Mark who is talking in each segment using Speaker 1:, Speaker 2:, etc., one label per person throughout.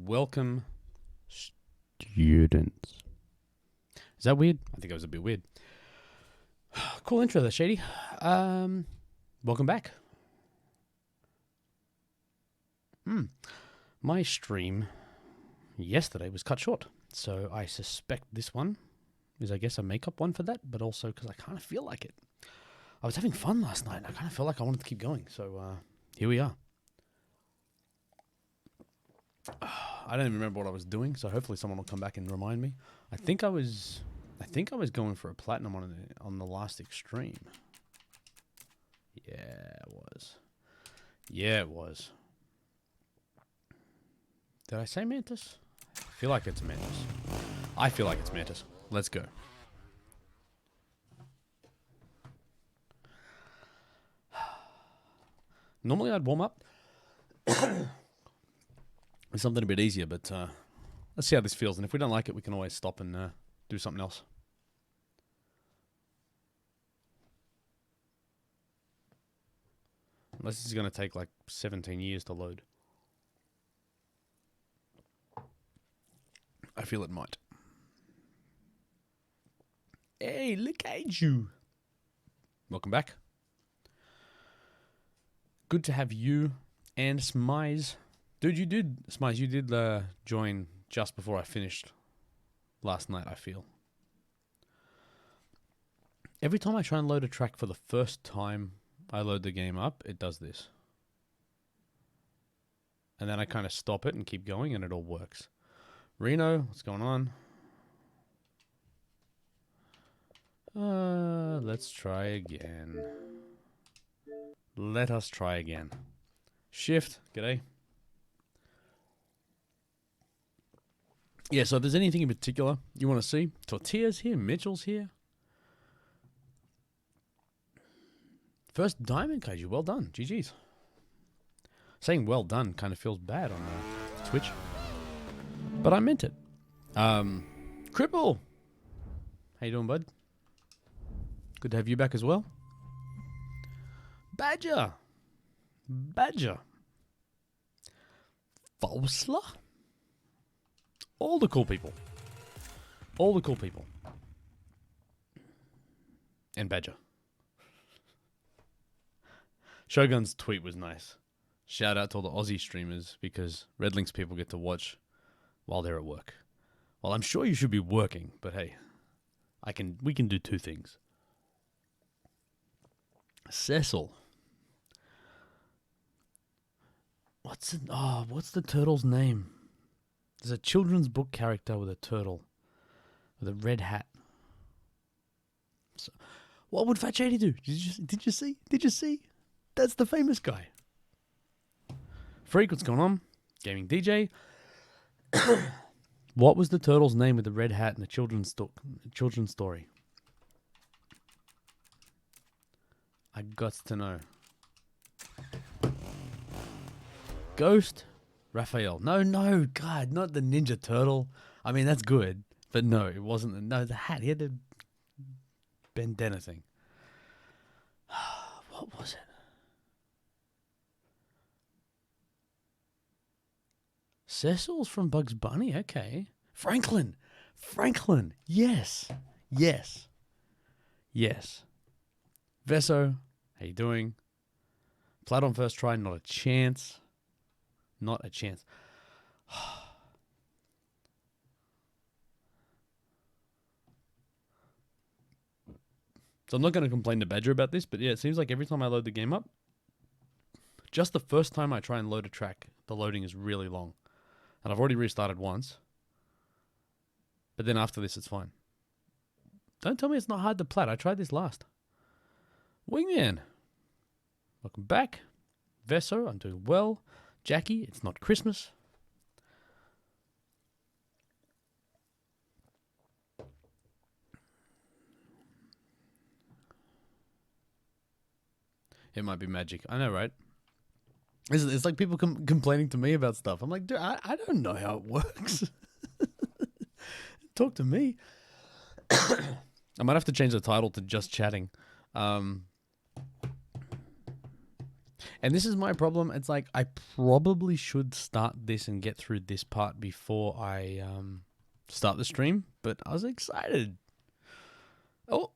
Speaker 1: welcome, students. Is that weird? I think it was a bit weird. Cool intro there, Shady. Welcome back. My stream yesterday was cut short, so I suspect this one is, I guess, a makeup one for that, but also because I kind of feel like it. I was having fun last night, and I kind of felt like I wanted to keep going, so here we are. I don't even remember what I was doing, so hopefully someone will come back and remind me. I think I was going for a platinum on the last extreme. Yeah, it was. Yeah, it was. Did I say Mantis? I feel like it's Mantis. I feel like it's Mantis. Let's go. Normally I'd warm up with something a bit easier, but let's see how this feels. And if we don't like it, we can always stop and do something else. Unless this is going to take like 17 years to load. I feel it might. Hey, look at you. Welcome back. Good to have you and Smize. Dude, you did join just before I finished last night, I feel. Every time I try and load a track for the first time I load the game up, it does this. And then I kind of stop it and keep going and it all works. Reno, what's going on? Let's try again. Let us try again. Shift, g'day. Yeah, so if there's anything in particular you want to see, Tortilla's here, Mitchell's here. First diamond, Kaiju, well done, GG's. Saying well done kind of feels bad on Twitch. But I meant it. Cripple! How you doing, bud? Good to have you back as well. Badger! Falsler? All the cool people. And Badger. Shogun's tweet was nice. Shout out to all the Aussie streamers because Red Links people get to watch while they're at work. Well, I'm sure you should be working, but hey, we can do two things. Cecil. What's the turtle's name? There's a children's book character with a turtle with a red hat. So, what would Fat Shady do? Did you see? That's the famous guy. Freak, what's going on? Gaming DJ. What was the turtle's name with the red hat in the children's story? I got to know. Ghost Raphael. No, God, not the Ninja Turtle. I mean, that's good, but no, it wasn't. The hat. He had the bandana thing. What was it? Cecil's from Bugs Bunny. Okay. Franklin. Yes. Veso, how you doing? Plat on first try, not a chance. So I'm not going to complain to Badger about this, but yeah, it seems like every time I load the game up, just the first time I try and load a track, the loading is really long. And I've already restarted once. But then after this, it's fine. Don't tell me it's not hard to plat. I tried this last. Wingman. Welcome back. Veso, I'm doing well. Jackie, it's not Christmas. It might be magic. I know, right? It's like people complaining to me about stuff. I'm like, dude, I don't know how it works. Talk to me. I might have to change the title to just chatting. And And this is my problem. It's like I probably should start this and get through this part before I start the stream, but I was excited. Oh,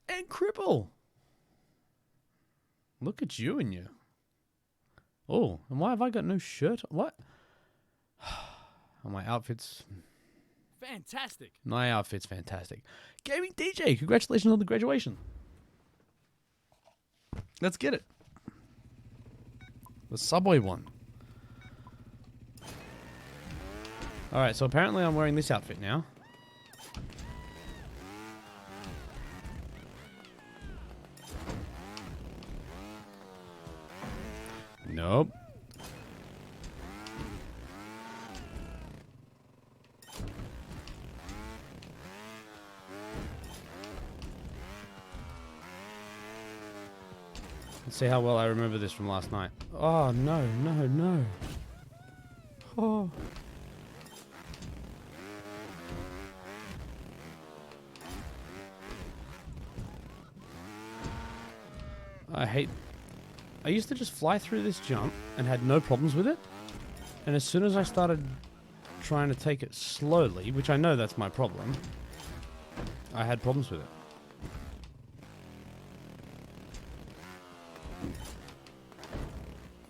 Speaker 1: and Cripple. Look at you and you. Oh, and why have I got no shirt? What? Oh, my outfit's
Speaker 2: fantastic.
Speaker 1: My outfit's fantastic. Gaming DJ, congratulations on the graduation. Let's get it. The Subway one. Alright, so apparently I'm wearing this outfit now. Nope. Let's see how well I remember this from last night. Oh, no, no, no. Oh. I used to just fly through this jump and had no problems with it. And as soon as I started trying to take it slowly, which I know that's my problem, I had problems with it.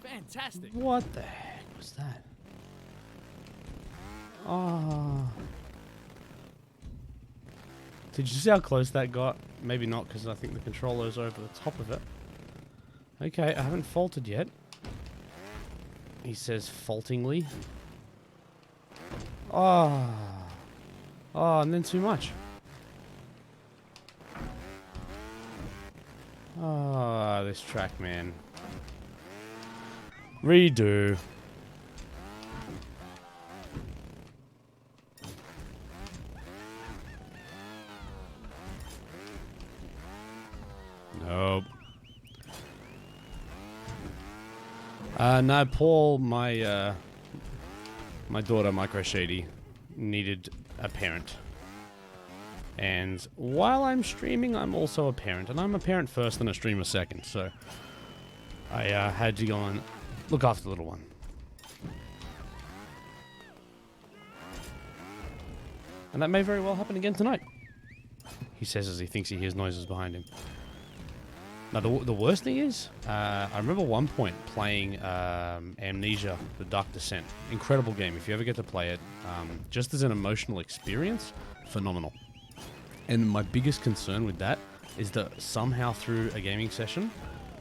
Speaker 2: Fantastic.
Speaker 1: What the heck was that? Oh. Did you see how close that got? Maybe not, because I think the controller's over the top of it. Okay, I haven't faulted yet. He says faultingly. Oh. Oh, and then too much. Oh, this track, man. Redo. Nope. No, Paul, my daughter, Micro Shady, needed a parent. And while I'm streaming, I'm also a parent. And I'm a parent first and a streamer second. So I had to go and look after the little one. And that may very well happen again tonight. He says as he thinks he hears noises behind him. Now, the worst thing is, I remember one point playing Amnesia, The Dark Descent. Incredible game. If you ever get to play it, just as an emotional experience, phenomenal. And my biggest concern with that is that somehow through a gaming session,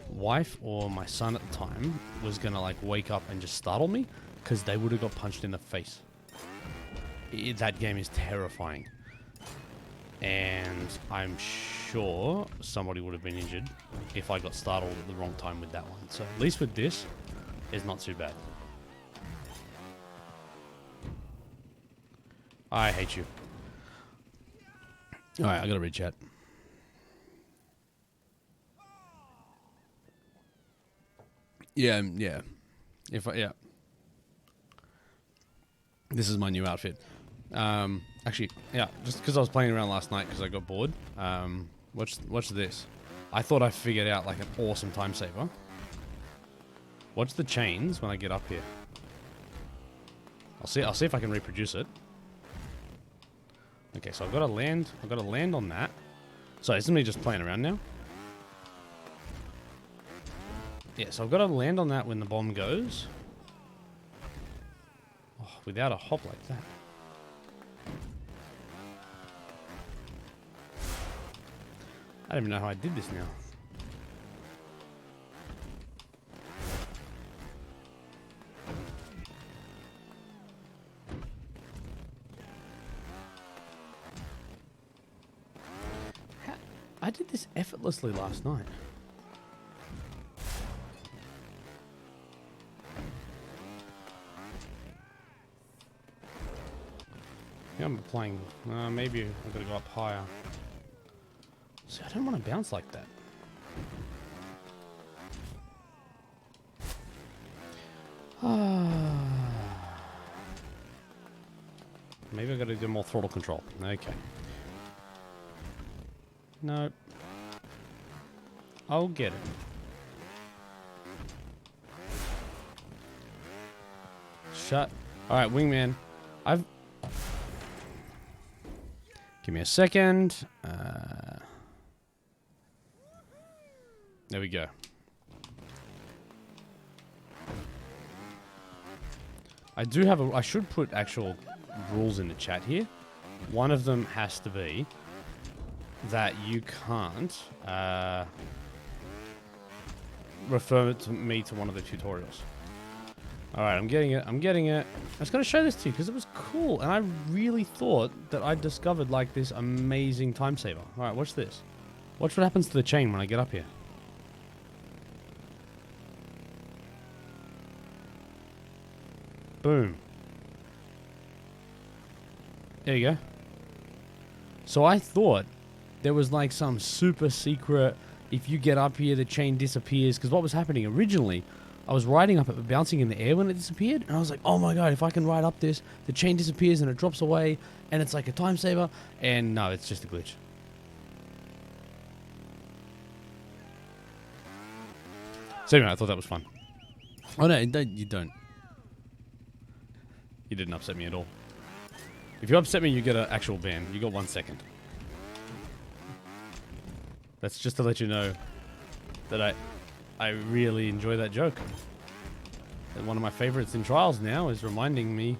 Speaker 1: wife or my son at the time was going to like wake up and just startle me because they would have got punched in the face. That game is terrifying. And I'm sure somebody would have been injured if I got startled at the wrong time with that one. So at least with this, it's not too bad. I hate you. Alright, I gotta read chat. Yeah. Yeah. This is my new outfit. Actually, yeah, just because I was playing around last night because I got bored. Watch this. I thought I figured out like an awesome time saver. Watch the chains when I get up here. I'll see if I can reproduce it. Okay, so I've got to land on that. So this is me just playing around now. Yeah, so I've got to land on that when the bomb goes. Oh, without a hop like that. I don't even know how I did this now. I did this effortlessly last night. Yeah, I'm playing. Maybe I've got to go up higher. See, I don't want to bounce like that. Maybe I've got to do more throttle control. Okay. Nope. I'll get it. shut. All right, wingman. Give me a second. There we go. I should put actual rules in the chat here. One of them has to be that you can't refer to me to one of the tutorials. Alright, I'm getting it. I was going to show this to you because it was cool, and I really thought that I discovered like this amazing time saver. Alright, watch this. Watch what happens to the chain when I get up here. Boom. There you go. So I thought there was like some super secret, if you get up here the chain disappears, because what was happening originally, I was riding up it, bouncing in the air when it disappeared, and I was like, oh my god, if I can ride up this, the chain disappears and it drops away, and it's like a time saver, and no, it's just a glitch. So anyway, I thought that was fun. Oh no, you don't. You didn't upset me at all. If you upset me, you get an actual ban. You got 1 second. That's just to let you know that I really enjoy that joke. And one of my favorites in Trials now is reminding me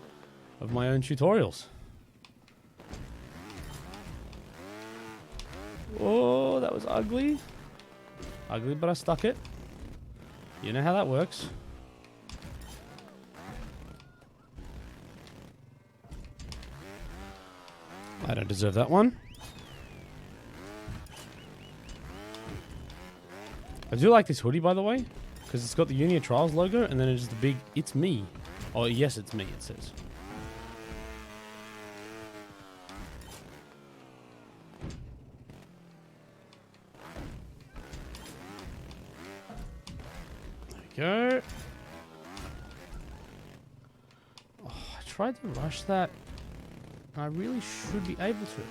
Speaker 1: of my own tutorials. Oh, that was ugly. Ugly, but I stuck it. You know how that works. I don't deserve that one. I do like this hoodie, by the way, because it's got the Uni of Trials logo, and then it's just a big, it's me. Oh, yes, it's me, it says. There we go. Oh, I tried to rush that. I really should be able to.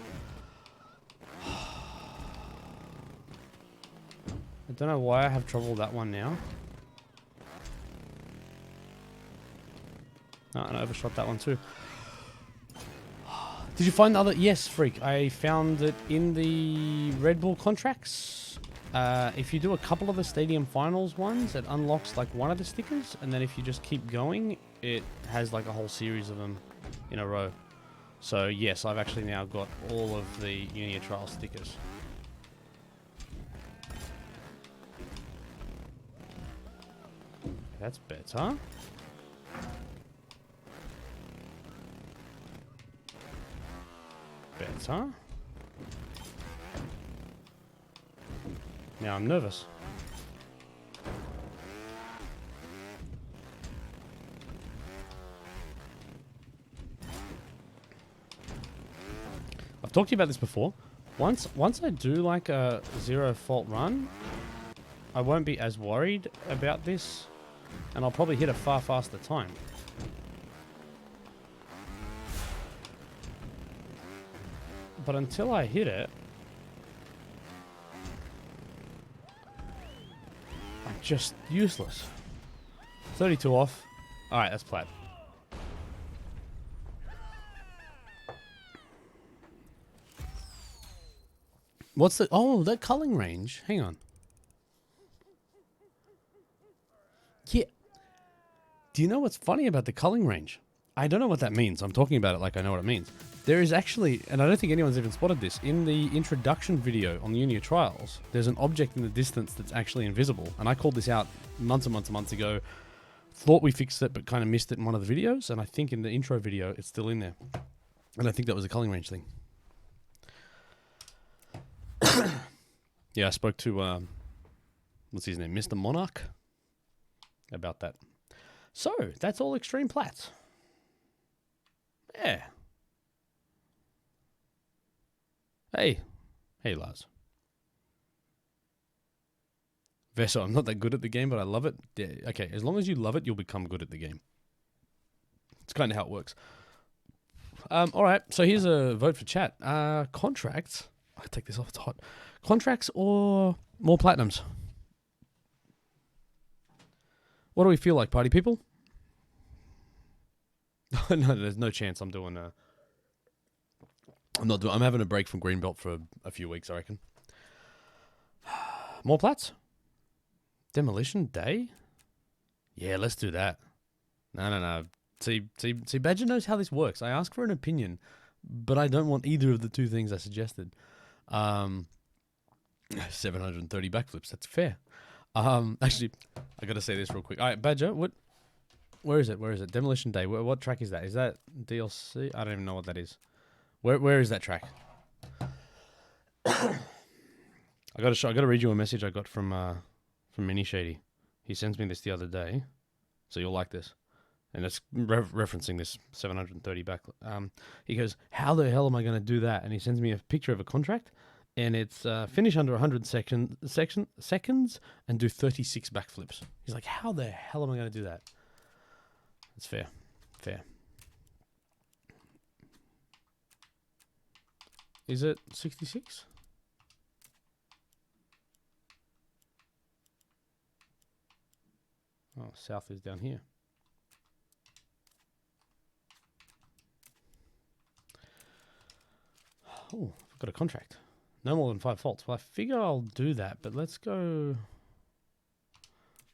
Speaker 1: I don't know why I have trouble with that one now. Oh, and I overshot that one too. Did you find the other? Yes, freak. I found it in the Red Bull contracts. If you do a couple of the Stadium Finals ones, it unlocks like one of the stickers. And then if you just keep going, it has like a whole series of them in a row. So yes, I've actually now got all of the Uni of Trials stickers. That's better. Better. Now I'm nervous. I've talked to you about this before. Once I do like a zero fault run, I won't be as worried about this. And I'll probably hit a far faster time. But until I hit it, I'm just useless. 32 off. Alright, that's plat. What's the... Oh, that culling range. Hang on. Yeah. Do you know what's funny about the culling range? I don't know what that means. I'm talking about it like I know what it means. There is actually, and I don't think anyone's even spotted this, in the introduction video on the Uni of Trials, there's an object in the distance that's actually invisible. And I called this out months and months and months ago. Thought we fixed it, but kind of missed it in one of the videos. And I think in the intro video, it's still in there. And I think that was a culling range thing. Yeah, I spoke to, what's his name? Mr. Monarch? About that. So, that's all extreme plats. Yeah. Hey. Hey, Lars. Veso, I'm not that good at the game, but I love it. Yeah, okay, as long as you love it, you'll become good at the game. It's kind of how it works. Alright, so here's a vote for chat. Contracts. I'll take this off, it's hot. Contracts or more platinums? What do we feel like, party people? No, there's no chance I'm doing I'm having a break from Greenbelt for a few weeks, I reckon. More plats? Demolition Day? Yeah, let's do that. No. See, Badger knows how this works. I ask for an opinion, but I don't want either of the two things I suggested. 730 backflips. That's fair. Actually, I gotta say this real quick. All right, Badger, where is it? Where is it? Demolition Day. What track is that? Is that DLC? I don't even know what that is. Where is that track? I gotta read you a message I got from Mini Shady. He sends me this the other day, so you'll like this. And it's referencing this 730 back. He goes, "How the hell am I going to do that?" And he sends me a picture of a contract, and it's finish under 100 seconds and do 36 backflips. He's like, "How the hell am I going to do that?" It's fair. Is it 66? Oh, south is down here. Oh, I've got a contract. No more than 5 faults. Well, I figure I'll do that, but let's go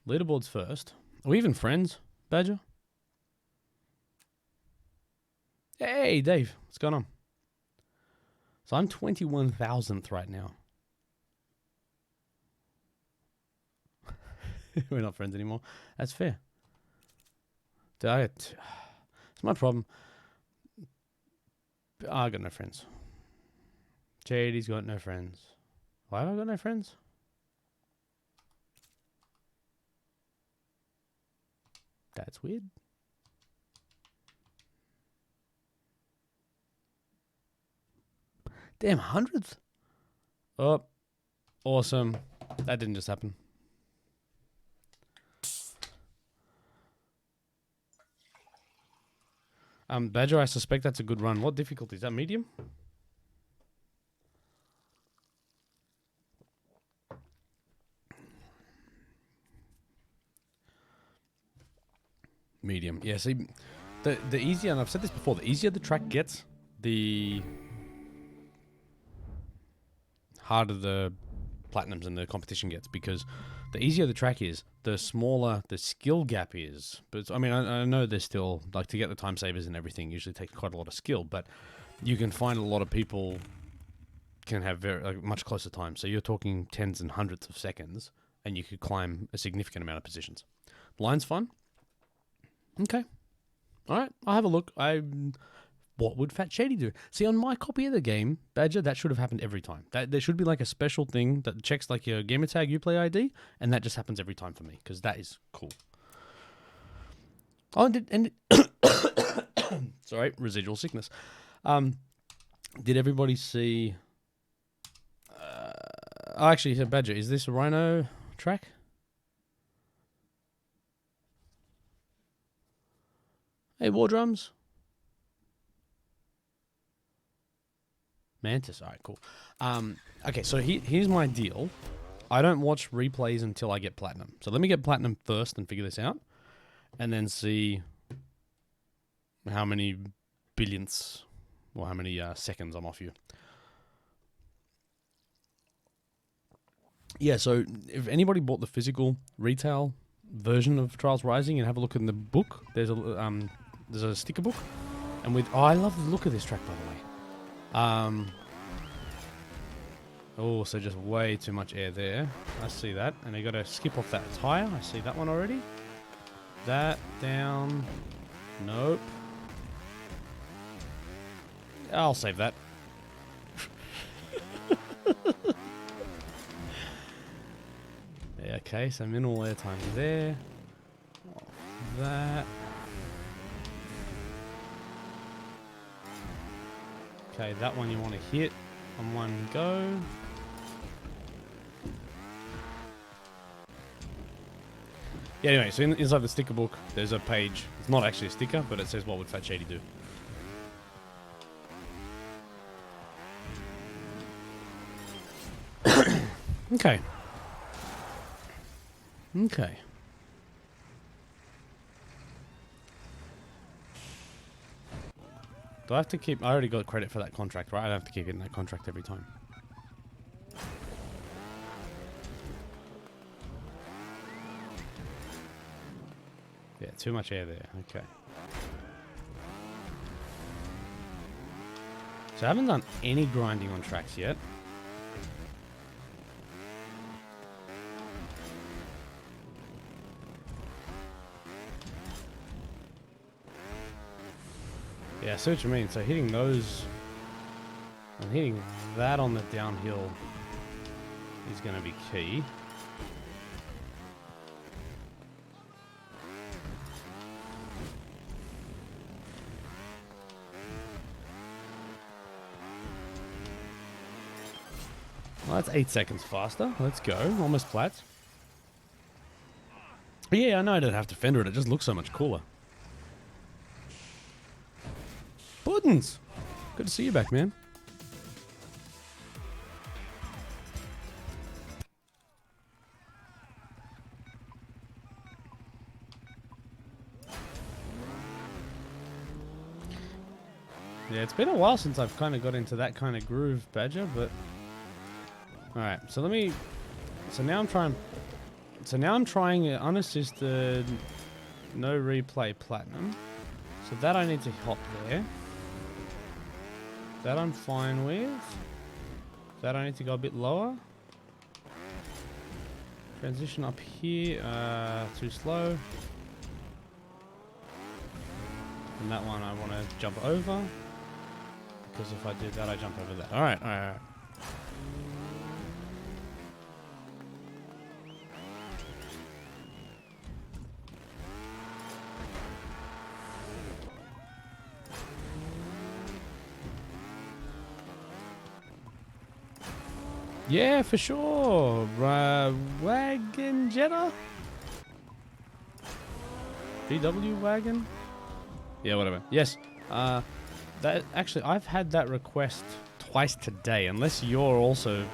Speaker 1: leaderboards first. Are we even friends, Badger? Hey, Dave. What's going on? So I'm 21,000th right now. We're not friends anymore. That's fair. It's my problem. I got no friends. Chady's got no friends. Why have I got no friends? That's weird. Damn, 100th. Oh, awesome. That didn't just happen. Badger, I suspect that's a good run. What difficulty is that? Medium? Medium. Yeah, see, the easier, and I've said this before, the easier the track gets, the harder the platinums and the competition gets, because the easier the track is, the smaller the skill gap is. But I mean, I know there's still, like, to get the time savers and everything usually takes quite a lot of skill, but you can find a lot of people can have very much closer time. So you're talking tens and hundreds of seconds, and you could climb a significant amount of positions. The line's fun. Okay. All right, I'll have a look. What would Fat Shady do? See, on my copy of the game, Badger, that should have happened every time. There should be like a special thing that checks like your gamertag Uplay ID, and that just happens every time for me, because that is cool. Oh, sorry, residual sickness. Did everybody see... actually, Badger, is this a Rhino track? Hey, War Drums. Mantis. All right, cool. Okay, so here's my deal. I don't watch replays until I get platinum. So let me get platinum first and figure this out, and then see how many billionths or how many seconds I'm off you. Yeah, so if anybody bought the physical retail version of Trials Rising and have a look in the book, there's a sticker book, and with I love the look of this track, by the way. Oh, so just way too much air there. I see that, and you got to skip off that tire. I see that one already. That down. Nope. I'll save that. Yeah, okay, so minimal airtime there. Off that. Okay, that one you want to hit on one go. Yeah, anyway, so inside the sticker book, there's a page. It's not actually a sticker, but it says, what would Fat Shady do? Okay. Okay. Do I have to keep... I already got credit for that contract, right? I don't have to keep getting that contract every time. Yeah, too much air there. Okay. So I haven't done any grinding on tracks yet. Yeah, I see what you mean. So hitting those and hitting that on the downhill is going to be key. Well, that's 8 seconds faster. Let's go. Almost flat. Yeah, I know I don't have to fender it. It just looks so much cooler. Puddins! Good to see you back, man. Yeah, it's been a while since I've kind of got into that kind of groove, Badger, but... Alright, so let me... So now I'm trying an unassisted no replay platinum. So that I need to hop there. That I'm fine with. That I need to go a bit lower. Transition up here, too slow. And that one I want to jump over. Because if I do that, I jump over that. Alright, alright, alright. Yeah, for sure. Wagon Jetta? VW wagon? Yeah, whatever. Yes. That actually, I've had that request twice today. Unless you're also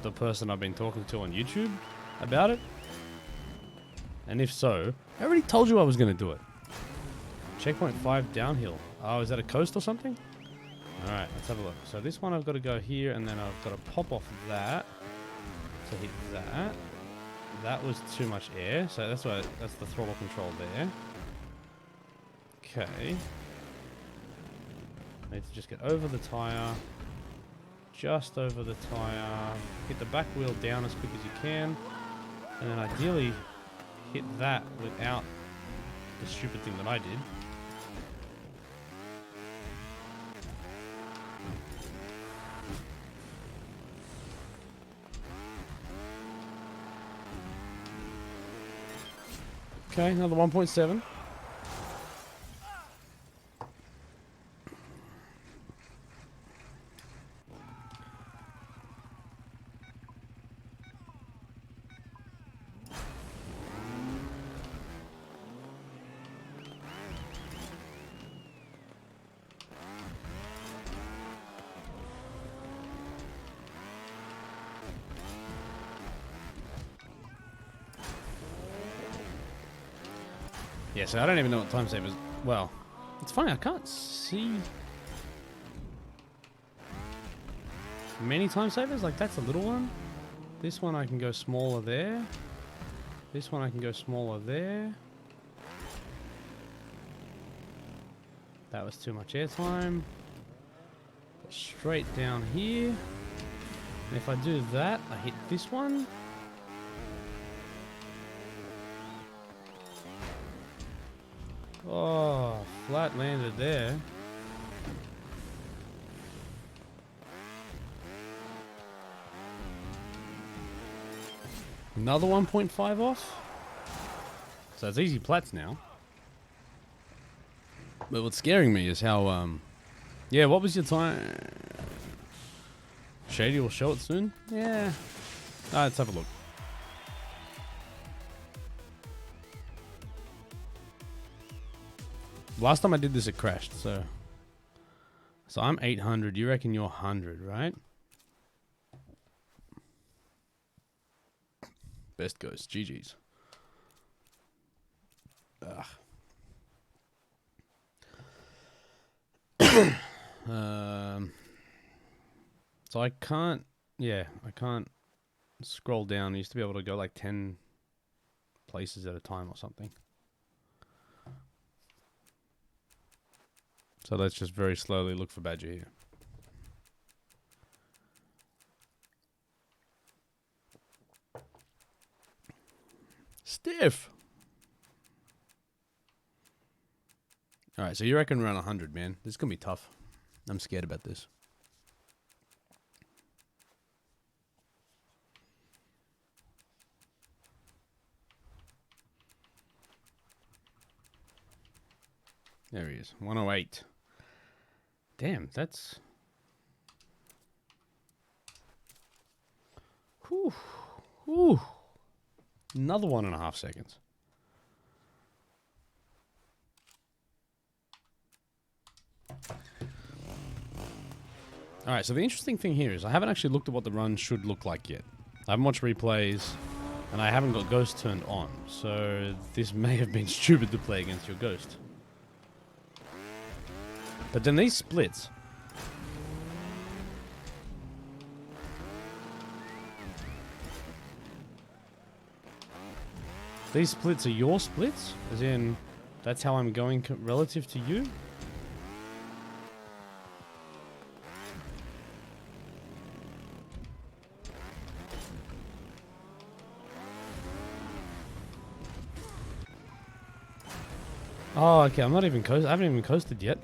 Speaker 1: the person I've been talking to on YouTube about it. And if so, I already told you I was going to do it. Checkpoint 5 downhill. Oh, is that a coast or something? Alright, let's have a look. So this one I've got to go here, and then I've got to pop off that to hit that. That was too much air, so that's the throttle control there. Okay. I need to just get over the tyre. Just over the tyre. Hit the back wheel down as quick as you can. And then ideally hit that without the stupid thing that I did. Okay, another 1.7. Yeah, so I don't even know what time savers... Well, it's funny, I can't see many time savers. Like, that's a little one. This one I can go smaller there. This one I can go smaller there. That was too much airtime. Straight down here. And if I do that, I hit this one. Oh, flat landed there. Another 1.5 off. So it's easy plats now. But what's scaring me is how, yeah, what was your time? Shady will show it soon? Yeah. Let's have a look. Last time I did this, it crashed, so I'm 800. You reckon you're 100, right? Best goes. GG's. Ugh. So I can't. Yeah, I can't scroll down. I used to be able to go like 10 places at a time or something. So let's just very slowly look for Badger here. Stiff. All right, so you reckon around 100, man. This is going to be tough. I'm scared about this. There he is. 108. Damn, that's... Whew. Whew. Another 1.5 seconds. Alright, so the interesting thing here is I haven't actually looked at what the run should look like yet. I haven't watched replays, and I haven't got Ghost turned on, so this may have been stupid to play against your Ghost. But then these splits... These splits are your splits? As in, that's how I'm going relative to you? Oh, okay, I'm not even I haven't even coasted yet.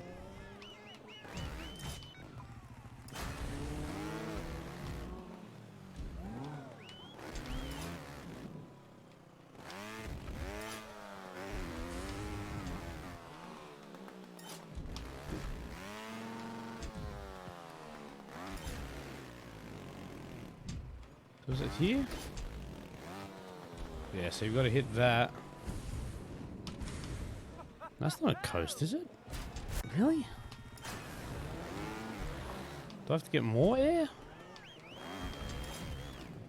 Speaker 1: Was it here? Yeah, so you've got to hit that. That's not a coast, is it? Really? Do I have to get more air?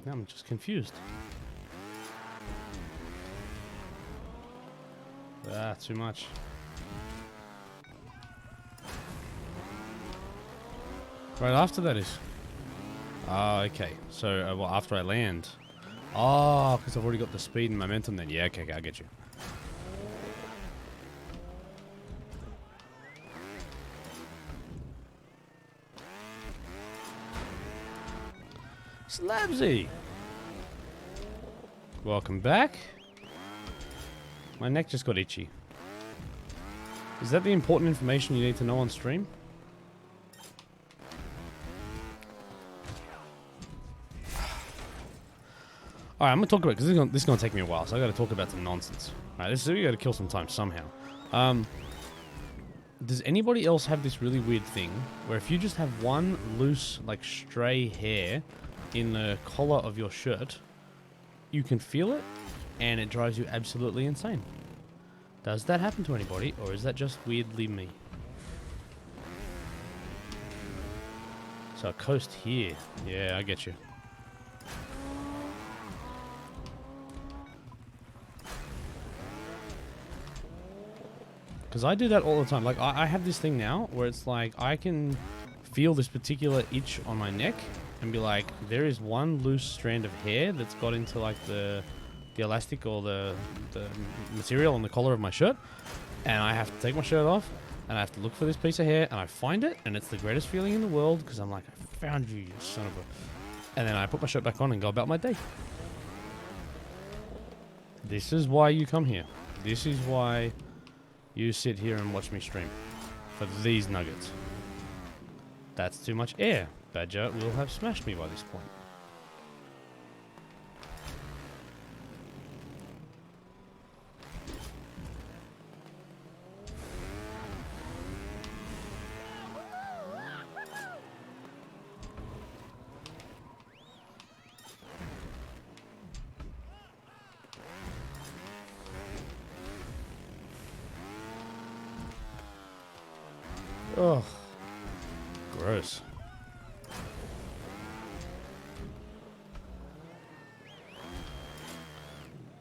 Speaker 1: Now I'm just confused. Ah, too much. Right after that is... Oh, okay. So, well, after I land. Oh, because I've already got the speed and momentum then. Yeah, okay, I get you. Slabsy! Welcome back. My neck just got itchy. Is that the important information you need to know on stream? Alright, I'm going to talk about it because this is going to take me a while, so I got to talk about some nonsense. Alright, this is we got to kill some time somehow. Does anybody else have this really weird thing where if you just have one loose, like, stray hair in the collar of your shirt, you can feel it and it drives you absolutely insane? Does that happen to anybody, or is that just weirdly me? So, coast here. Yeah, I get you. Because I do that all the time. Like, I have this thing now where it's like I can feel this particular itch on my neck and be like, there is one loose strand of hair that's got into like the elastic or the material on the collar of my shirt, and I have to take my shirt off and I have to look for this piece of hair, and I find it, and it's the greatest feeling in the world because I'm like, I found you, you son of a... And then I put my shirt back on and go about my day. This is why you come here. This is why you sit here and watch me stream. For these nuggets. That's too much air. Badger will have smashed me by this point. Oh, gross.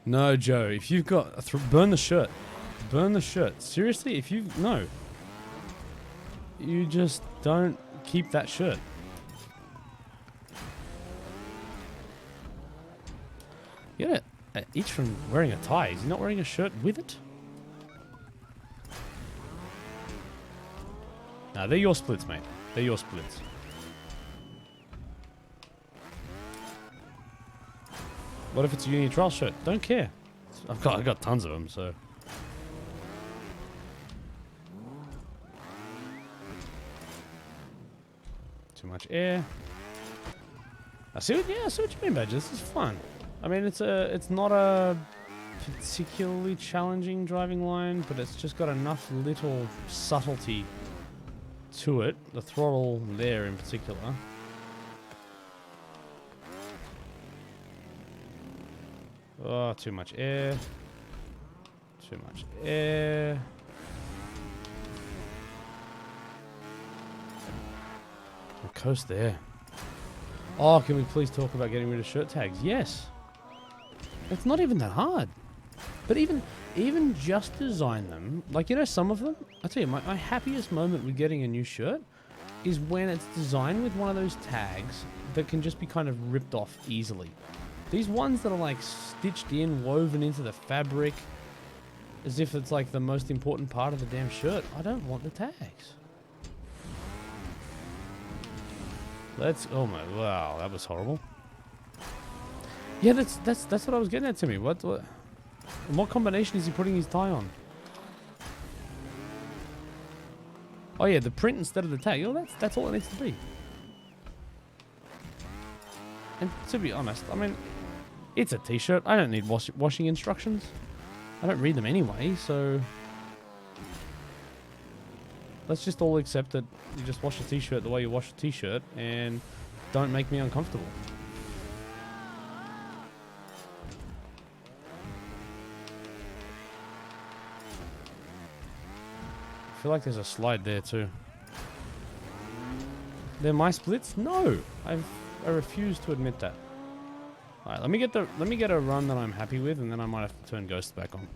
Speaker 1: No, Joe, if you've got... burn the shirt. Burn the shirt. Seriously, if you've... No. you just don't keep that shirt. You get an itch from wearing a tie. Is he not wearing a shirt with it? Nah, they're your splits, mate. They're your splits. What if it's a uni trial shirt? Don't care. I've got tons of them, so. Too much air. I see what you mean, Badger. This is fun. I mean, it's not a particularly challenging driving line, but it's just got enough little subtlety to it. The throttle there in particular. Oh, too much air. Too much air. The coast there. Oh, can we please talk about getting rid of shirt tags? Yes. It's not even that hard. But even just design them, like, you know, some of them, I tell you, my happiest moment with getting a new shirt is when it's designed with one of those tags that can just be kind of ripped off easily. These ones that are like stitched in, woven into the fabric, as if it's like the most important part of the damn shirt. I don't want the tags. Oh my, wow, that was horrible. Yeah, that's what I was getting at, Timmy. What combination is he putting his tie on? Oh yeah, the print instead of the tag. Oh, that's all it needs to be. And to be honest, I mean, it's a t-shirt. I don't need washing instructions. I don't read them anyway, so let's just all accept that you just wash a t-shirt the way you wash a t-shirt, and don't make me uncomfortable. I feel like there's a slide there too. They're my splits? No, I refuse to admit that. All right, let me get a run that I'm happy with, and then I might have to turn ghosts back on.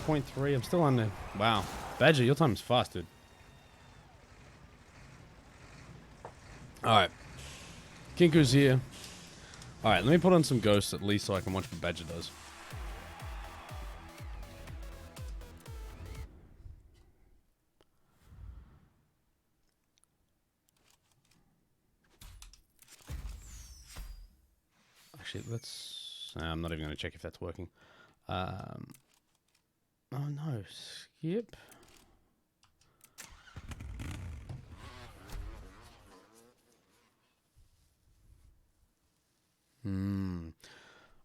Speaker 1: .3. I'm still on there. Wow. Badger, your time is fast, dude. Alright. Kinku's here. Alright, let me put on some ghosts at least so I can watch what Badger does. Actually, let's... I'm not even going to check if that's working. Oh no, skip.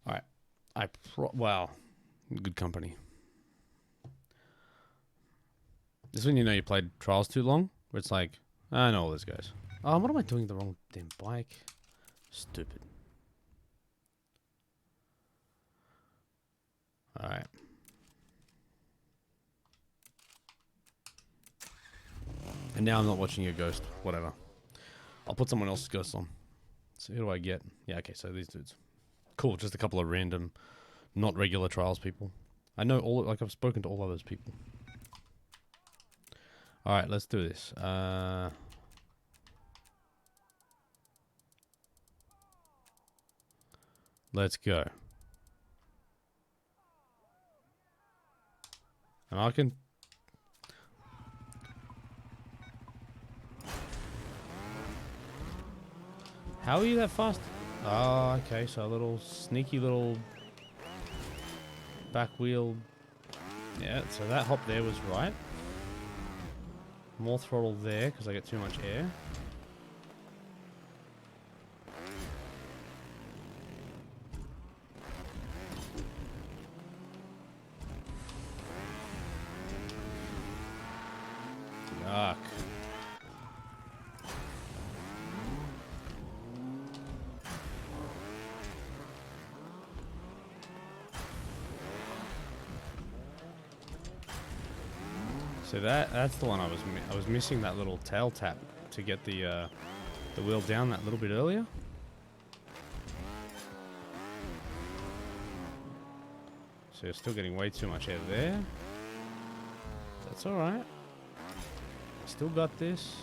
Speaker 1: Alright. Wow. Good company. This is when you know you played Trials too long, where it's like, I know all these guys. Oh, what am I doing the wrong damn bike? Stupid. Alright. And now I'm not watching your ghost. Whatever. I'll put someone else's ghost on. So who do I get? Yeah, okay, so these dudes. Cool, just a couple of random, not regular Trials people. I know all, like, I've spoken to all of those people. Alright, let's do this. Let's go. And I can... How are you that fast? Oh, okay, so a little sneaky little... Back wheel. Yeah, so that hop there was right. More throttle there because I get too much air. Yuck. So that's the one I was missing, that little tail tap to get the wheel down that little bit earlier. So you're still getting way too much air there. That's all right. Still got this.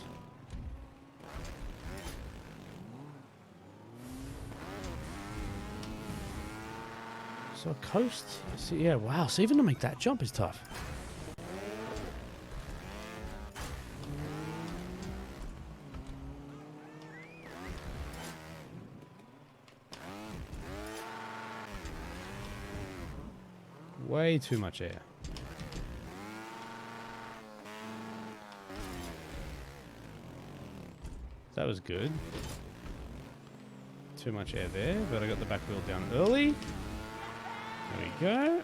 Speaker 1: So coast. See, yeah, wow. So even to make that jump is tough. Way too much air. That was good. Too much air there, but I got the back wheel down early. There we go.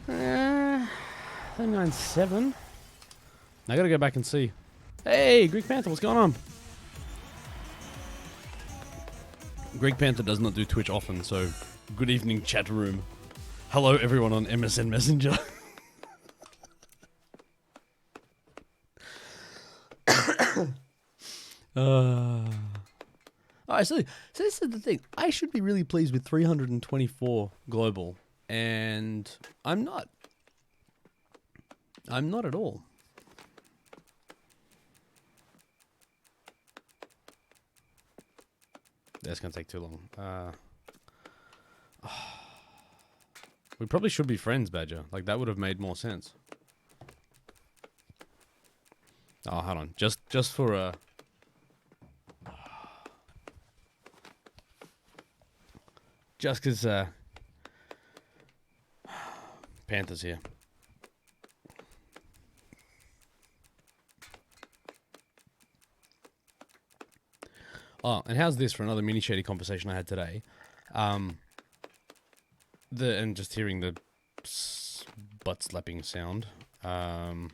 Speaker 1: Uh, 9.7. I gotta go back and see. Hey, Greek Panther, what's going on? Greek Panther does not do Twitch often, so good evening, chat room. Hello, everyone on MSN Messenger. Alright, so this is the thing. I should be really pleased with 324 global, and I'm not. I'm not at all. That's gonna take too long. We probably should be friends, Badger. Like, that would have made more sense. Oh, hold on. Just for just because Panther's here. Oh, and how's this for another mini shady conversation I had today? And just hearing the butt slapping sound. Oh,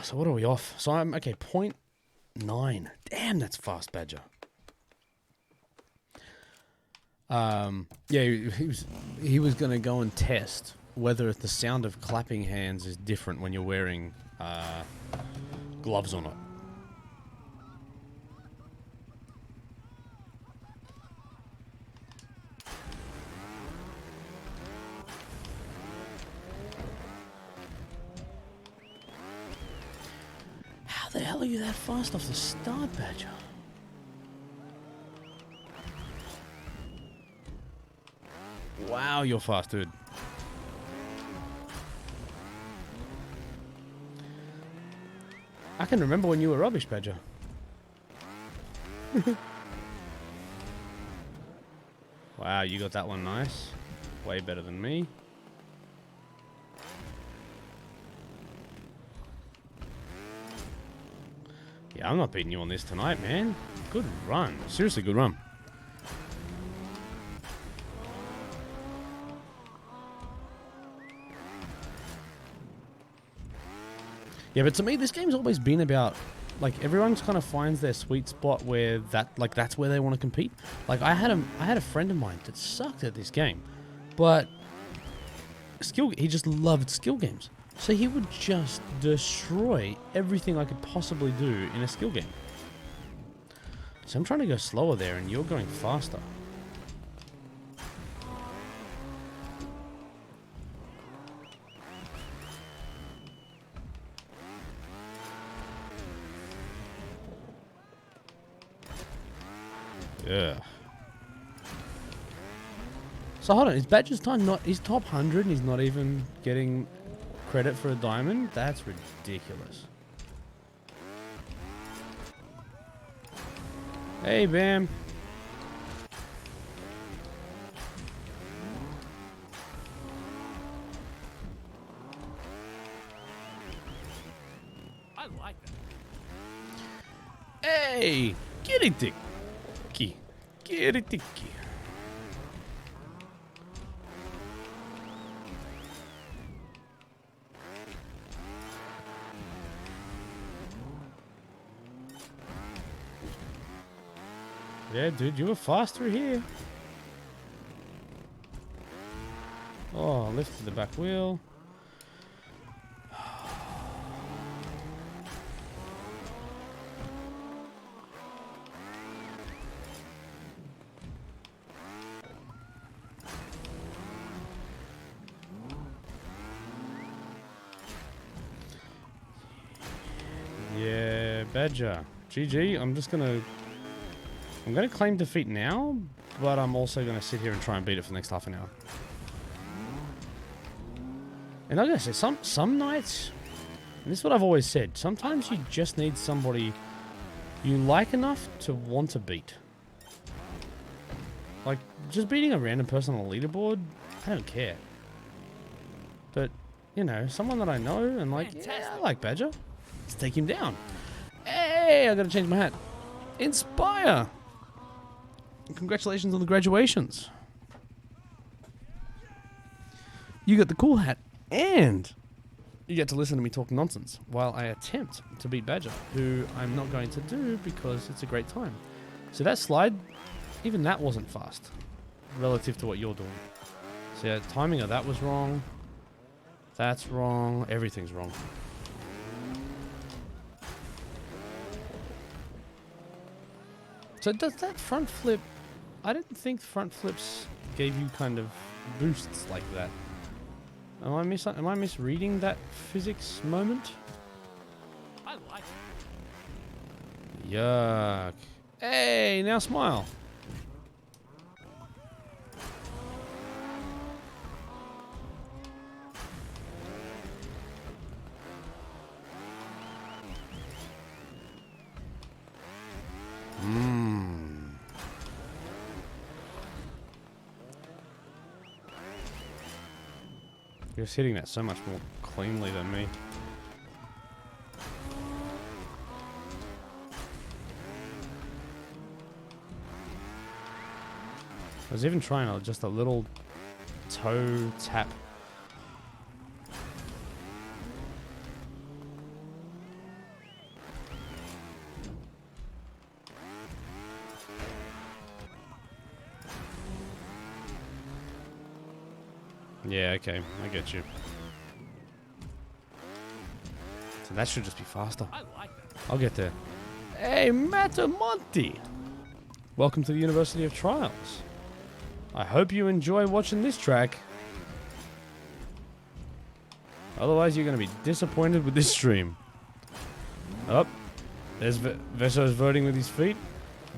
Speaker 1: so what are we off? So I'm okay. 0.9. Damn, that's fast, Badger. Yeah, he was gonna go and test whether the sound of clapping hands is different when you're wearing gloves or not. How the hell are you that fast off the start, Badger? Wow, you're fast, dude. I can remember when you were rubbish, Badger. Wow, you got that one nice. Way better than me. Yeah, I'm not beating you on this tonight, man. Good run. Seriously, good run. Yeah, but to me, this game's always been about, like, everyone's kind of finds their sweet spot where that's where they want to compete. Like, I had a friend of mine that sucked at this game, but he just loved skill games. So he would just destroy everything I could possibly do in a skill game. So I'm trying to go slower there, and you're going faster. Yeah. So hold on, is Badger's time not... He's top 100 and he's not even getting credit for a diamond? That's ridiculous. Hey, Bam.
Speaker 2: I like that.
Speaker 1: Hey! Get it, Dicky. Get it, Dicky. Yeah, dude, you were faster here. Oh, lifted the back wheel. Yeah, Badger. GG, I'm gonna claim defeat now, but I'm also gonna sit here and try and beat it for the next half an hour. And I gotta say, some nights, and this is what I've always said, sometimes you just need somebody you like enough to want to beat. Like, just beating a random person on a leaderboard, I don't care. But, you know, someone that I know and like, yeah, I like Badger. Let's take him down. Hey, I gotta change my hat. Inspire! Congratulations on the graduations. You got the cool hat, and you get to listen to me talk nonsense while I attempt to beat Badger, who I'm not going to do because it's a great time. So that slide, even that wasn't fast relative to what you're doing. So yeah, timing of that was wrong. That's wrong. Everything's wrong. So does that front flip... I didn't think front flips gave you kind of boosts like that. Am I misreading that physics moment?
Speaker 2: I like it.
Speaker 1: Yuck. Hey, now smile. You're just hitting that so much more cleanly than me. I was even trying just a little toe tap. Yeah, okay, I get you. So that should just be faster.
Speaker 2: I like that.
Speaker 1: I'll get there. Hey, Matamonti! Welcome to the University of Trials. I hope you enjoy watching this track. Otherwise, you're going to be disappointed with this stream. Oh, there's Veso's voting with his feet.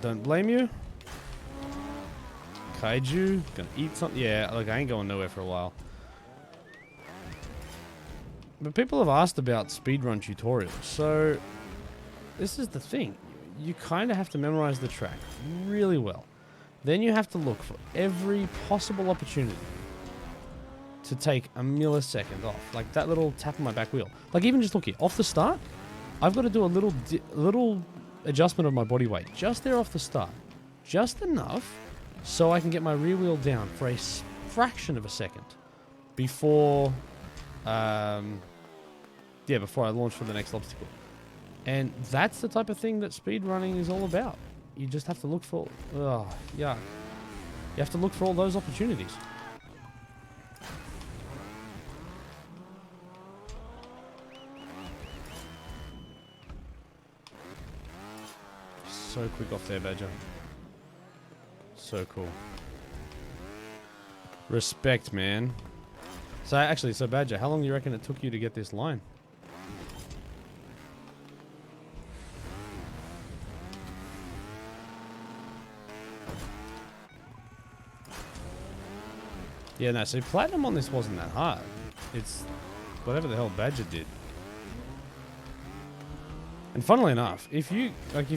Speaker 1: Don't blame you. Kaiju, gonna eat something. Yeah, look, I ain't going nowhere for a while. But people have asked about speedrun tutorials, so this is the thing. You kind of have to memorize the track really well. Then you have to look for every possible opportunity to take a millisecond off. Like that little tap on my back wheel. Like even just look here, off the start, I've got to do a little adjustment of my body weight. Just there off the start. Just enough so I can get my rear wheel down for a fraction of a second before, before I launch for the next obstacle. And that's the type of thing that speedrunning is all about. You just have to look for, you have to look for all those opportunities. So quick off there, Badger. So cool. Respect, man. So Badger, how long do you reckon it took you to get this line? Yeah, no, so platinum on this wasn't that hard. It's whatever the hell Badger did. And funnily enough, if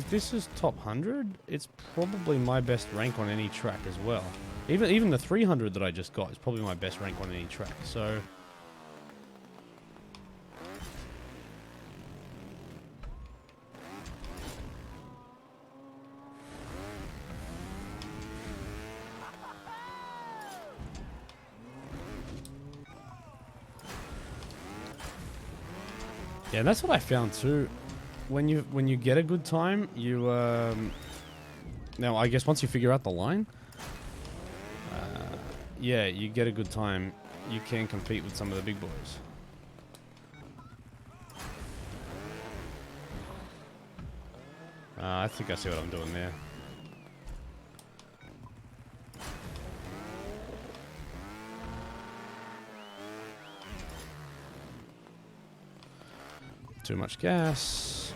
Speaker 1: this is top 100, it's probably my best rank on any track as well. Even the 300 that I just got is probably my best rank on any track. So yeah, and that's what I found too. When you get a good time, you now I guess once you figure out the line, yeah, you get a good time, you can compete with some of the big boys. I think I see what I'm doing there. Too much gas.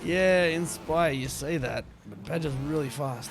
Speaker 1: Yeah, Inspire, you say that, but Badger's really fast.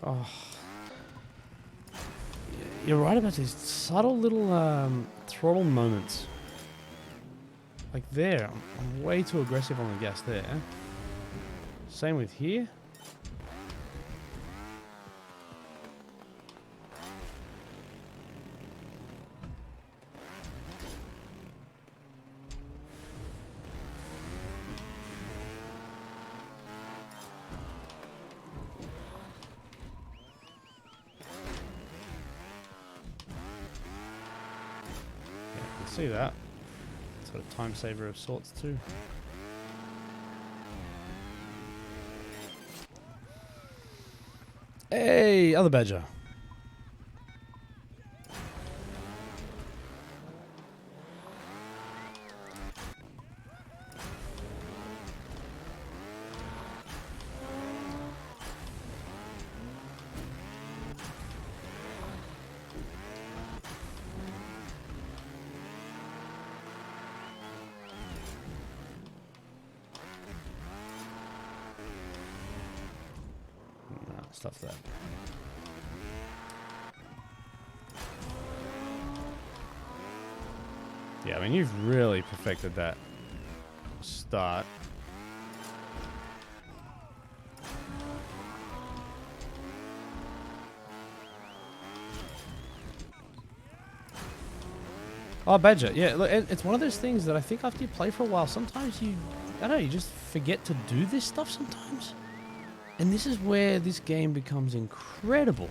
Speaker 1: Oh, you're right about these subtle little throttle moments. Like there, I'm way too aggressive on the gas there. Same with here. See that? Sort of time saver of sorts too. Hey, other Badger. Stuff that. Yeah, I mean, you've really perfected that start. Oh, Badger. Yeah, look, it's one of those things that I think after you play for a while, sometimes I don't know, you just forget to do this stuff sometimes. And this is where this game becomes incredible,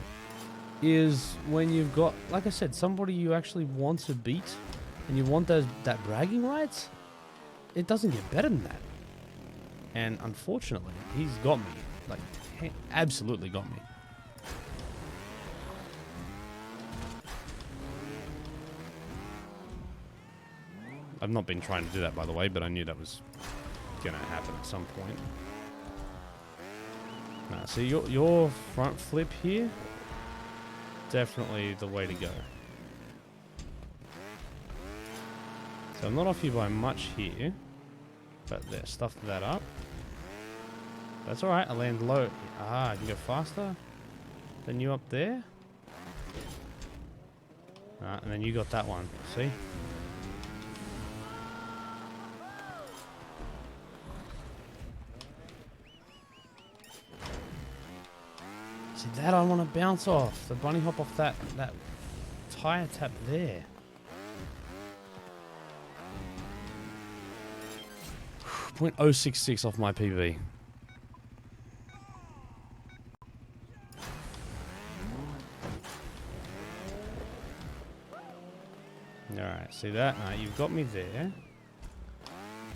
Speaker 1: is when you've got, like I said, somebody you actually want to beat, and you want that bragging rights. It doesn't get better than that. And unfortunately, he's got me. Like, he absolutely got me. I've not been trying to do that, by the way, but I knew that was going to happen at some point. Nah, see, your front flip here, definitely the way to go. So I'm not off you by much here, but there, stuffed that up. That's alright, I land low. Ah, I can go faster than you up there. And then you got that one, see? See, that I want to bounce off. The bunny hop off that tire tap there? .066 off my PB. Alright, see that? No, you've got me there.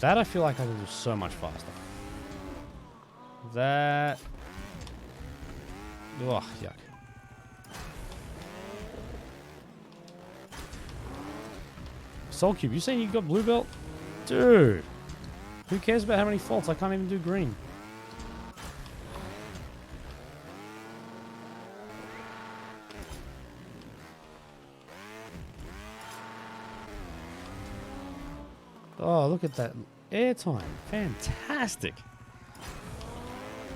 Speaker 1: That I feel like I can do so much faster. That... Ugh, yuck. Soul Cube, you saying you got blue belt? Dude! Who cares about how many faults? I can't even do green. Oh, look at that airtime. Fantastic.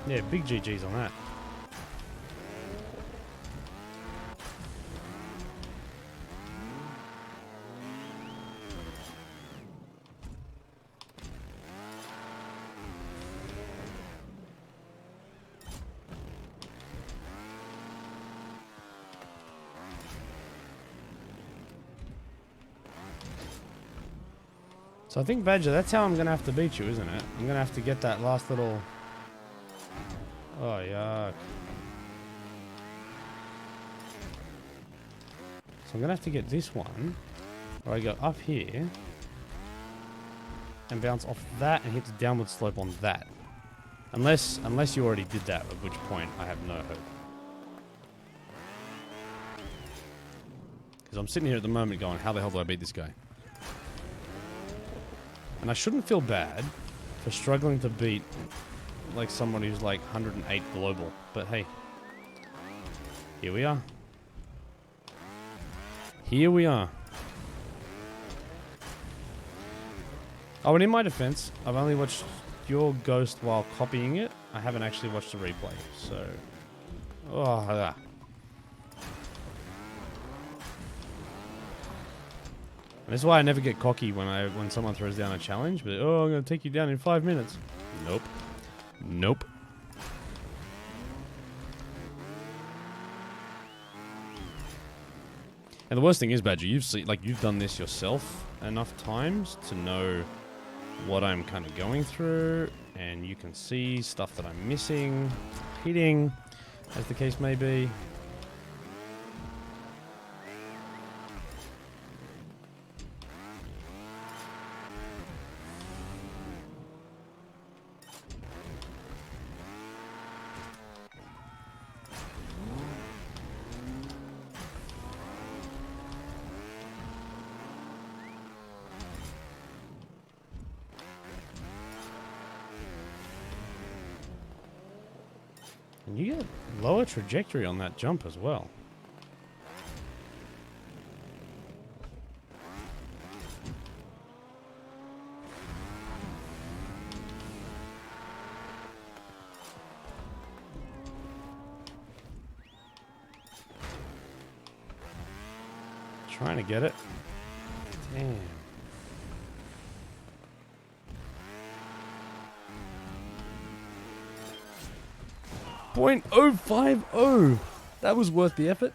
Speaker 1: Yeah, big GG's on that. So I think, Badger, that's how I'm going to have to beat you, isn't it? I'm going to have to get that last little... Oh, yuck. So I'm going to have to get this one, where I go up here, and bounce off that and hit the downward slope on that. Unless you already did that, at which point I have no hope. Because I'm sitting here at the moment going, how the hell do I beat this guy? And I shouldn't feel bad for struggling to beat like someone who's like 108 global. But hey, here we are. Here we are. Oh, and in my defense, I've only watched your Ghost while copying it. I haven't actually watched the replay, so... Oh, yeah. And this is why I never get cocky when someone throws down a challenge. But, oh, I'm going to take you down in 5 minutes. Nope. Nope. And the worst thing is, Badger, you've done this yourself enough times to know what I'm kind of going through, and you can see stuff that I'm missing, hitting, as the case may be. And you get lower trajectory on that jump as well. Trying to get it. Damn. .050. That was worth the effort.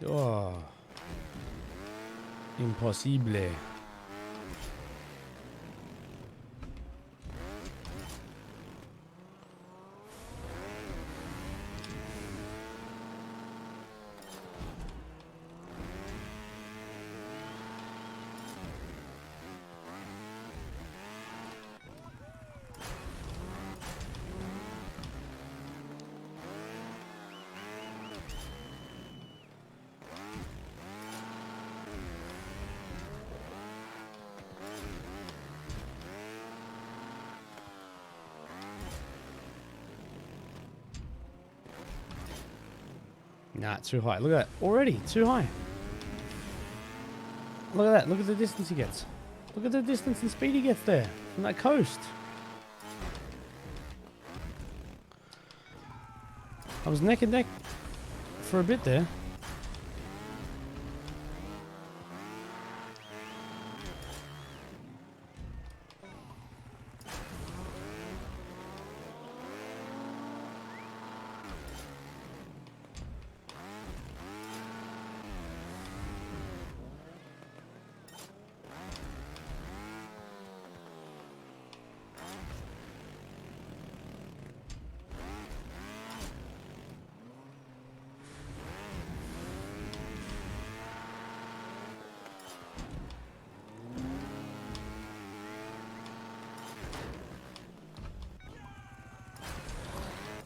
Speaker 1: Oh. Impossible. Nah, too high. Look at that. Already, too high. Look at that. Look at the distance he gets. Look Look at the distance and speed he gets there from that coast. I was neck and neck for a bit there.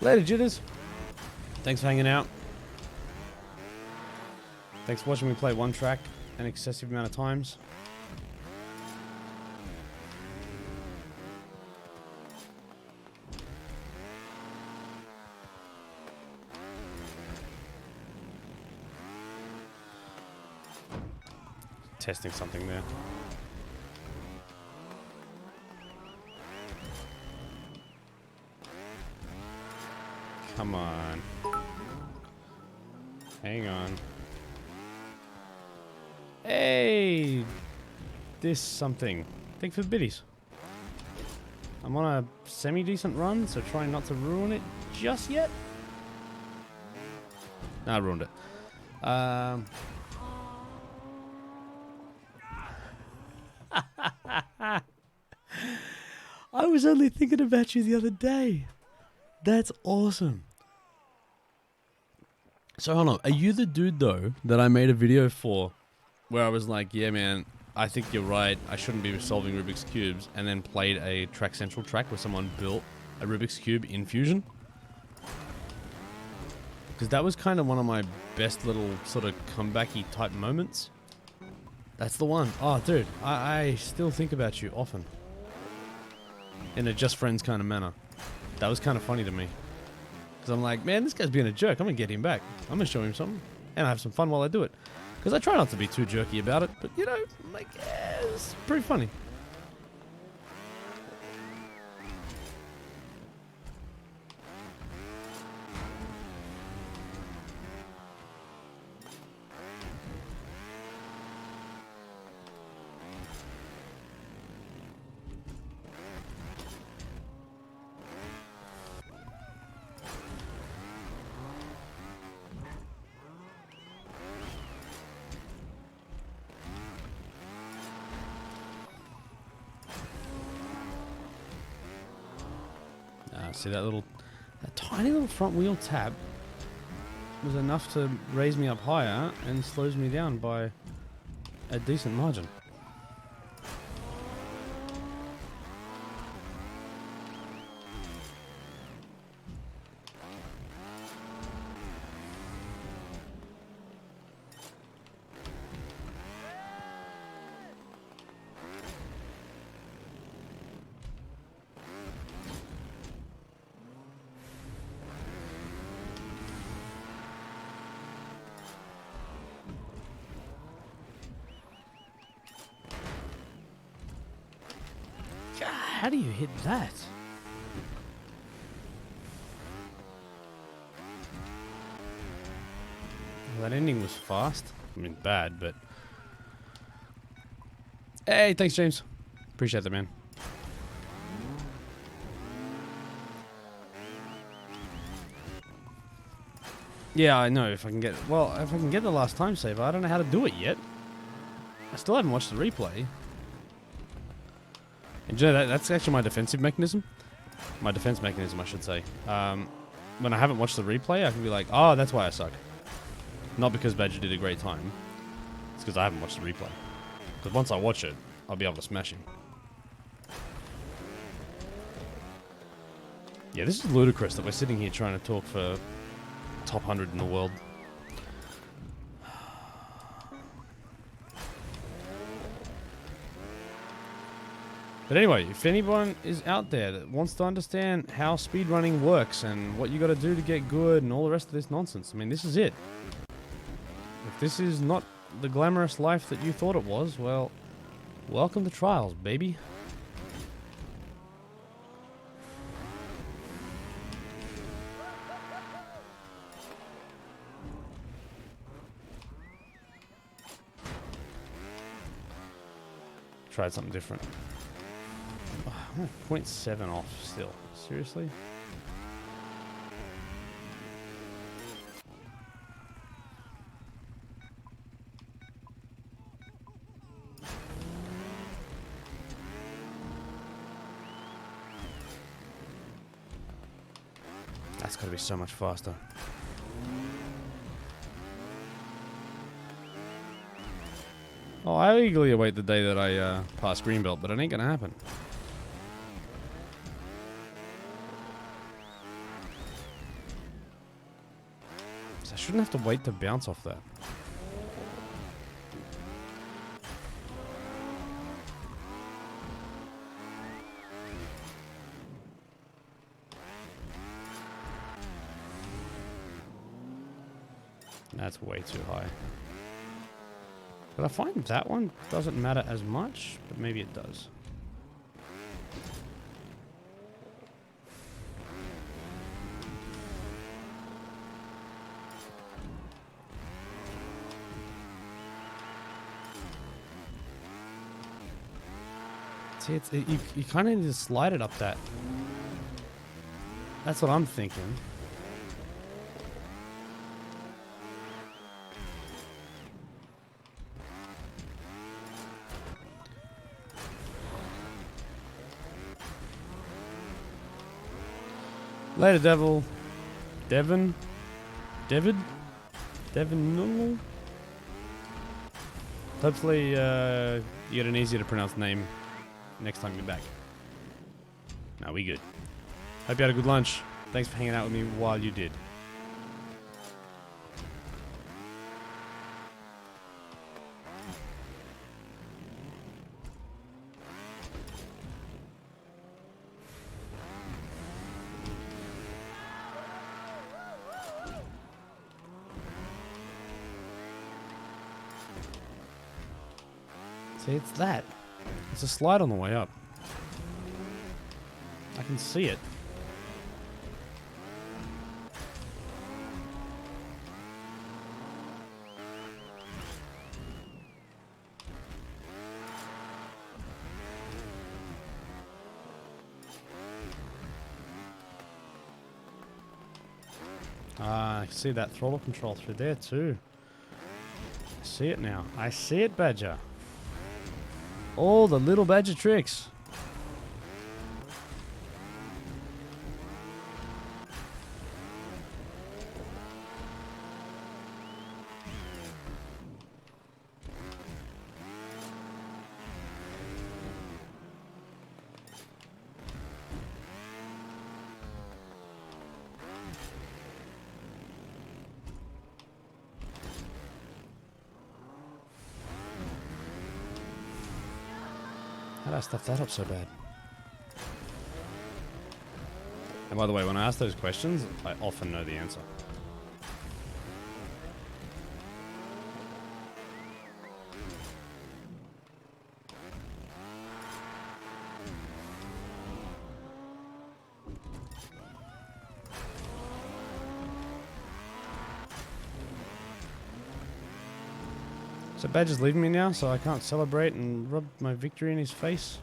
Speaker 1: Later, Jitters. Thanks for hanging out. Thanks for watching me play one track an excessive amount of times. Testing something there. Come on. Hang on. Hey! This something. Think for the biddies. I'm on a semi-decent run, so trying not to ruin it just yet. Nah, I ruined it. I was only thinking about you the other day. That's awesome. So hold on, are you the dude though that I made a video for where I was like, yeah man, I think you're right, I shouldn't be solving Rubik's Cubes, and then played a Track Central track where someone built a Rubik's Cube in Fusion? Because that was kind of one of my best little sort of comebacky type moments. That's the one. Oh dude, I still think about you often. In a just friends kind of manner. That was kind of funny to me. Because I'm like, man, this guy's being a jerk. I'm going to get him back. I'm going to show him something. And have some fun while I do it. Because I try not to be too jerky about it. But, you know, like, yeah, it's pretty funny. See that tiny little front wheel tab was enough to raise me up higher and slows me down by a decent margin. How do you hit that? Well, that ending was fast. I mean, bad, but... Hey, thanks, James. Appreciate that, man. Yeah, I know. If I can get... Well, if I can get the last time save, I don't know how to do it yet. I still haven't watched the replay. And you know, that's actually my defensive mechanism. My defense mechanism, I should say. When I haven't watched the replay, I can be like, oh, that's why I suck. Not because Badger did a great time. It's because I haven't watched the replay. Because once I watch it, I'll be able to smash him. Yeah, this is ludicrous that we're sitting here trying to talk for top 100 in the world. But anyway, if anyone is out there that wants to understand how speedrunning works and what you got to do to get good and all the rest of this nonsense, I mean, this is it. If this is not the glamorous life that you thought it was, well, Welcome to trials, baby. Tried something different. I'm 0.7 off still. Seriously? That's gotta be so much faster. Oh, I eagerly await the day that I pass Greenbelt, but it ain't gonna happen. So I shouldn't have to wait to bounce off that. That's way too high. But I find that one doesn't matter as much, but maybe it does. See, you kind of need to slide it up that. That's what I'm thinking. Later, Devil. Devon? David? Devon? Hopefully, you get an easier to pronounce name next time you're back. No, we good. Hope you had a good lunch. Thanks for hanging out with me while you did. See, it's that. It's a slide on the way up. I can see it. I can see that throttle control through there too. I see it now. I see it, Badger. All the little Badger tricks. How did I stuff that up so bad? And by the way, when I ask those questions, I often know the answer. So Badger's leaving me now, so I can't celebrate and rub my victory in his face.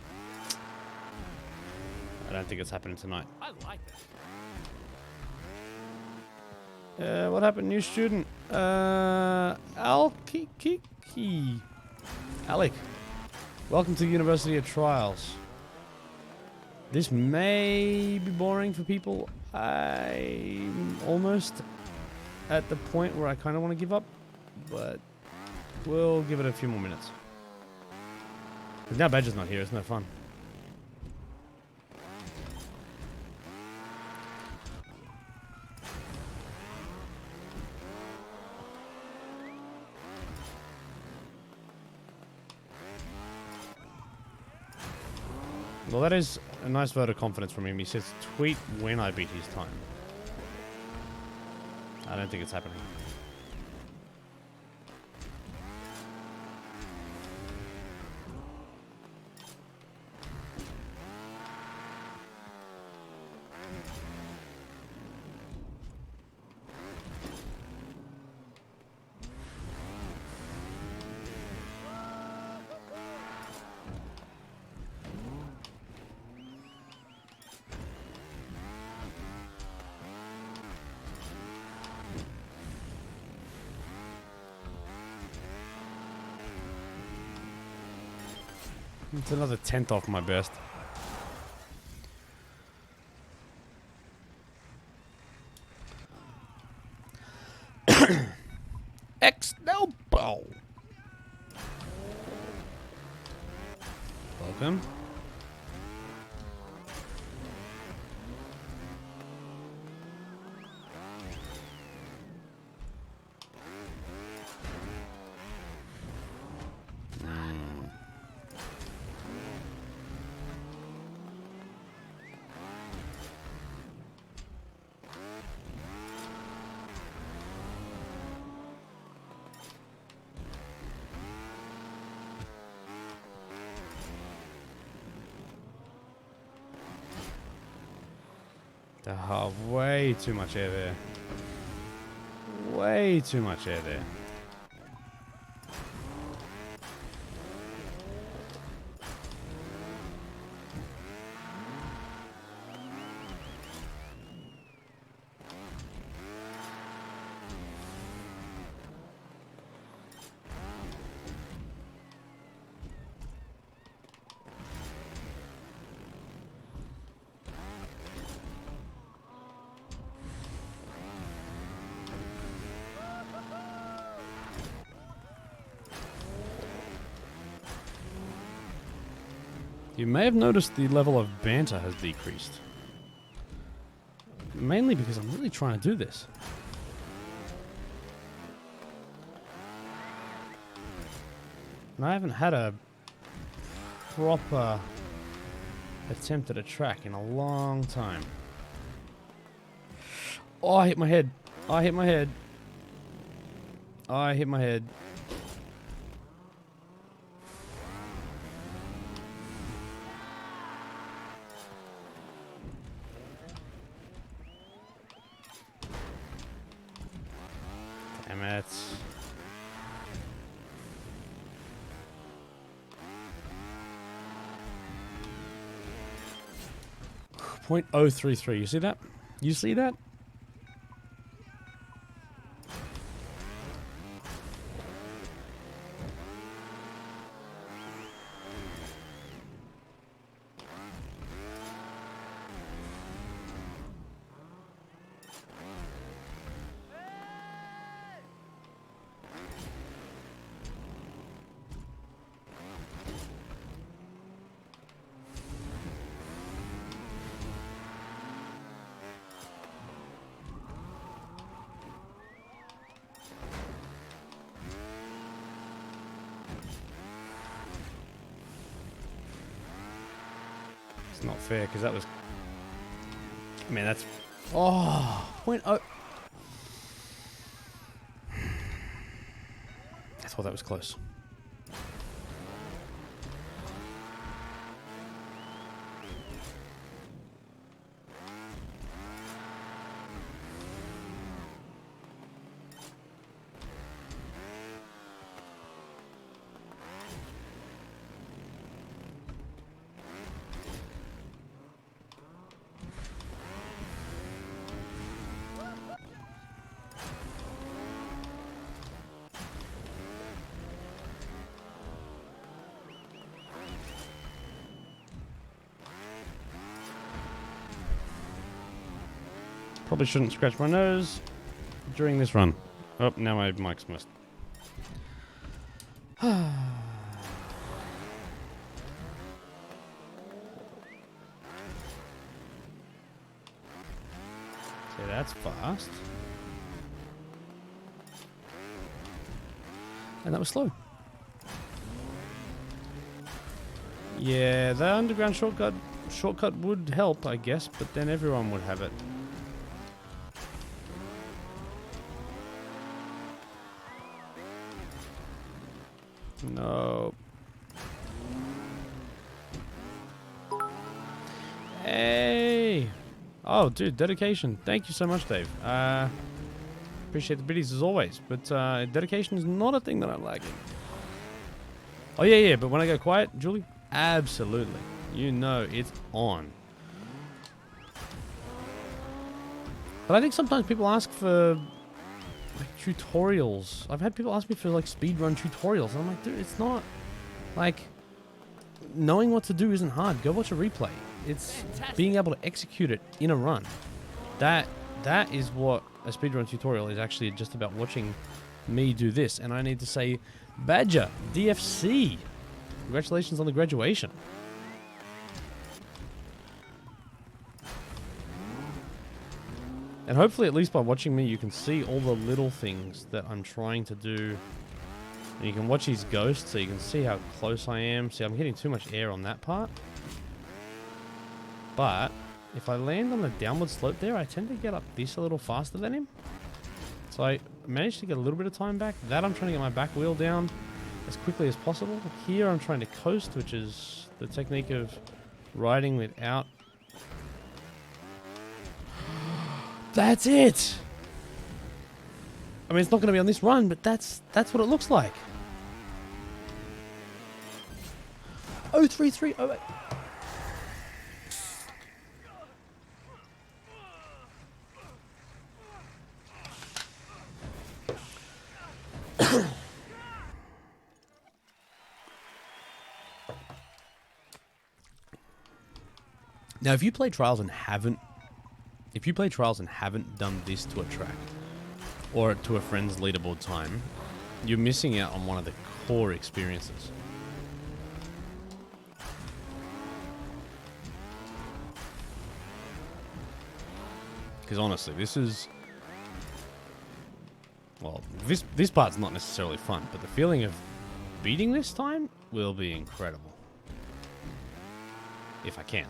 Speaker 1: I don't think it's happening tonight.
Speaker 2: I like that.
Speaker 1: What happened, new student? Alec. Welcome to the University of Trials. This may be boring for people. I'm almost at the point where I kind of want to give up, but we'll give it a few more minutes. Because now Badger's not here, it's no fun. Well, that is a nice vote of confidence from him. He says, tweet when I beat his time. I don't think it's happening. It's another 10th off my best. X Noble. Welcome. Oh, way too much air there. Way too much air there. You may have noticed the level of banter has decreased. Mainly because I'm really trying to do this. And I haven't had a proper attempt at a track in a long time. Oh, I hit my head. I hit my head. I hit my head. Damn it. .033. You see that? You see that? It's not fair because that was. I mean, that's. Oh, .0. I thought that was close. Probably shouldn't scratch my nose during this run. Oh, now my mic's missed. See, that's fast. And that was slow. Yeah, the underground shortcut would help, I guess, but then everyone would have it. No. Hey! Oh, dude, dedication. Thank you so much, Dave. Appreciate the biddies as always, but dedication is not a thing that I'm lacking. Oh, yeah, but when I go quiet, Julie, absolutely. You know it's on. But I think sometimes people ask for like tutorials. I've had people ask me for like speedrun tutorials. And I'm like, dude, it's not like knowing what to do isn't hard. Go watch a replay. It's being able to execute it in a run. That is what a speedrun tutorial is actually just about, watching me do this. And I need to say, Badger, DFC, congratulations on the graduation. And hopefully, at least by watching me, you can see all the little things that I'm trying to do. And you can watch his ghost, so you can see how close I am. See, I'm hitting too much air on that part. But if I land on the downward slope there, I tend to get up this a little faster than him. So I managed to get a little bit of time back. That I'm trying to get my back wheel down as quickly as possible. Here I'm trying to coast, which is the technique of riding without... That's it! I mean, it's not going to be on this run, but that's what it looks like. 03308. Now, if you play Trials and haven't done this to a track or to a friend's leaderboard time, you're missing out on one of the core experiences. Because honestly, this is... Well, this part's not necessarily fun, but the feeling of beating this time will be incredible. If I can.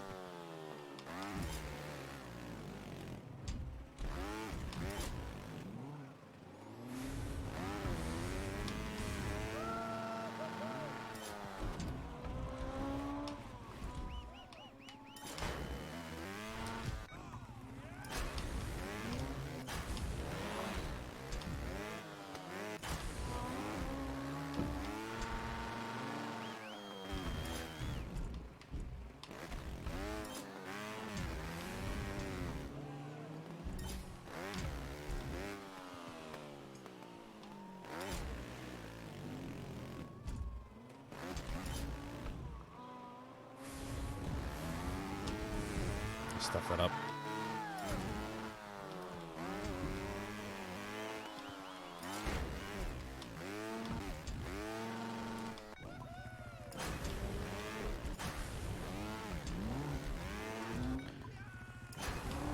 Speaker 1: Stuff that up.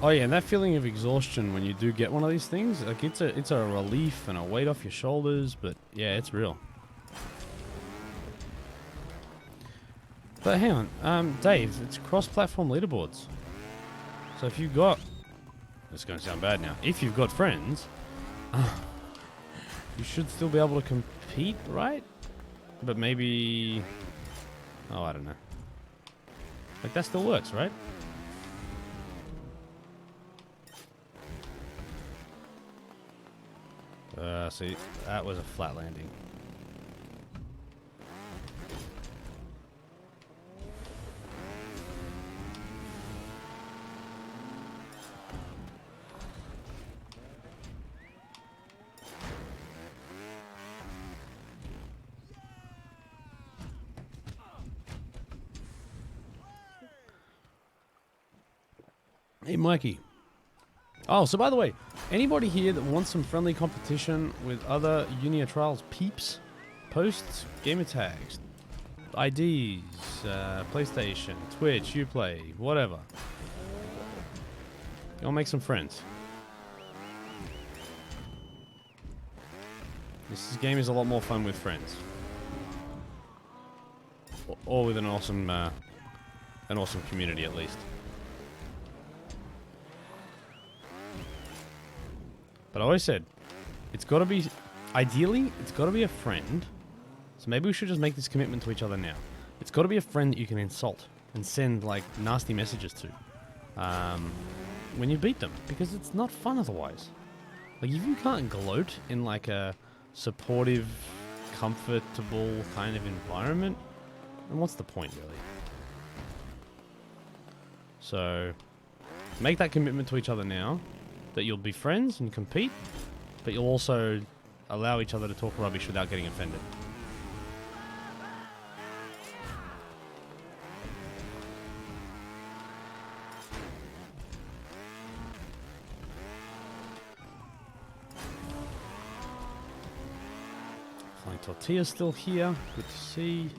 Speaker 1: Oh yeah, and that feeling of exhaustion when you do get one of these things, like it's a relief and a weight off your shoulders, but yeah, it's real. But hang on, Dave, it's cross-platform leaderboards. So if you've got... It's going to sound bad now. If you've got friends, you should still be able to compete, right? But maybe... Oh, I don't know. Like, that still works, right? See, that was a flat landing. Hey, Mikey. Oh, so by the way, anybody here that wants some friendly competition with other Unia Trials peeps, posts, gamer tags, IDs, PlayStation, Twitch, Uplay, whatever. Go make some friends. This game is a lot more fun with friends. Or with an awesome community at least. But I always said, it's got to be, ideally, it's got to be a friend. So maybe we should just make this commitment to each other now. It's got to be a friend that you can insult and send, like, nasty messages to when you beat them. Because it's not fun otherwise. Like, if you can't gloat in, like, a supportive, comfortable kind of environment, then what's the point, really? So, make that commitment to each other now. That you'll be friends and compete, but you'll also allow each other to talk rubbish without getting offended. Apparently Tortilla's still here. Good to see.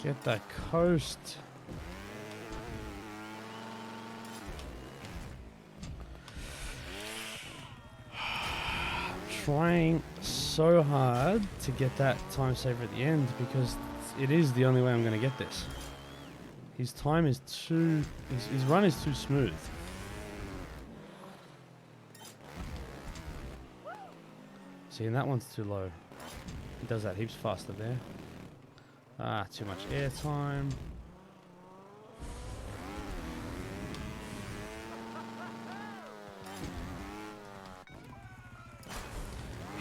Speaker 1: Get that coast. Trying so hard to get that time saver at the end because it is the only way I'm going to get this. His time is too... His run is too smooth. See, and that one's too low. He does that heaps faster there. Ah, too much air time.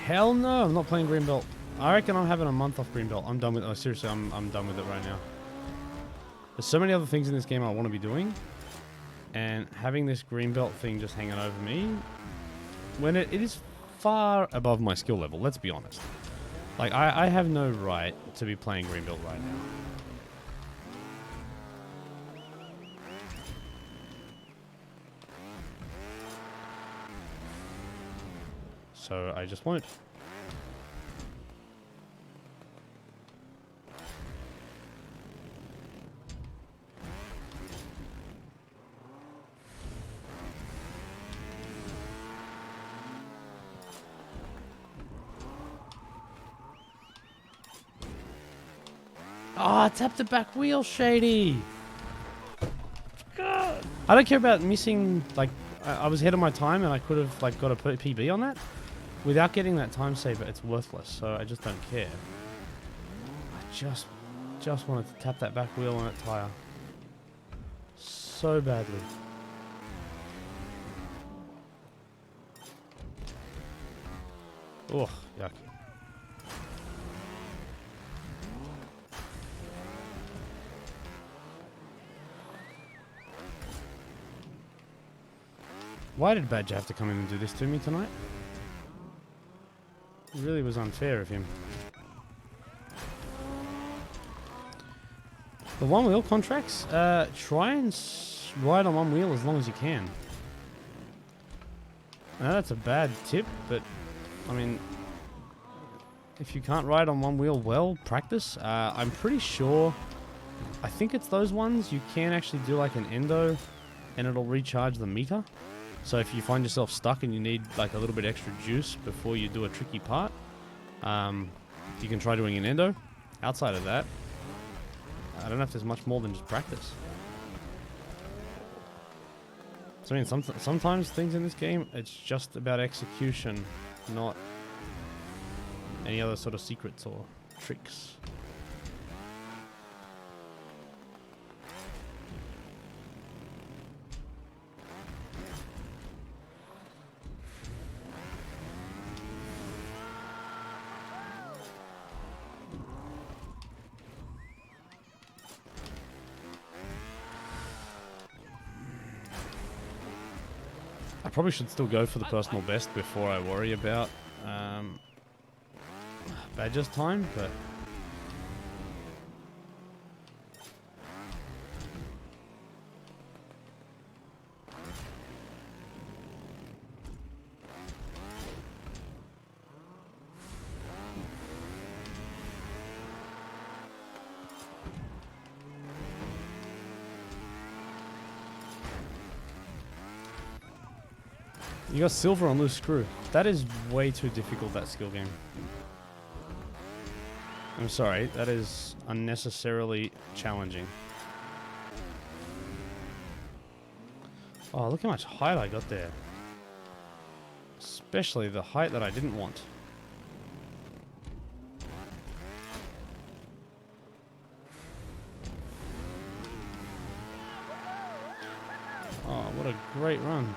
Speaker 1: Hell no, I'm not playing green belt. I reckon I'm having a month off green belt. I'm done with it. Oh, seriously, I'm done with it right now. There's so many other things in this game I want to be doing. And having this green belt thing just hanging over me, when it is far above my skill level, let's be honest. Like, I have no right to be playing green belt right now. So I just won't. Oh, tap the back wheel, Shady. God. I don't care about missing, like, I was ahead of my time and I could have, like, got a PB on that. Without getting that time saver, it's worthless, so I just don't care. I just wanted to tap that back wheel on that tire. So badly. Ugh, yuck. Why did Badger have to come in and do this to me tonight? It really was unfair of him. The one wheel contracts, try and ride on one wheel as long as you can. Now that's a bad tip, but I mean, if you can't ride on one wheel well, practice. I'm pretty sure, I think it's those ones, you can actually do like an endo and it'll recharge the meter. So if you find yourself stuck and you need like a little bit extra juice before you do a tricky part, you can try doing an endo. Outside of that, I don't know if there's much more than just practice. So I mean, sometimes things in this game, it's just about execution, not any other sort of secrets or tricks. I probably should still go for the personal best before I worry about Badger's time, but you got silver on loose screw. That is way too difficult, that skill game. I'm sorry, that is unnecessarily challenging. Oh, look how much height I got there. Especially the height that I didn't want. Oh, what a great run.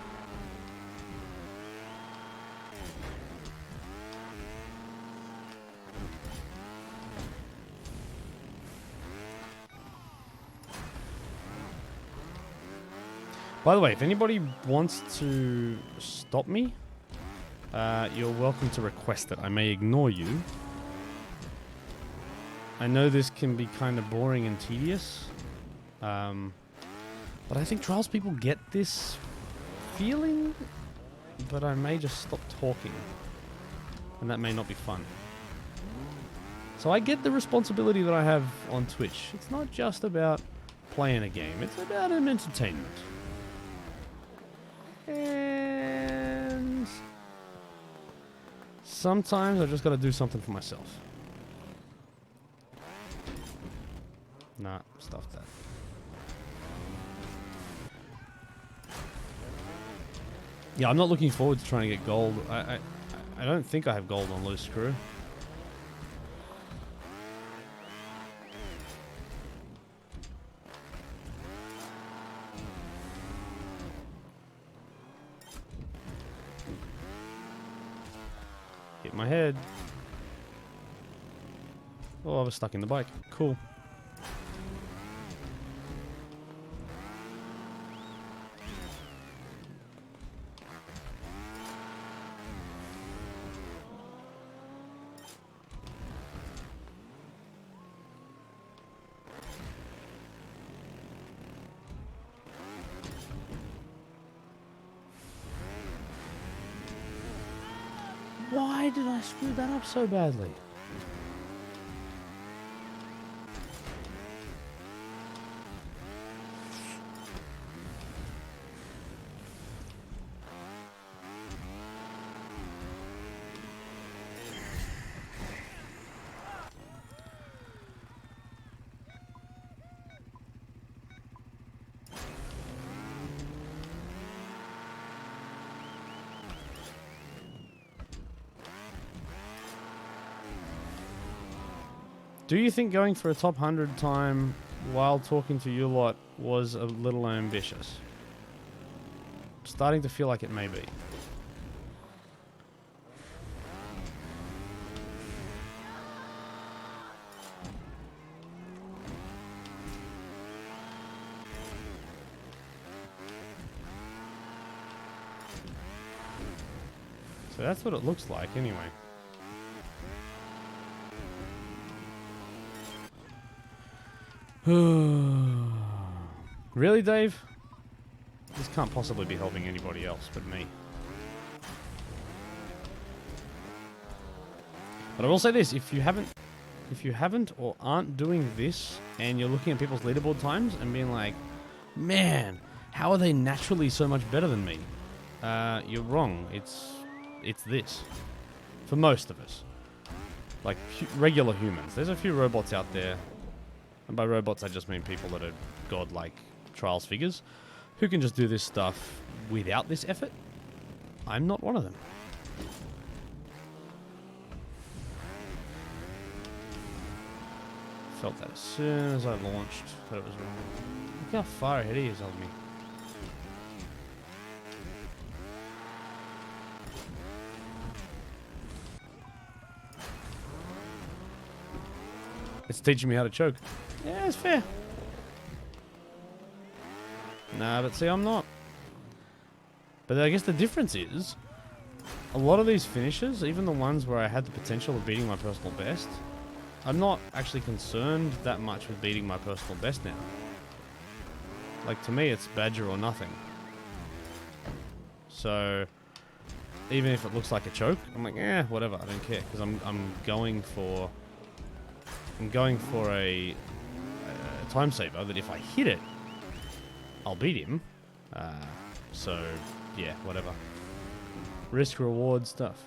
Speaker 1: By the way, if anybody wants to stop me You're welcome to request it. I may ignore you. I know this can be kind of boring and tedious. But I think Trials people get this feeling, but I may just stop talking. And that may not be fun. So I get the responsibility that I have on Twitch. It's not just about playing a game. It's about an entertainment. And sometimes I've just got to do something for myself. Nah, stuff that. Yeah, I'm not looking forward to trying to get gold. I don't think I have gold on loose screw. Hit my head. Oh, I was stuck in the bike. Cool. Why did I screw that up so badly? Do you think going for a top 100 time while talking to you lot was a little ambitious? Starting to feel like it may be. So that's what it looks like anyway. Really, Dave? This can't possibly be helping anybody else but me. But I will say this, if you haven't or aren't doing this and you're looking at people's leaderboard times and being like, man, how are they naturally so much better than me? You're wrong. It's this. For most of us. Like regular humans. There's a few robots out there. And by robots, I just mean people that are godlike Trials figures who can just do this stuff without this effort. I'm not one of them. Felt that as soon as I launched that it was wrong. Look how far ahead he is of me. It's teaching me how to choke. Yeah, it's fair. Nah, but see, I'm not. But I guess the difference is, a lot of these finishes, even the ones where I had the potential of beating my personal best, I'm not actually concerned that much with beating my personal best now. Like, to me, it's Badger or nothing. So, even if it looks like a choke, I'm like, whatever, I don't care. Because I'm going for a time saver that if I hit it, I'll beat him. So, yeah, whatever. Risk reward stuff.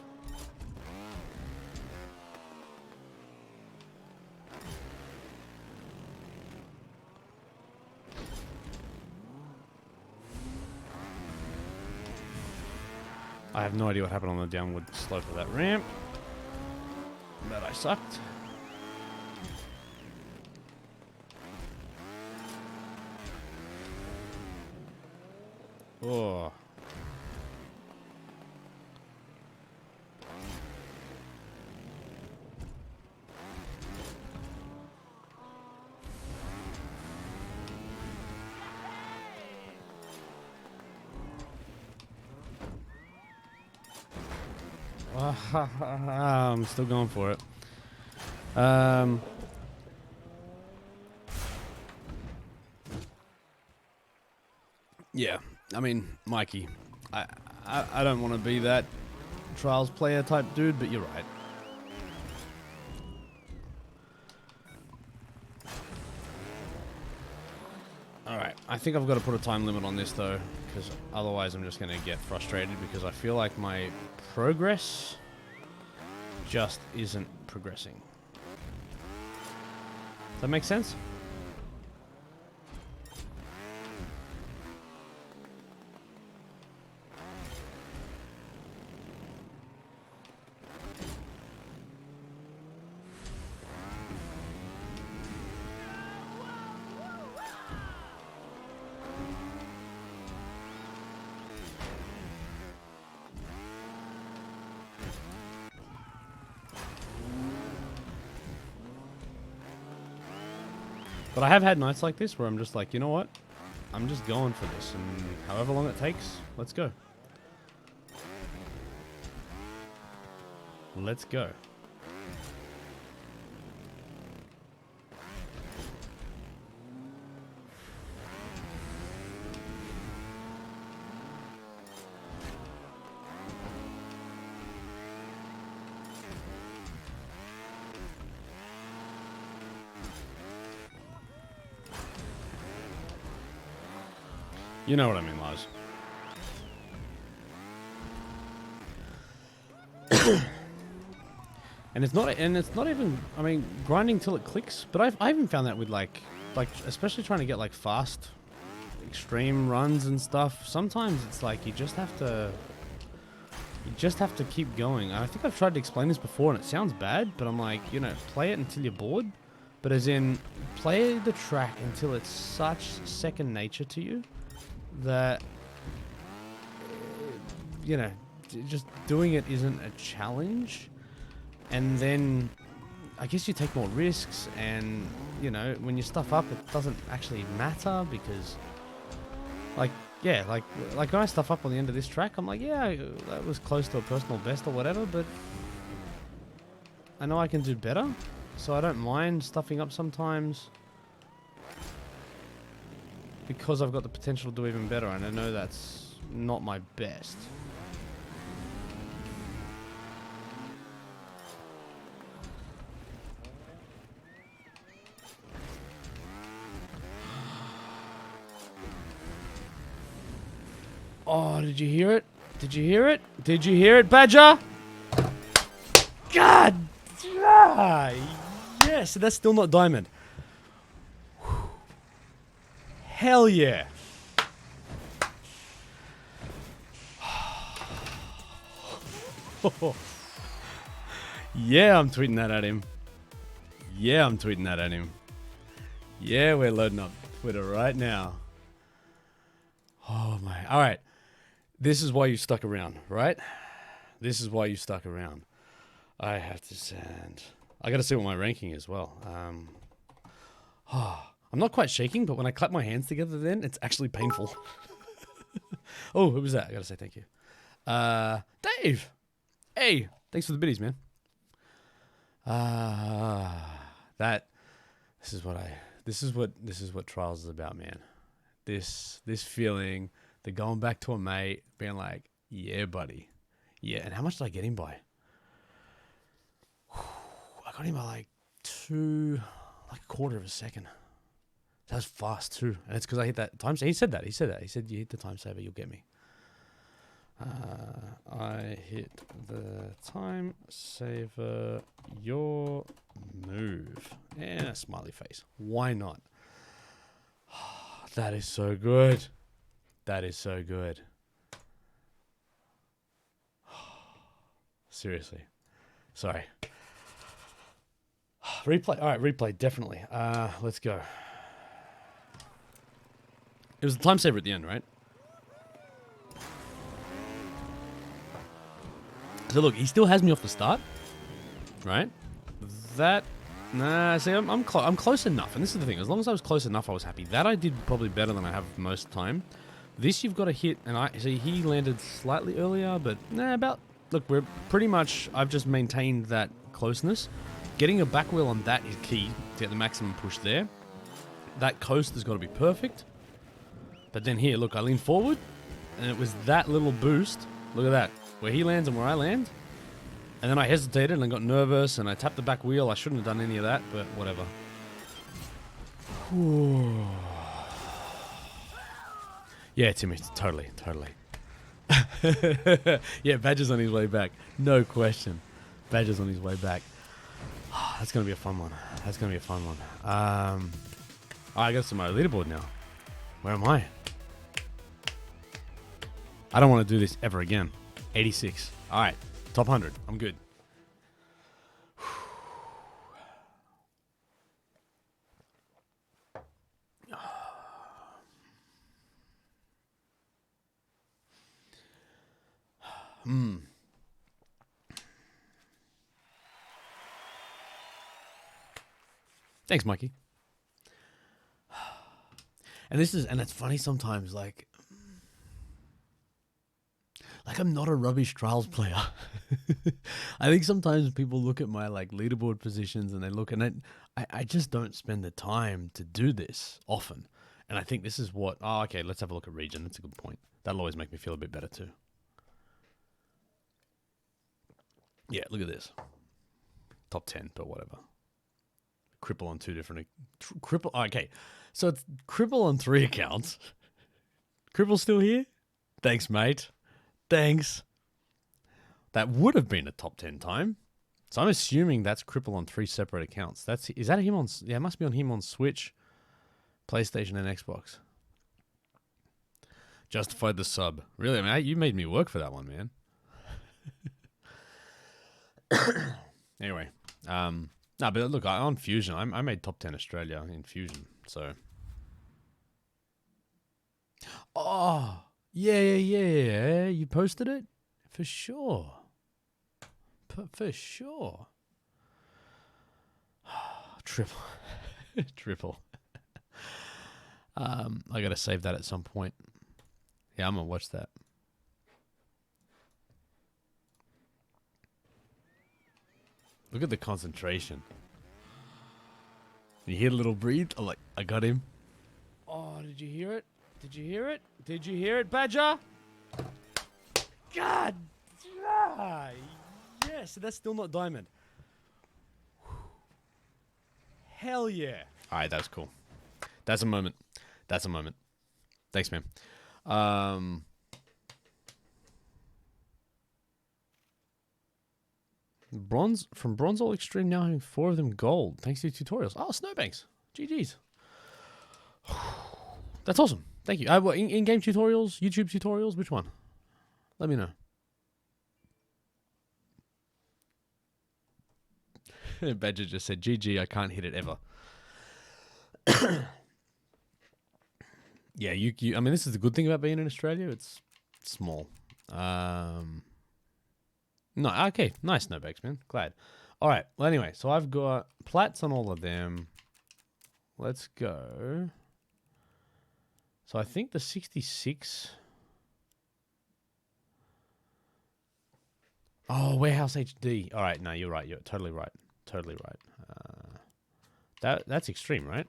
Speaker 1: I have no idea what happened on the downward slope of that ramp. But I sucked. Oh. I'm still going for it. Yeah, I mean, Mikey, I don't want to be that Trials player type dude, but you're right. Alright, I think I've got to put a time limit on this though, because otherwise I'm just going to get frustrated because I feel like my progress just isn't progressing. Does that make sense? But I have had nights like this where I'm just like, you know what? I'm just going for this, and however long it takes, let's go. Let's go. You know what I mean, Lars. And it's not even, I mean, grinding till it clicks, but I even found that with like especially trying to get like fast extreme runs and stuff. Sometimes it's like you just have to keep going. I think I've tried to explain this before and it sounds bad, but I'm like, you know, play it until you're bored. But as in, play the track until it's such second nature to you that, you know, just doing it isn't a challenge. And then I guess you take more risks, and you know, when you stuff up, it doesn't actually matter because, like, yeah, like when I stuff up on the end of this track, I'm like, yeah, that was close to a personal best or whatever, but I know I can do better, so I don't mind stuffing up sometimes because I've got the potential to do even better, and I know that's not my best. Oh, did you hear it? Did you hear it? Did you hear it, Badger? God! Yes, that's still not diamond. Hell yeah. Yeah, I'm tweeting that at him. Yeah, I'm tweeting that at him. Yeah, we're loading up Twitter right now. Oh my. All right. This is why you stuck around, right? This is why you stuck around. I have to send. I got to see what my ranking is. Well, I'm not quite shaking, but when I clap my hands together, then it's actually painful. Oh, who was that? I got to say thank you. Dave. Hey, thanks for the biddies, man. This is what Trials is about, man. This feeling, the going back to a mate, being like, yeah, buddy. Yeah, and how much did I get him by? I got him by like a quarter of a second. That was fast too. And it's because I hit that time saver. He said that. He said, you hit the time saver, you'll get me. I hit the time saver, your move. And a smiley face. Why not? That is so good. That is so good. Seriously. Sorry. Replay. All right, replay, definitely. Let's go. It was the time saver at the end, right? So look, he still has me off the start, right? Nah, see, I'm close enough, and this is the thing. As long as I was close enough, I was happy. That I did probably better than I have most time. This you've got to hit, and I see he landed slightly earlier, but about look, we're pretty much, I've just maintained that closeness. Getting a back wheel on that is key to get the maximum push there. That coast has got to be perfect. But then here, look, I lean forward, and it was that little boost. Look at that, where he lands and where I land. And then I hesitated and I got nervous and I tapped the back wheel. I shouldn't have done any of that, but whatever. Whew. Yeah, Timmy, totally. Yeah, Badger's on his way back. No question. Badger's on his way back. That's going to be a fun one. I got some my leaderboard now. Where am I? I don't want to do this ever again. 86. All right. Top 100. I'm good. Thanks, Mikey. And it's funny sometimes, like I'm not a rubbish trials player. I think sometimes people look at my like leaderboard positions and they look, and I just don't spend the time to do this often. And I think this is what, okay, let's have a look at region. That's a good point. That'll always make me feel a bit better too. Yeah, look at this. Top 10, but whatever. Cripple on 2 different, okay. So it's Cripple on 3 accounts. Cripple still here? Thanks, mate. Thanks. That would have been a top 10 time. So I'm assuming that's Cripple on 3 separate accounts. Is that him on? Yeah, it must be on him on Switch, PlayStation, and Xbox. Justified the sub. Really, I mean, you made me work for that one, man. Anyway, no, but look, on Fusion, I made top 10 Australia in Fusion, so. Oh, yeah. You posted it? For sure. For sure. Triple. Triple. I gotta save that at some point. Yeah, I'm gonna watch that. Look at the concentration. You hear a little breathe? I'm like, I got him. Oh, did you hear it? Did you hear it? Did you hear it, Badger? God! Yes, that's still not diamond. Hell yeah. Alright, that's cool. That's a moment. Thanks, man. Bronze all extreme, now having 4 of them gold thanks to tutorials. Oh, Snowbanks. GG's. That's awesome. Thank you. In-game tutorials, YouTube tutorials, which one? Let me know. Badger just said, GG, I can't hit it ever. Yeah, I mean, this is the good thing about being in Australia. It's small. No, okay. Nice Snowbacks, man. Glad. All right. Well, anyway, so I've got plats on all of them. Let's go. So I think the 66. Oh, Warehouse HD. All right. No, you're right. You're totally right. Totally right. That's extreme, right?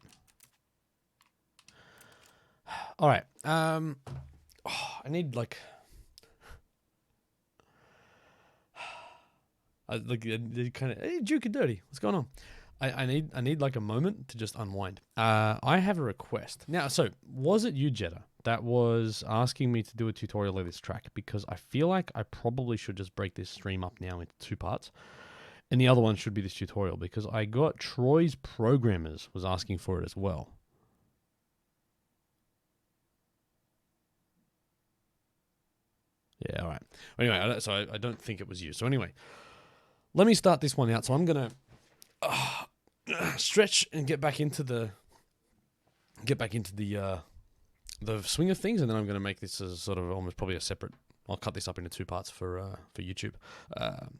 Speaker 1: All right. I need like. Kind of, hey, Duke and Dirty, what's going on? I need like a moment to just unwind. I have a request. Now, so, was it you, Jetta, that was asking me to do a tutorial of this track? Because I feel like I probably should just break this stream up now into 2 parts. And the other one should be this tutorial, because I got Troy's Programmers was asking for it as well. Yeah, all right. Anyway, so I don't think it was you. So anyway, let me start this one out. So I'm going to stretch and get back into the swing of things, and then I'm going to make this as sort of almost probably a separate. I'll cut this up into 2 parts for YouTube.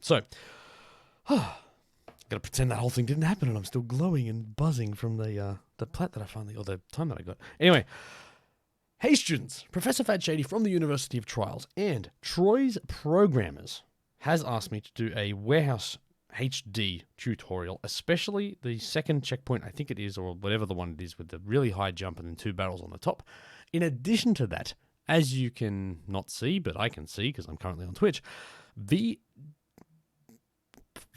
Speaker 1: So got to pretend that whole thing didn't happen, and I'm still glowing and buzzing from the plat that I finally, or the time that I got. Anyway. Hey students, Professor Fat Shady from the University of Trials and Troy's Programmers has asked me to do a warehouse HD tutorial, especially the second checkpoint, I think it is, or whatever the one it is with the really high jump and then 2 barrels on the top. In addition to that, as you can not see, but I can see because I'm currently on Twitch,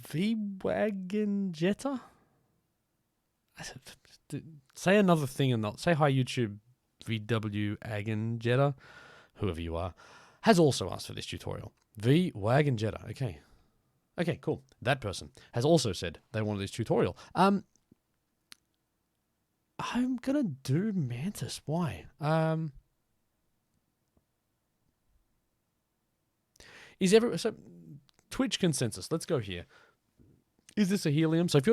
Speaker 1: V-Wagon Jetta? Say another thing and not say hi YouTube VW Wagon Jetta, whoever you are, has also asked for this tutorial. V-Wagon Jetta, okay. Okay, cool. That person has also said they wanted this tutorial. I'm gonna do Mantis. Why? So Twitch consensus. Let's go here. Is this a helium? So if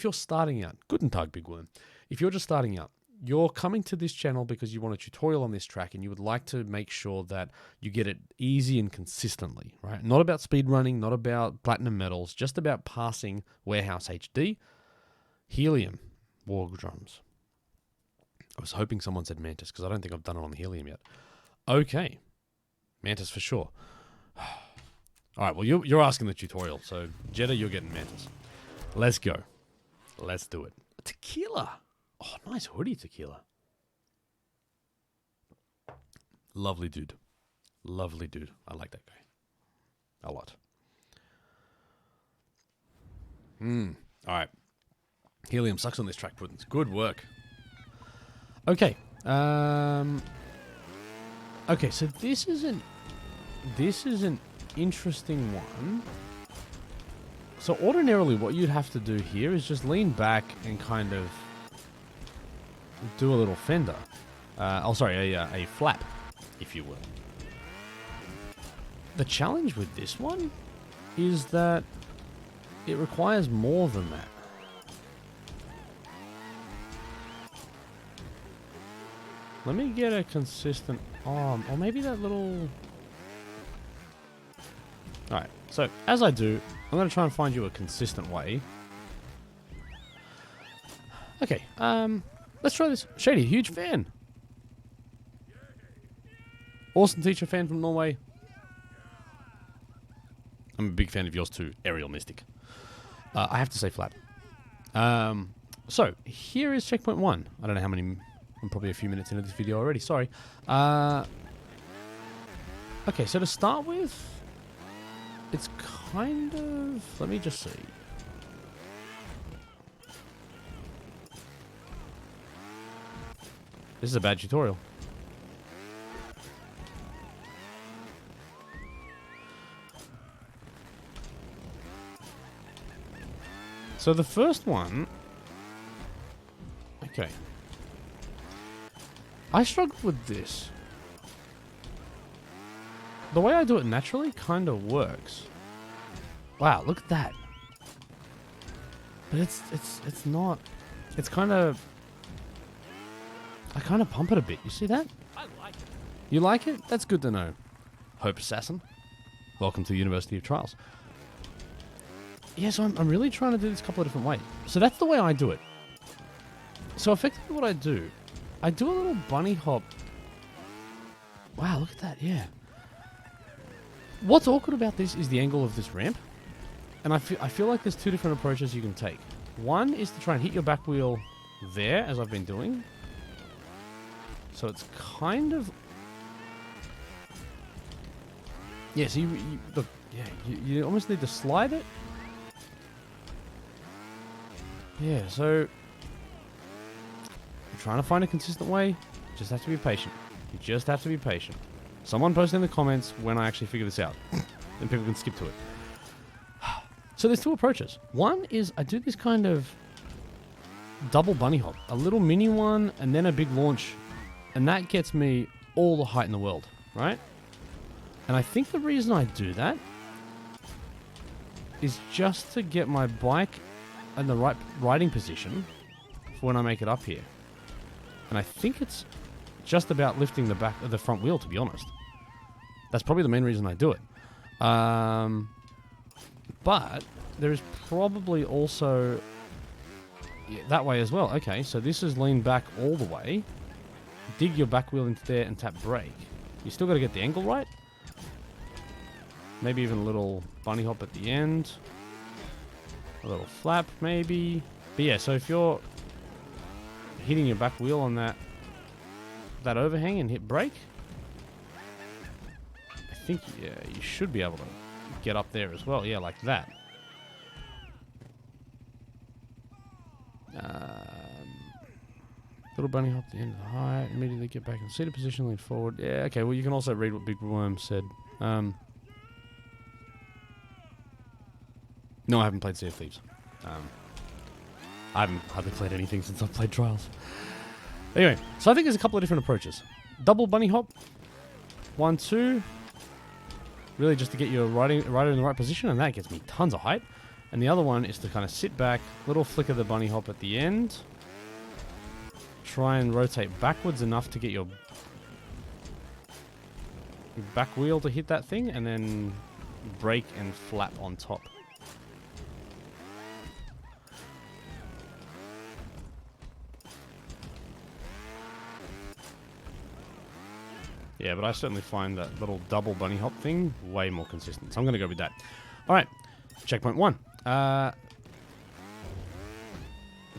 Speaker 1: you're starting out, Guten Tag, Big Worm. If you're just starting out, you're coming to this channel because you want a tutorial on this track and you would like to make sure that you get it easy and consistently, right? Not about speed running, not about platinum medals, just about passing Warehouse HD. Helium, War Drums. I was hoping someone said Mantis because I don't think I've done it on the Helium yet. Okay. Mantis for sure. All right, well, you're asking the tutorial, so Jetta, you're getting Mantis. Let's go. Let's do it. Tequila. Oh, nice hoodie, Tequila. Lovely dude. Lovely dude. I like that guy. A lot. All right. Helium sucks on this track, Puddins. Good work. Okay. Okay, so this is an interesting one. So ordinarily what you'd have to do here is just lean back and kind of do a little fender. A flap, if you will. The challenge with this one is that it requires more than that. Let me get a consistent arm, or maybe that little... Alright, so as I do, I'm going to try and find you a consistent way. Okay, let's try this. Shady, huge fan. Awesome teacher fan from Norway. I'm a big fan of yours too, Aerial Mystic. I have to say flap. So, here is checkpoint 1. I don't know how many... I'm probably a few minutes into this video already, sorry. Okay, so to start with... It's kind of... Let me just see. This is a bad tutorial. So the first one... Okay. I struggled with this. The way I do it naturally kind of works. Wow, look at that. But it's not... It's kind of... I kind of pump it a bit. You see that?
Speaker 2: I like it.
Speaker 1: You like it? That's good to know. Hope Assassin. Welcome to the University of Trials. Yeah, so I'm really trying to do this a couple of different ways. So that's the way I do it. So effectively what I do a little bunny hop. Wow, look at that, yeah. What's awkward about this is the angle of this ramp. And I feel like there's two different approaches you can take. One is to try and hit your back wheel there, as I've been doing. So it's kind of... Yeah, so you look, yeah, you almost need to slide it. Yeah, so... I'm trying to find a consistent way. You just have to be patient. You just have to be patient. Someone post in the comments when I actually figure this out. And people can skip to it. So there's two approaches. One is I do this kind of double bunny hop. A little mini one and then a big launch. And that gets me all the height in the world, right? And I think the reason I do that is just to get my bike in the right riding position for when I make it up here. And I think it's just about lifting the back of the front wheel, to be honest. That's probably the main reason I do it. But there is probably also that way as well. Okay, so this is lean back all the way. Dig your back wheel into there and tap brake. You still got to get the angle right. Maybe even a little bunny hop at the end. A little flap, maybe. But yeah, so if you're hitting your back wheel on that overhang and hit brake, I think, yeah, you should be able to get up there as well. Yeah, like that. Little bunny hop at the end of the height. Immediately get back in seated position, lean forward. Yeah, okay, well, you can also read what Big Worm said. No, I haven't played Sea of Thieves. I haven't hardly played anything since I've played Trials. Anyway, so I think there's a couple of different approaches. Double bunny hop. 1, 2. Really just to get your rider in the right position, and that gets me tons of height. And the other one is to kind of sit back, little flick of the bunny hop at the end. Try and rotate backwards enough to get your back wheel to hit that thing, and then brake and flap on top. Yeah, but I certainly find that little double bunny hop thing way more consistent. So I'm going to go with that. All right, checkpoint 1.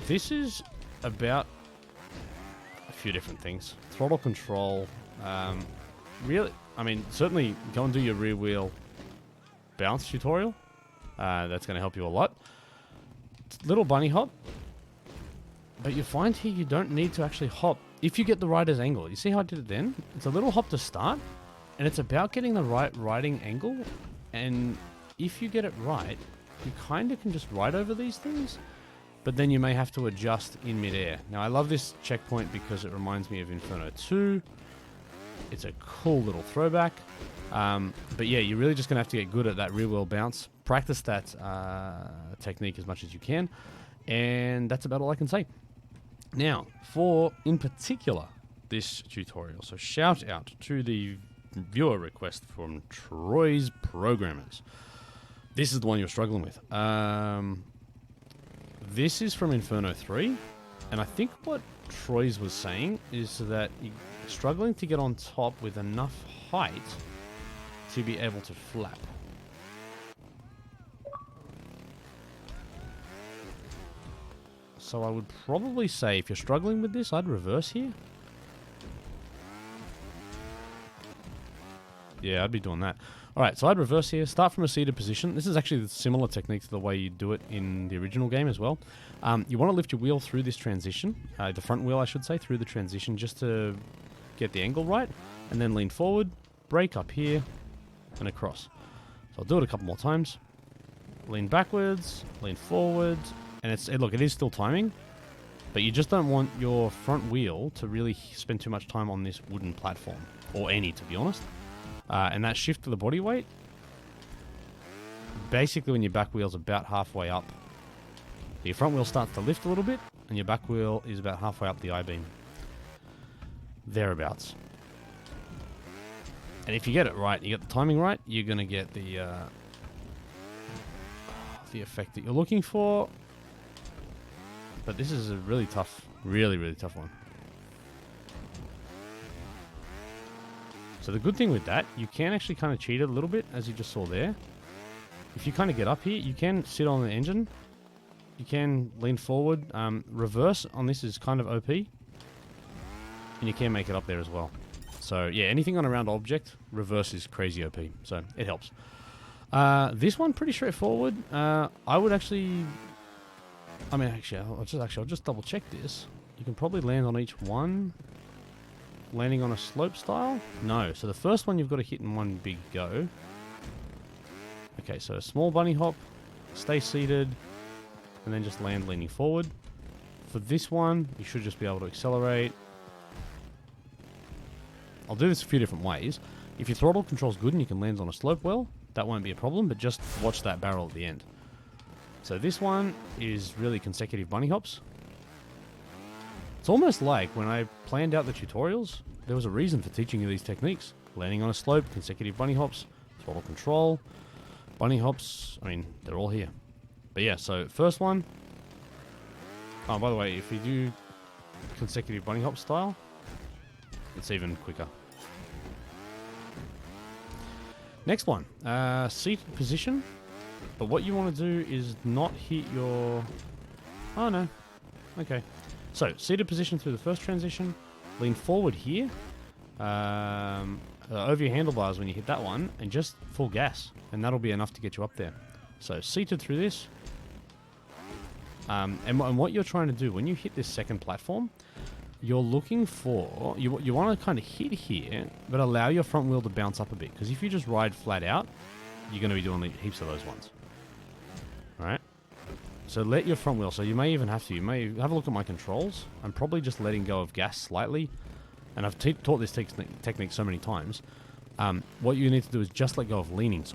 Speaker 1: This is about a few different things. Throttle control. Really, I mean, certainly go and do your rear wheel bounce tutorial. That's going to help you a lot. Little bunny hop. But you find here you don't need to actually hop if you get the rider's angle. You see how I did it then? It's a little hop to start, and it's about getting the right riding angle. And if you get it right, you kind of can just ride over these things, but then you may have to adjust in midair. Now, I love this checkpoint because it reminds me of Inferno 2. It's a cool little throwback. But yeah, you're really just going to have to get good at that rear wheel bounce. Practice that technique as much as you can. And that's about all I can say. Now, for, in particular, this tutorial. So shout out to the viewer request from Troy's Programmers. This is the one you're struggling with. This is from Inferno 3. And I think what Troy's was saying is that you're struggling to get on top with enough height to be able to flap. So I would probably say if you're struggling with this, I'd reverse here. Yeah, I'd be doing that. Alright, so I'd reverse here, start from a seated position. This is actually a similar technique to the way you do it in the original game as well. You want to lift your wheel through this transition, the front wheel I should say, through the transition just to get the angle right. And then lean forward, brake up here, and across. So I'll do it a couple more times. Lean backwards, lean forward. And look, it is still timing, but you just don't want your front wheel to really spend too much time on this wooden platform, or any, to be honest. And that shift to the body weight, basically when your back wheel's about halfway up, your front wheel starts to lift a little bit, and your back wheel is about halfway up the I-beam. Thereabouts. And if you get it right, you get the timing right, you're going to get the effect that you're looking for. But this is a really tough, really, really tough one. So the good thing with that, you can actually kind of cheat it a little bit, as you just saw there. If you kind of get up here, you can sit on the engine. You can lean forward. Reverse on this is kind of OP. And you can make it up there as well. So yeah, anything on a round object, reverse is crazy OP. So it helps. This one, pretty straightforward. I would actually... I'll just double check this. You can probably land on each one. Landing on a slope style? No. So the first one you've got to hit in one big go. Okay, so a small bunny hop, stay seated, and then just land leaning forward. For this one, you should just be able to accelerate. I'll do this a few different ways. If your throttle control's good and you can land on a slope well, that won't be a problem, but just watch that barrel at the end. So this one is really consecutive bunny hops. It's almost like when I planned out the tutorials, there was a reason for teaching you these techniques. Landing on a slope, consecutive bunny hops, throttle control, bunny hops. I mean, they're all here. But yeah, so first one. Oh, by the way, if you do consecutive bunny hop style, it's even quicker. Next one, seated position. But what you want to do is not hit your... Oh, no. Okay. So, seated position through the first transition. Lean forward here. Over your handlebars when you hit that one. And just full gas. And that'll be enough to get you up there. So, seated through this. And what you're trying to do, when you hit this second platform, you're looking for... You want to kind of hit here, but allow your front wheel to bounce up a bit. Because if you just ride flat out, you're going to be doing heaps of those ones. Alright? So let your front wheel... So you may even have to... You may have a look at my controls. I'm probably just letting go of gas slightly. And I've taught this technique so many times. What you need to do is just let go of leaning,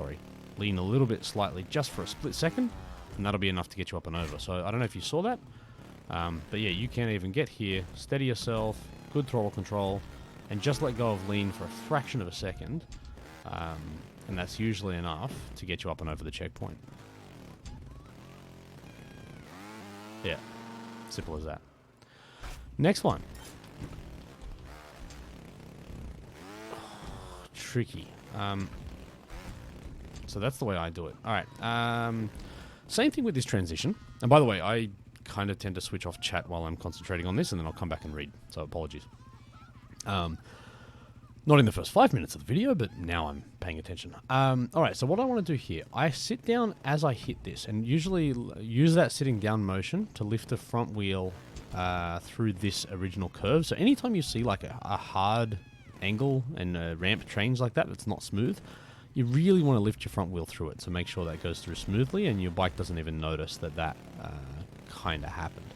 Speaker 1: Lean a little bit slightly just for a split second. And that'll be enough to get you up and over. So I don't know if you saw that. But yeah, you can't even get here. Steady yourself. Good throttle control. And just let go of lean for a fraction of a second. And that's usually enough to get you up and over the checkpoint. Yeah. Simple as that. Next one. Tricky. So that's the way I do it. Alright. Same thing with this transition. And by the way, I kind of tend to switch off chat while I'm concentrating on this, and then I'll come back and read. So apologies. Not in the first 5 minutes of the video, but now I'm paying attention. Alright, so what I want to do here, I sit down as I hit this, and usually use that sitting down motion to lift the front wheel through this original curve. So anytime you see like a hard angle and ramp trains like that that's not smooth, you really want to lift your front wheel through it to make sure that goes through smoothly and your bike doesn't even notice that kind of happened.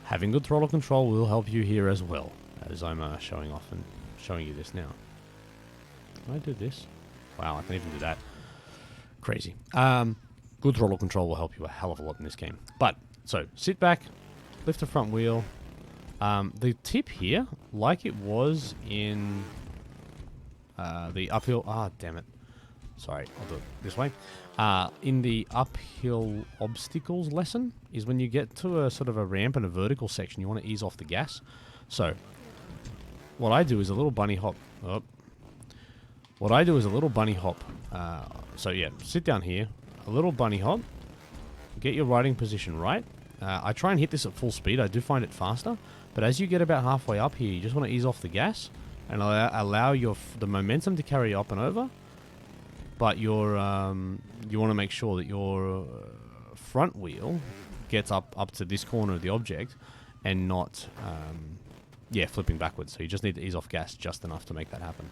Speaker 1: Having good throttle control will help you here as well, as I'm showing off and showing you this now. Can I do this? Wow, I can even do that. Crazy. Good throttle control will help you a hell of a lot in this game. But, so, sit back, lift the front wheel. The tip here, like it was in... the uphill... Ah, damn it. Sorry, I'll do it this way. In the uphill obstacles lesson is when you get to a sort of a ramp and a vertical section, you want to ease off the gas. So, what I do is a little bunny hop. Oh. What I do is a little bunny hop. So yeah, sit down here. A little bunny hop. Get your riding position right. I try and hit this at full speed. I do find it faster. But as you get about halfway up here, you just want to ease off the gas and allow the momentum to carry you up and over. But you want to make sure that your front wheel gets up to this corner of the object and not, flipping backwards. So you just need to ease off gas just enough to make that happen.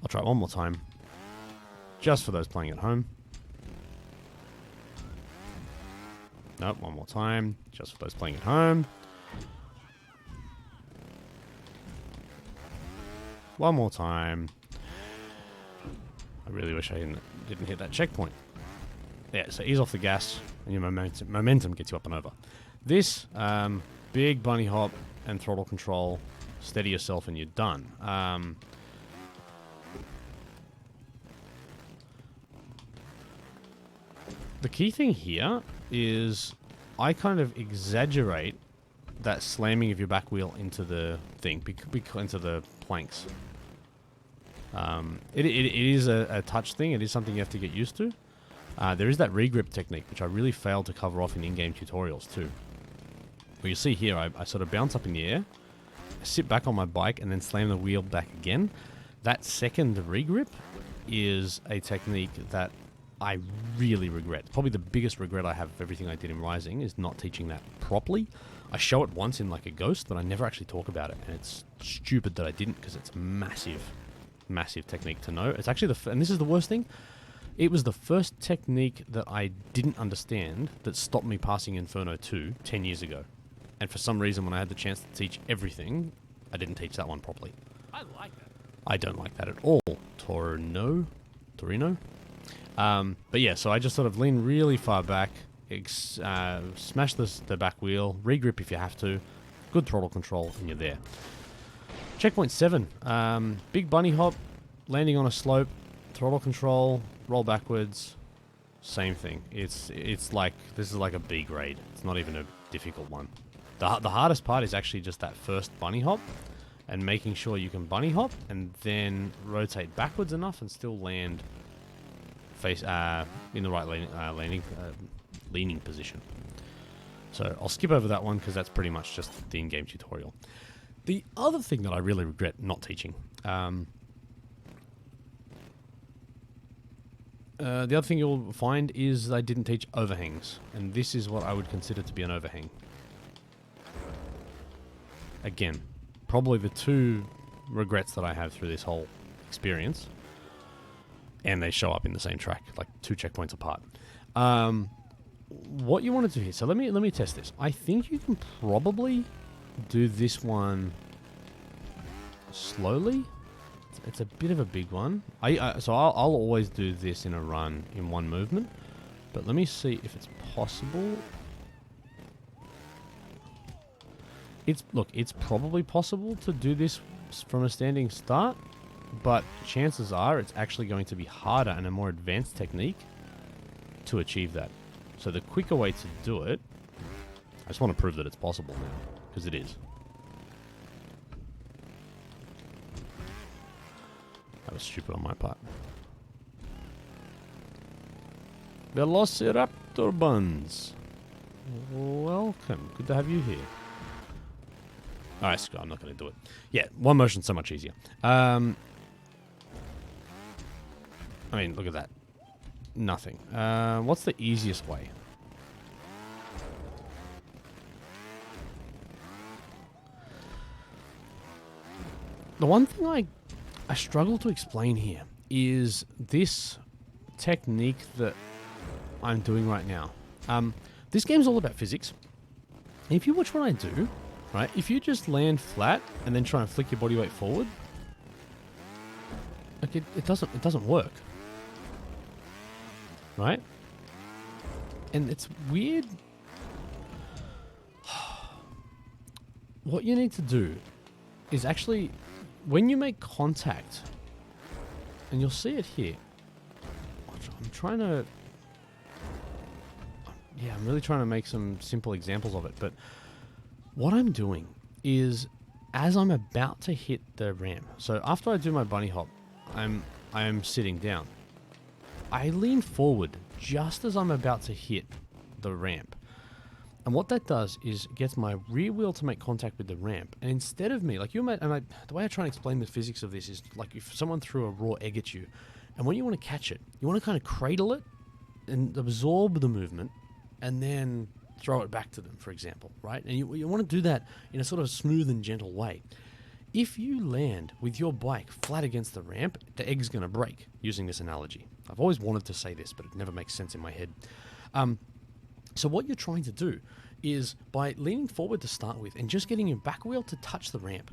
Speaker 1: I'll try it one more time, just for those playing at home. Nope, one more time, just for those playing at home. One more time. I really wish I didn't hit that checkpoint. Yeah, so ease off the gas, and your momentum gets you up and over. This, big bunny hop and throttle control, steady yourself, and you're done. The key thing here is I kind of exaggerate that slamming of your back wheel into the thing, into the planks. It is a touch thing. It is something you have to get used to. There is that regrip technique, which I really failed to cover off in in-game tutorials too. Well, you see here, I sort of bounce up in the air, I sit back on my bike, and then slam the wheel back again. That second regrip is a technique that I really regret. Probably the biggest regret I have of everything I did in Rising is not teaching that properly. I show it once in like a Ghost, but I never actually talk about it, and it's stupid that I didn't, because it's massive technique to know. It's actually and this is the worst thing, it was the first technique that I didn't understand that stopped me passing Inferno 2 10 years ago. And for some reason, when I had the chance to teach everything, I didn't teach that one properly.
Speaker 2: I like that.
Speaker 1: I don't like that at all. Torino? But yeah, so I just sort of lean really far back, smash the back wheel, regrip if you have to, good throttle control, and you're there. Checkpoint 7, big bunny hop, landing on a slope, throttle control, roll backwards, same thing. It's like, this is like a B grade. It's not even a difficult one. The hardest part is actually just that first bunny hop, and making sure you can bunny hop and then rotate backwards enough and still land face in the right leaning position. So I'll skip over that one because that's pretty much just the in-game tutorial. The other thing that I really regret not teaching, the other thing you'll find is I didn't teach overhangs, and this is what I would consider to be an overhang. Again, probably the two regrets that I have through this whole experience, and they show up in the same track, like 2 checkpoints apart. What you want to do here, so let me test this. I think you can probably do this one slowly. It's a bit of a big one. So I'll always do this in a run in one movement, but let me see if it's possible. It's probably possible to do this from a standing start, but chances are it's actually going to be harder and a more advanced technique to achieve that. So the quicker way to do it, I just want to prove that it's possible now, because it is. That was stupid on my part. Velociraptor Buns. Welcome. Good to have you here. Alright, I'm not going to do it. Yeah, one motion's so much easier. I mean, look at that. Nothing. What's the easiest way? The one thing I struggle to explain here is this technique that I'm doing right now. This game's all about physics. And if you watch what I do, right, if you just land flat and then try and flick your body weight forward, like it doesn't work. Right? And it's weird. What you need to do is actually, when you make contact, and you'll see it here. I'm trying to... Yeah, I'm really trying to make some simple examples of it, but what I'm doing is, as I'm about to hit the ramp, so after I do my bunny hop, I am sitting down. I lean forward just as I'm about to hit the ramp. And what that does is gets my rear wheel to make contact with the ramp. And instead of me, like the way I try and explain the physics of this is like if someone threw a raw egg at you, and when you want to catch it, you want to kind of cradle it and absorb the movement and then throw it back to them, for example, right? And you want to do that in a sort of smooth and gentle way. If you land with your bike flat against the ramp, the egg's going to break, using this analogy. I've always wanted to say this, but it never makes sense in my head. So what you're trying to do is, by leaning forward to start with and just getting your back wheel to touch the ramp,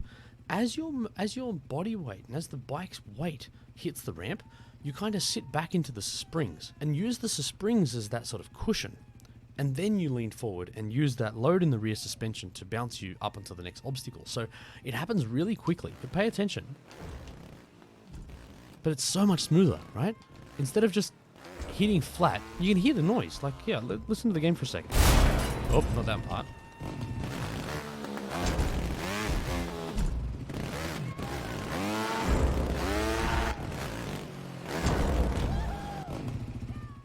Speaker 1: as your body weight and as the bike's weight hits the ramp, you kind of sit back into the springs and use the springs as that sort of cushion. And then you lean forward and use that load in the rear suspension to bounce you up onto the next obstacle. So it happens really quickly. But pay attention. But it's so much smoother, right? Instead of just hitting flat, you can hear the noise. Like, yeah, listen to the game for a second. Oh, not that part.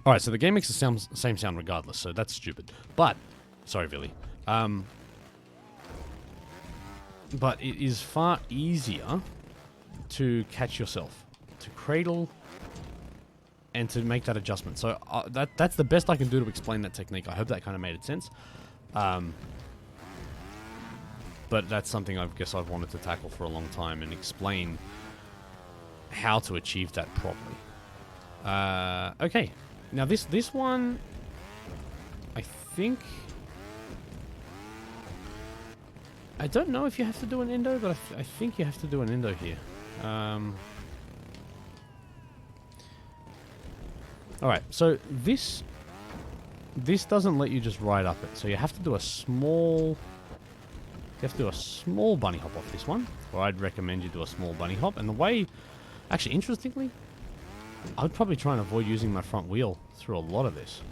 Speaker 1: Alright, so the game makes the same sound regardless, so that's stupid. But, sorry, Billy. But it is far easier to catch yourself, to cradle, and to make that adjustment. So that's the best I can do to explain that technique. I hope that kind of made sense. But that's something I guess I've wanted to tackle for a long time and explain how to achieve that properly. Okay. Now this one, I think, I don't know if you have to do an endo, but I think you have to do an endo here. Alright, so this doesn't let you just ride up it, so you have to do a small bunny hop off this one, or I'd recommend you do a small bunny hop. And the way, actually, interestingly, I'd probably try and avoid using my front wheel through a lot of this.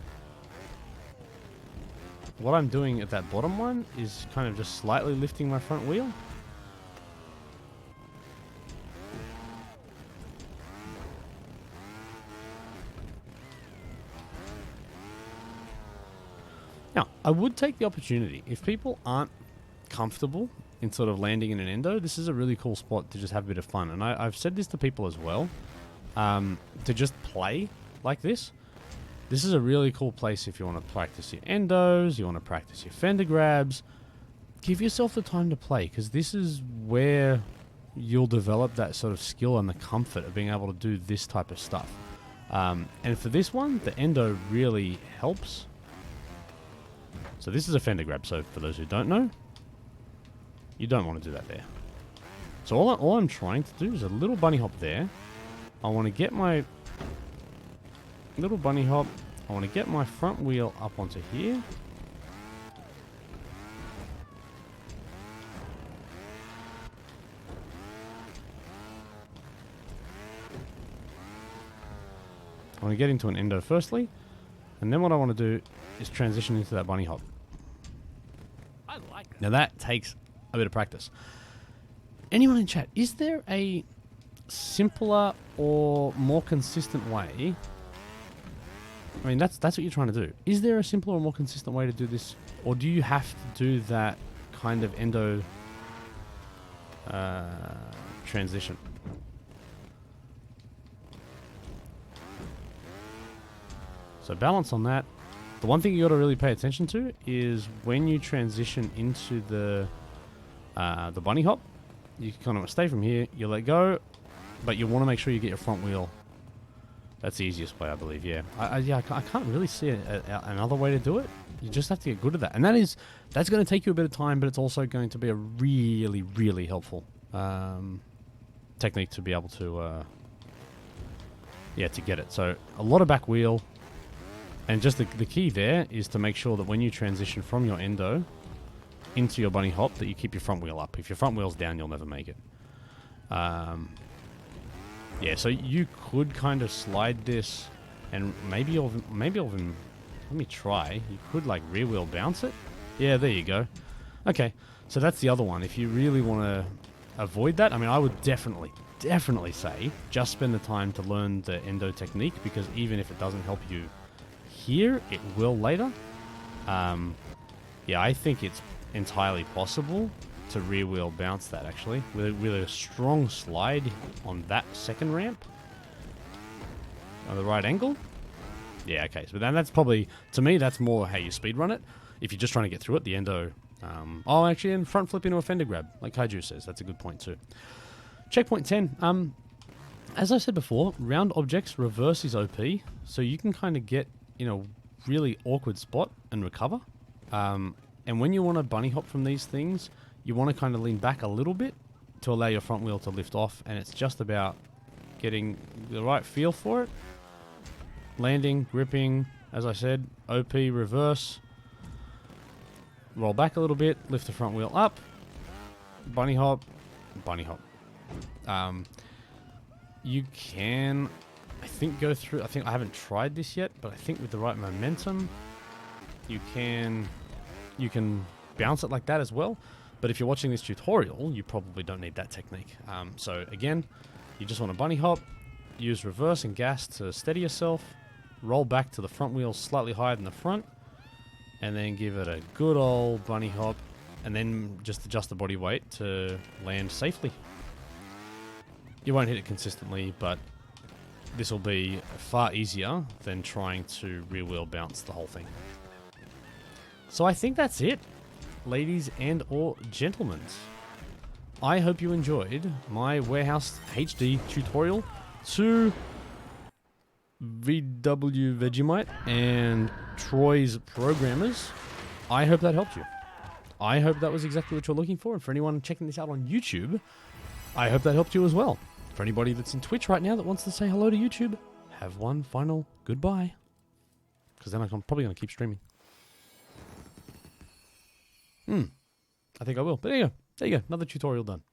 Speaker 1: What I'm doing at that bottom one is kind of just slightly lifting my front wheel. I would take the opportunity. If people aren't comfortable in sort of landing in an endo, this is a really cool spot to just have a bit of fun. And I've said this to people as well, to just play like this. This is a really cool place if you want to practice your endos, you want to practice your fender grabs. Give yourself the time to play, because this is where you'll develop that sort of skill and the comfort of being able to do this type of stuff. And for this one, the endo really helps. So this is a fender grab, so for those who don't know, you don't want to do that there. So all I'm trying to do is a little bunny hop there. I want to get my little bunny hop. I want to get my front wheel up onto here. I want to get into an endo firstly, and then what I want to do is transition into that bunny hop.
Speaker 2: I like that.
Speaker 1: Now that takes a bit of practice. Anyone in chat, is there a simpler or more consistent way? I mean, that's what you're trying to do. Is there a simpler or more consistent way to do this, or do you have to do that kind of endo transition? So balance on that. The one thing you got to really pay attention to is when you transition into the bunny hop, you kind of stay from here, you let go, but you want to make sure you get your front wheel. That's the easiest way, I believe, yeah. I can't really see another way to do it. You just have to get good at that. And that's going to take you a bit of time, but it's also going to be a really, really helpful technique to be able to, to get it. So a lot of back wheel. And just the key there is to make sure that when you transition from your endo into your bunny hop, that you keep your front wheel up. If your front wheel's down, you'll never make it. So you could kind of slide this, and maybe even, let me try. You could like rear wheel bounce it. Yeah, there you go. Okay, so that's the other one. If you really want to avoid that, I mean, I would definitely say just spend the time to learn the endo technique, because even if it doesn't help you here, it will later. I think it's entirely possible to rear wheel bounce that, actually, with a strong slide on that second ramp at the right angle. Yeah, okay, so then that's probably, to me, that's more how you speedrun it. If you're just trying to get through it, the endo, and front flip into a fender grab, like Kaiju says. That's a good point too. Checkpoint 10. As I said before, round objects reverse is OP, so you can kind of get in a really awkward spot and recover. And when you want to bunny hop from these things, you want to kind of lean back a little bit to allow your front wheel to lift off, and it's just about getting the right feel for it. Landing, gripping, as I said, OP, reverse. Roll back a little bit, lift the front wheel up, bunny hop, bunny hop. You can, I think, go through, I haven't tried this yet, but I think with the right momentum, you can bounce it like that as well. But if you're watching this tutorial, you probably don't need that technique. So again, you just want to bunny hop, use reverse and gas to steady yourself, roll back to the front wheel slightly higher than the front, and then give it a good old bunny hop, and then just adjust the body weight to land safely. You won't hit it consistently, but this will be far easier than trying to rear wheel bounce the whole thing. So I think that's it, ladies and or gentlemen. I hope you enjoyed my Warehouse HD tutorial to VW Vegemite and Troy's Programmers. I hope that helped you. I hope that was exactly what you're looking for. And for anyone checking this out on YouTube, I hope that helped you as well. For anybody that's in Twitch right now that wants to say hello to YouTube, have one final goodbye. Because then I'm probably going to keep streaming. I think I will. But there you go. There you go. Another tutorial done.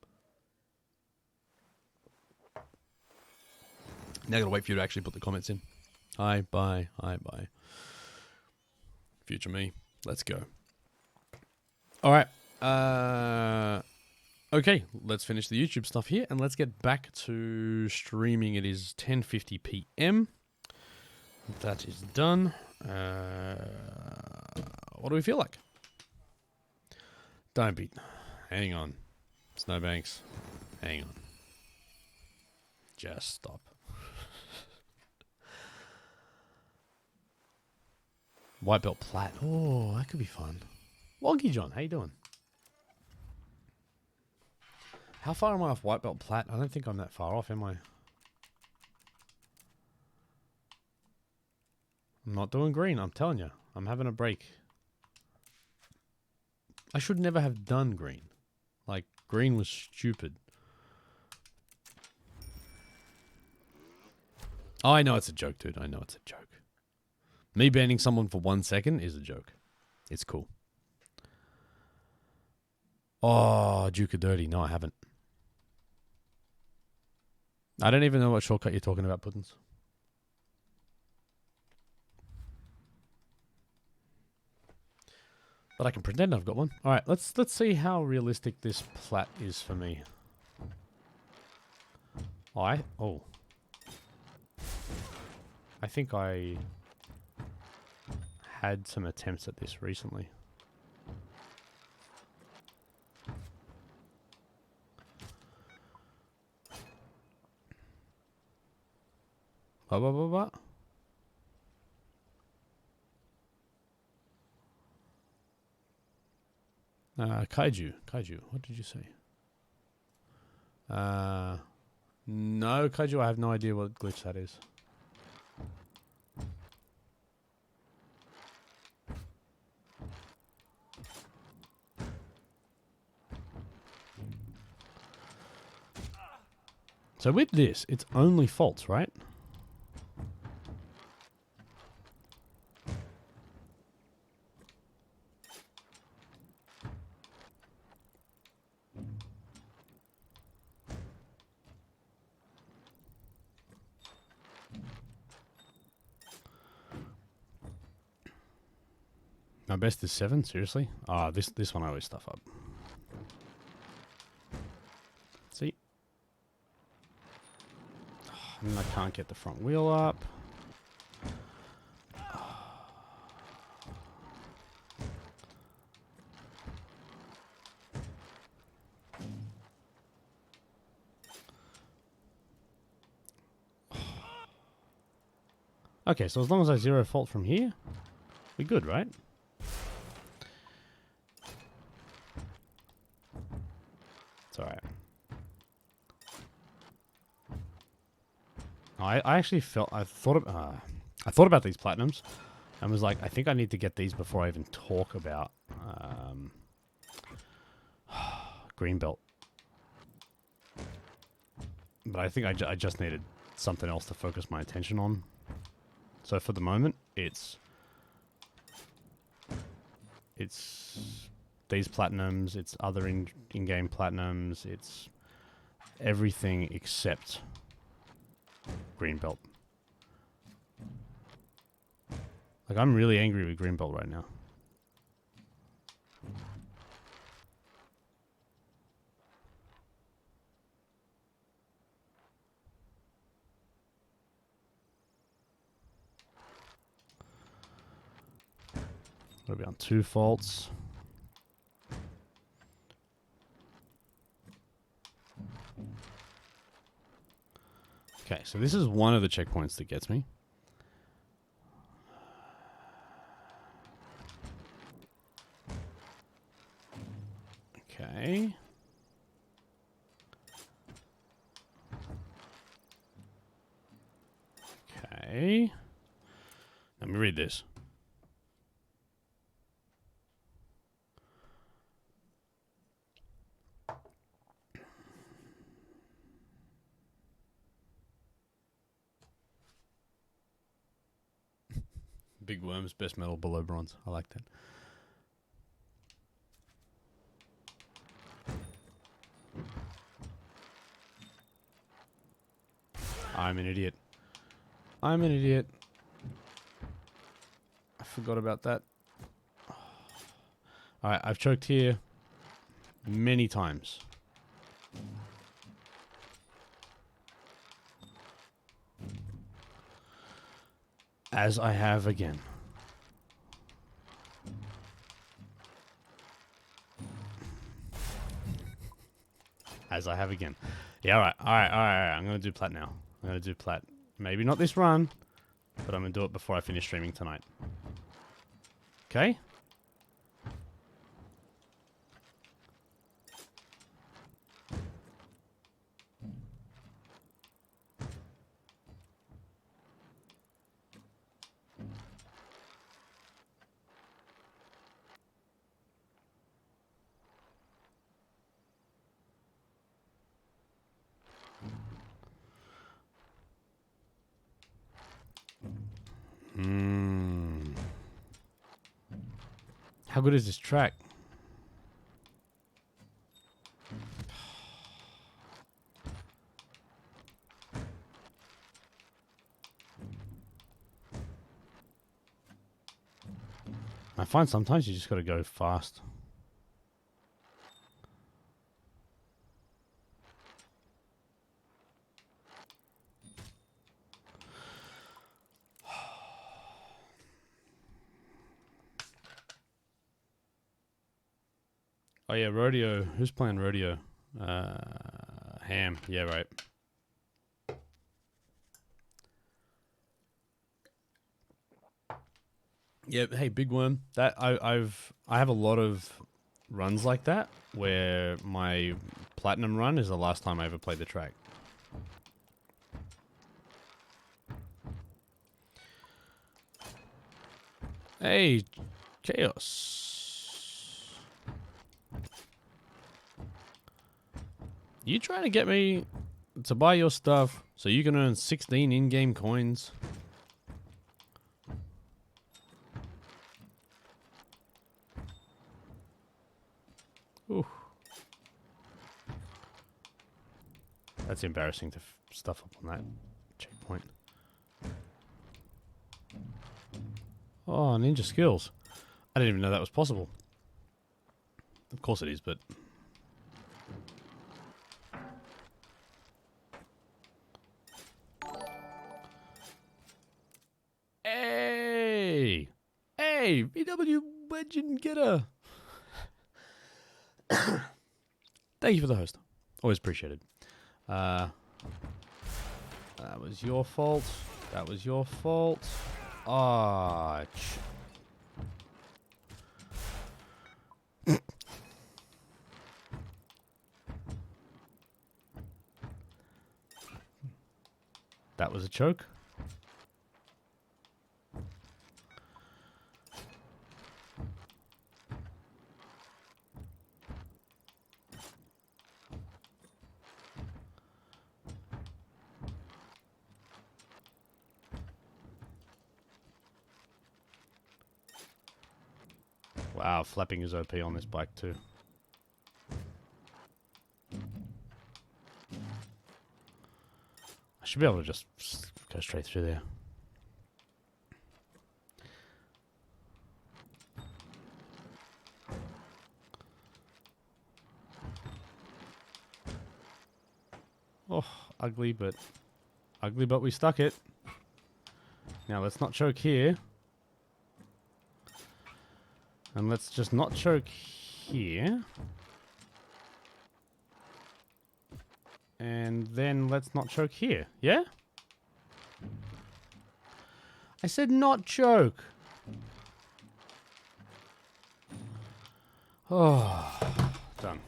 Speaker 1: Now I gotta wait for you to actually put the comments in. Hi, bye. Hi, bye. Future me. Let's go. Alright. Okay, let's finish the YouTube stuff here and let's get back to streaming. It is 10:50 p.m. That is done. What do we feel like? Don't be. Hang on. Snowbanks. Hang on. Just stop. White belt plat. Oh, that could be fun. Wonky John, how you doing? How far am I off white belt plat? I don't think I'm that far off, am I? I'm not doing green, I'm telling you. I'm having a break. I should never have done green. Like, green was stupid. Oh, I know it's a joke, dude. I know it's a joke. Me banning someone for 1 second is a joke. It's cool. Oh, Duke of Dirty. No, I haven't. I don't even know what shortcut you're talking about, Puddins. But I can pretend I've got one. All right, let's see how realistic this plat is for me. I think I had some attempts at this recently. What? Kaiju. What did you say? No, Kaiju, I have no idea what glitch that is. So with this, it's only faults, right? My best is 7, seriously? Ah, this one I always stuff up. See? And I can't get the front wheel up. Okay, so as long as I zero fault from here, we're good, right? It's alright. I actually I thought about these platinums and was like, I think I need to get these before I even talk about green belt. But I think I just needed something else to focus my attention on. So for the moment, it's these platinums, it's other in-game platinums, it's everything except green belt. Like, I'm really angry with green belt right now. Gotta be on 2 faults. Okay, so this is one of the checkpoints that gets me. Okay. Okay. Let me read this. Big worms, best metal below bronze. I like that. I'm an idiot. I'm an idiot. I forgot about that. Alright, I've choked here many times. As I have again. As I have again. Yeah, alright. I'm going to do plat now. I'm going to do plat. Maybe not this run, but I'm going to do it before I finish streaming tonight. Okay? How good is this track? I find sometimes you just got to go fast. Oh yeah, rodeo. Who's playing rodeo? Ham. Yeah, right. Yeah. Hey, Big Worm. That I have a lot of runs like that where my platinum run is the last time I ever played the track. Hey, Chaos. You trying to get me to buy your stuff so you can earn 16 in-game coins? Ooh. That's embarrassing to stuff up on that checkpoint. Oh, ninja skills. I didn't even know that was possible. Of course it is, but... Hey! Hey! VW Legend Getter! Thank you for the host. Always appreciated. That was your fault. That was your fault. Ah, that was a choke. Wow, flapping is OP on this bike too. I should be able to just go straight through there. Oh, ugly, but we stuck it. Now let's not choke here. And let's just not choke here. And then let's not choke here. Yeah? I said not choke. Oh, done.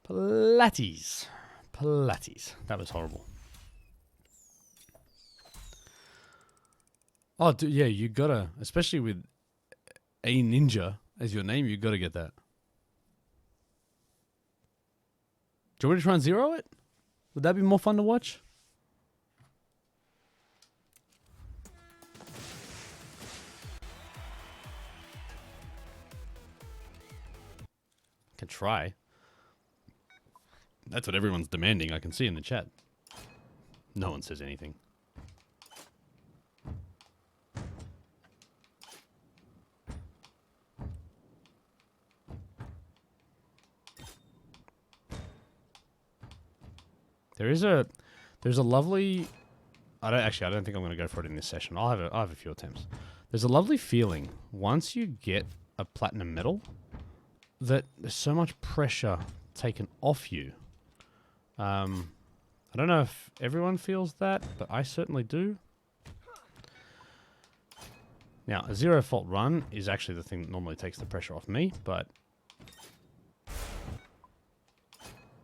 Speaker 1: Pilates. Pilates. That was horrible. Oh, dude, yeah, you gotta, especially with a ninja as your name, you gotta get that. Do you want me to try and zero it? Would that be more fun to watch? Can try. That's what everyone's demanding. I can see in the chat. No one says anything. There's a lovely. I don't think I'm going to go for it in this session. I'll have a few attempts. There's a lovely feeling once you get a platinum medal that there's so much pressure taken off you. I don't know if everyone feels that, but I certainly do. Now, a zero fault run is actually the thing that normally takes the pressure off me, but...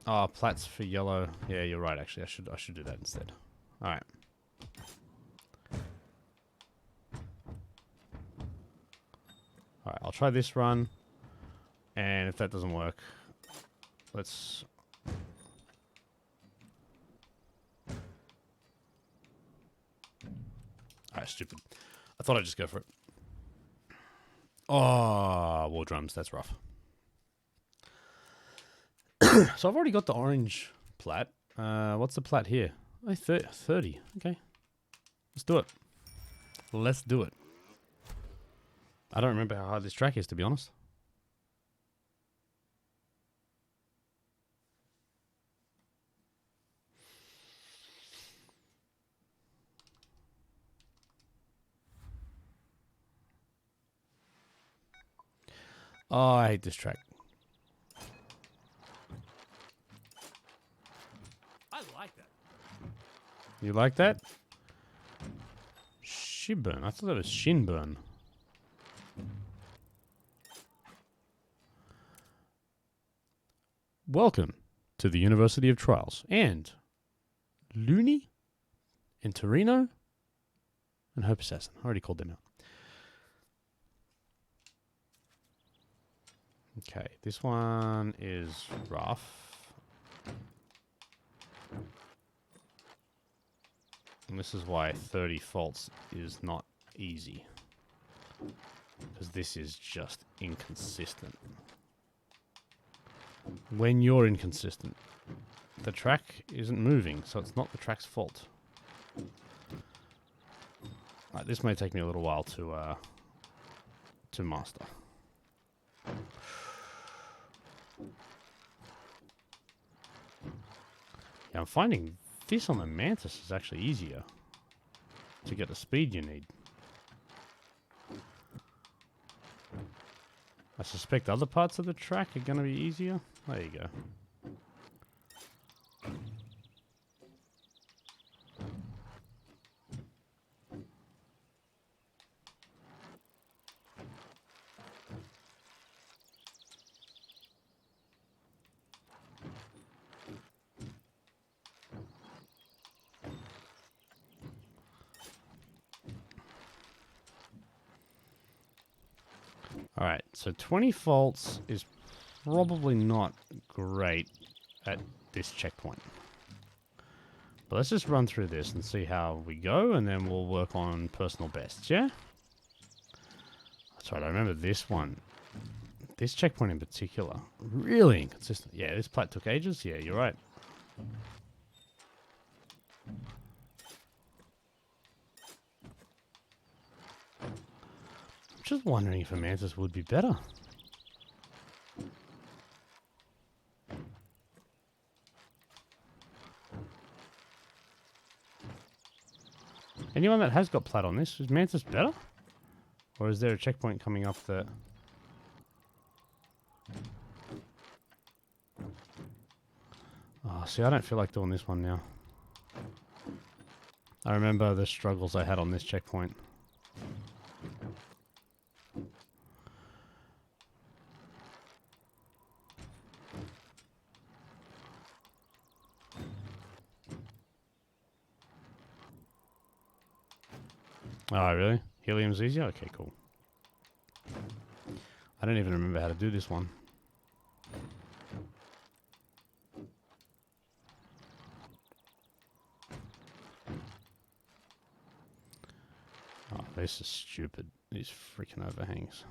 Speaker 1: Oh, plats for yellow. Yeah, you're right, actually. I should do that instead. Alright. Alright, I'll try this run. And if that doesn't work, let's... Alright, stupid. I thought I'd just go for it. Oh, war drums. That's rough. So I've already got the orange plat. What's the plat here? Oh, 30. Okay. Let's do it. Let's do it. I don't remember how hard this track is, to be honest. Oh, I hate this track.
Speaker 2: I like that.
Speaker 1: You like that? Shibburn. I thought that was Shinburn. Welcome to the University of Trials. And Looney and Torino and Hope Assassin. I already called them out. Okay, this one is rough. And this is why 30 faults is not easy. Because this is just inconsistent. When you're inconsistent, the track isn't moving, so it's not the track's fault. Right, this may take me a little while to master. Yeah, I'm finding this on the Mantis is actually easier to get the speed you need. I suspect other parts of the track are going to be easier. There you go. Alright, so 20 faults is probably not great at this checkpoint. But let's just run through this and see how we go, and then we'll work on personal bests, yeah? That's right, I remember this one. This checkpoint in particular, really inconsistent. Yeah, this plat took ages. Yeah, you're right. Just wondering if a Mantis would be better. Anyone that has got plat on this, is Mantis better? Or is there a checkpoint coming up that... Oh, see, I don't feel like doing this one now. I remember the struggles I had on this checkpoint. Oh, really? Helium's easier? Okay, cool. I don't even remember how to do this one. Oh, this is stupid. These freaking overhangs.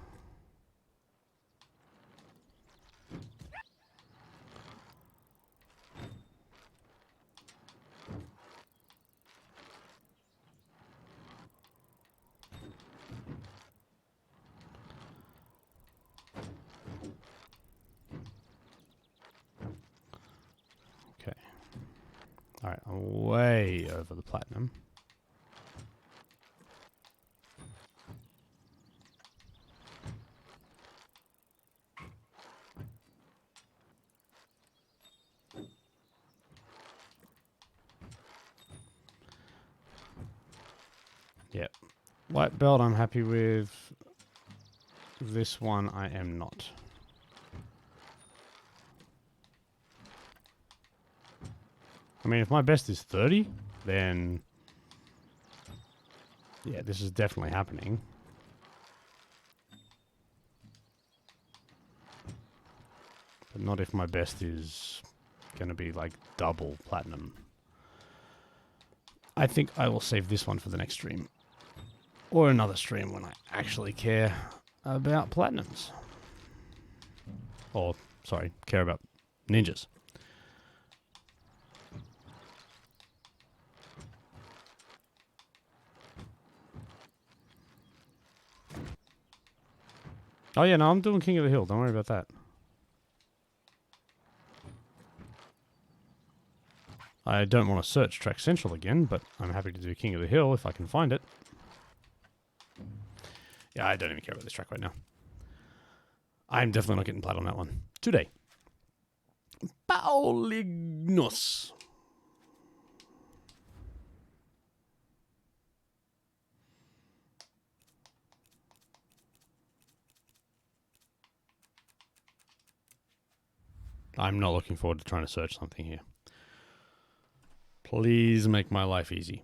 Speaker 1: Alright, I'm way over the platinum.
Speaker 3: Yeah. White belt I'm happy with. This one I am not. I mean, if my best is 30, then... yeah, this is definitely happening. But not if my best is going to be like double platinum. I think I will save this one for the next stream. Or another stream when I actually care about platinums. Or, sorry, care about ninjas. Oh yeah, no, I'm doing King of the Hill. Don't worry about that. I don't want to search Track Central again, but I'm happy to do King of the Hill if I can find it. Yeah, I don't even care about this track right now. I'm definitely not getting plat on that one. Today. Paulignos. I'm not looking forward to trying to search something here. Please make my life easy.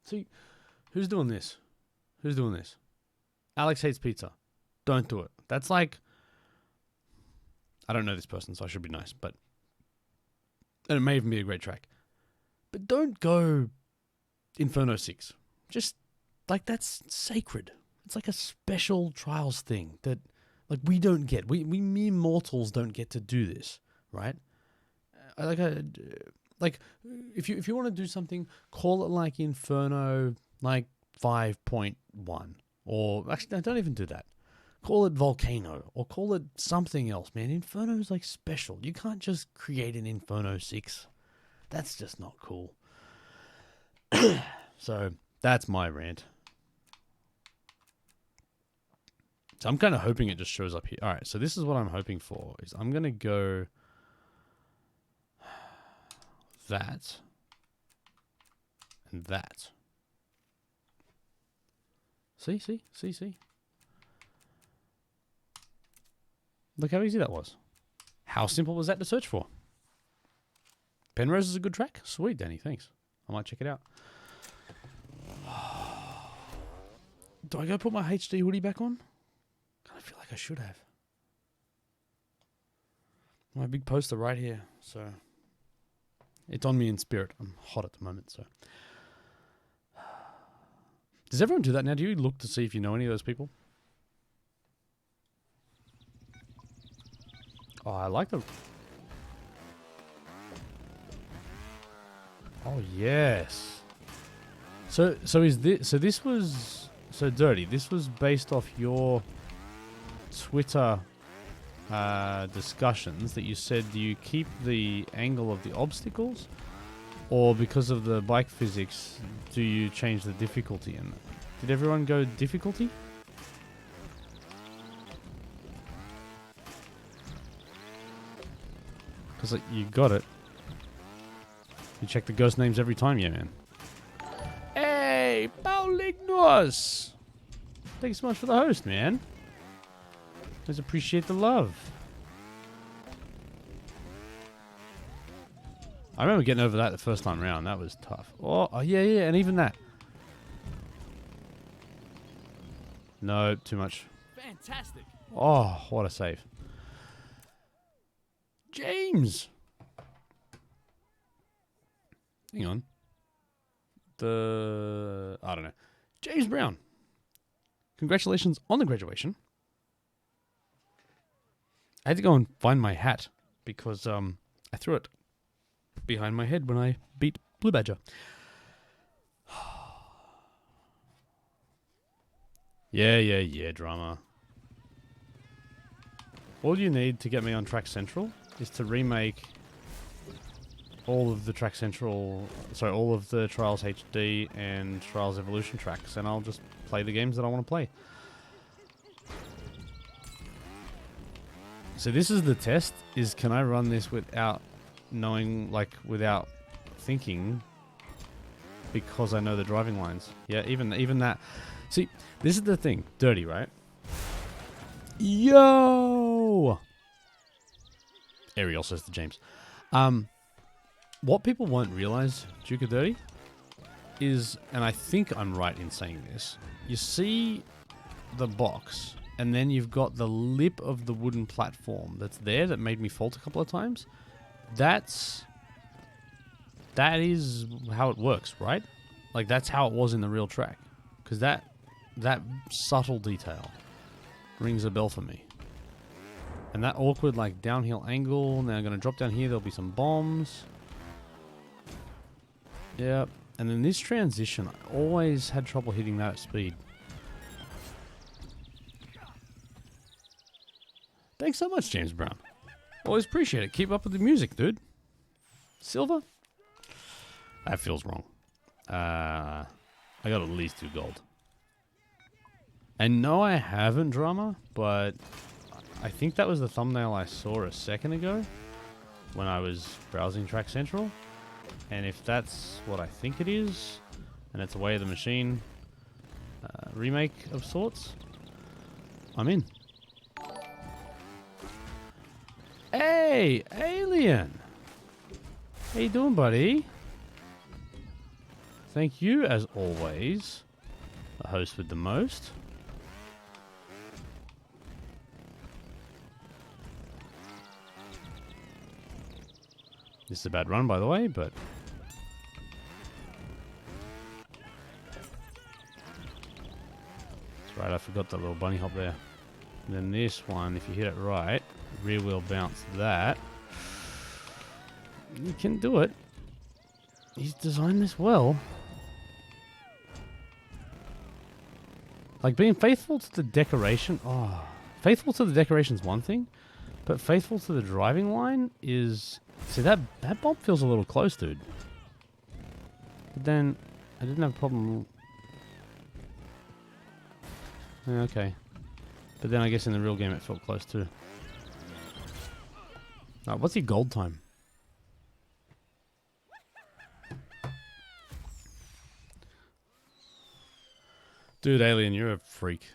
Speaker 3: See, who's doing this? Who's doing this? Alex Hates Pizza. Don't do it. That's like... I don't know this person, so I should be nice, but... and it may even be a great track. But don't go Inferno 6. Just, like, that's sacred. It's like a special Trials thing that, like, we don't get. We mere mortals don't get to do this, right? Like, if you want to do something, call it like Inferno, like 5.1, or actually, no, don't even do that. Call it Volcano, or call it something else, man. Inferno is like special. You can't just create an Inferno 6. That's just not cool. So that's my rant. So I'm kind of hoping it just shows up here. All right, so this is what I'm hoping for. Is I'm gonna go that and that. See. Look how easy that was. How simple was that to search for? Penrose is a good track. Sweet, Danny. Thanks. I might check it out. Do I go put my HD hoodie back on? I feel like I should have. My big poster right here. So it's on me in spirit. I'm hot at the moment. So does everyone do that now? Do you look to see if you know any of those people? Oh, I like them. Oh yes. So is this? So this was so dirty. This was based off your Twitter discussions that you said. Do you keep the angle of the obstacles, or because of the bike physics, do you change the difficulty? And did everyone go difficulty? Because like, you got it. You check the ghost names every time, yeah, man. Hey, Paulignos! Thank you so much for the host, man. Always appreciate the love. I remember getting over that the first time around. That was tough. Oh yeah, and even that. No, too much.
Speaker 2: Fantastic.
Speaker 3: Oh, what a save. James! Hang on. I don't know. James Brown. Congratulations on the graduation. I had to go and find my hat because I threw it behind my head when I beat Blue Badger. Yeah, drama. All you need to get me on Track Central is to remake all of the Track Central, sorry, all of the Trials HD and Trials Evolution tracks, and I'll just play the games that I want to play. So this is the test, is can I run this without knowing, like, without thinking, because I know the driving lines. Yeah, even that. See, this is the thing. Dirty, right? Yo! Ariel says to James. What people won't realize, Duke of Dirty, is, and I think I'm right in saying this, you see the box, and then you've got the lip of the wooden platform that's there that made me fault a couple of times. That is how it works, right? Like, that's how it was in the real track. Because that subtle detail rings a bell for me. And that awkward, like, downhill angle. Now I'm going to drop down here. There'll be some bombs. Yep. And then this transition, I always had trouble hitting that at speed. Thanks so much, James Brown. Always appreciate it. Keep up with the music, dude. Silver? That feels wrong. I got at least 2 gold. And no, I haven't drama, but I think that was the thumbnail I saw a second ago when I was browsing Track Central. And if that's what I think it is, and it's a Way of the Machine remake of sorts, I'm in. Hey, Alien! How you doing, buddy? Thank you, as always, the host with the most. This is a bad run, by the way, but... That's right, I forgot that little bunny hop there. And then this one, if you hit it right, rear wheel bounce that. You can do it. He's designed this well. Like, being faithful to the decoration... Oh, faithful to the decoration's one thing, but faithful to the driving line is... See, that bomb feels a little close, dude. But then, I didn't have a problem... Yeah, okay. But then I guess in the real game it felt close too. Alright, what's your gold time? Dude, Alien, you're a freak.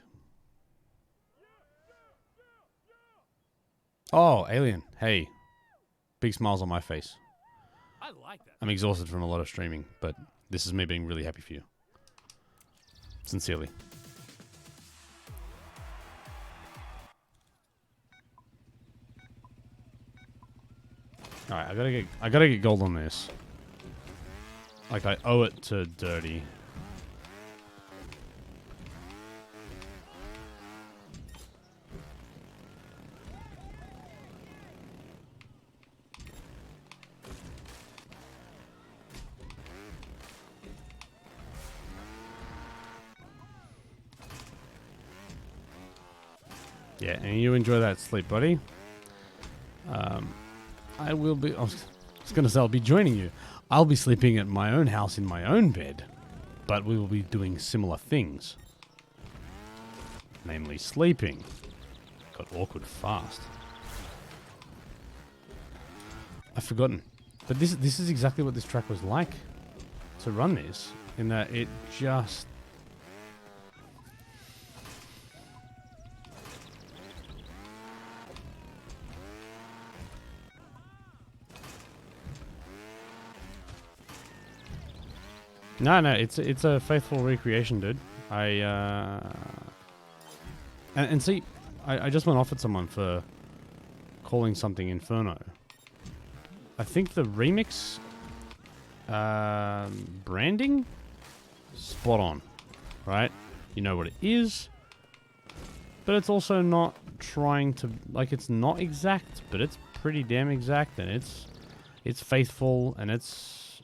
Speaker 3: Oh, Alien, hey. Big smiles on my face.
Speaker 2: I like that.
Speaker 3: I'm exhausted from a lot of streaming, but this is me being really happy for you. Sincerely. Alright, I gotta get gold on this. Like, I owe it to Dirty. Yeah, and you enjoy that sleep, buddy. I will be... I was going to say I'll be joining you. I'll be sleeping at my own house in my own bed. But we will be doing similar things. Namely sleeping. Got awkward fast. I've forgotten. But this is exactly what this track was like to run this. In that it just... No, it's a faithful recreation, dude. And see, I just went off at someone for calling something Inferno. I think the remix branding, spot on, right? You know what it is, but it's also not trying to, like, it's not exact, but it's pretty damn exact, and it's faithful, and it's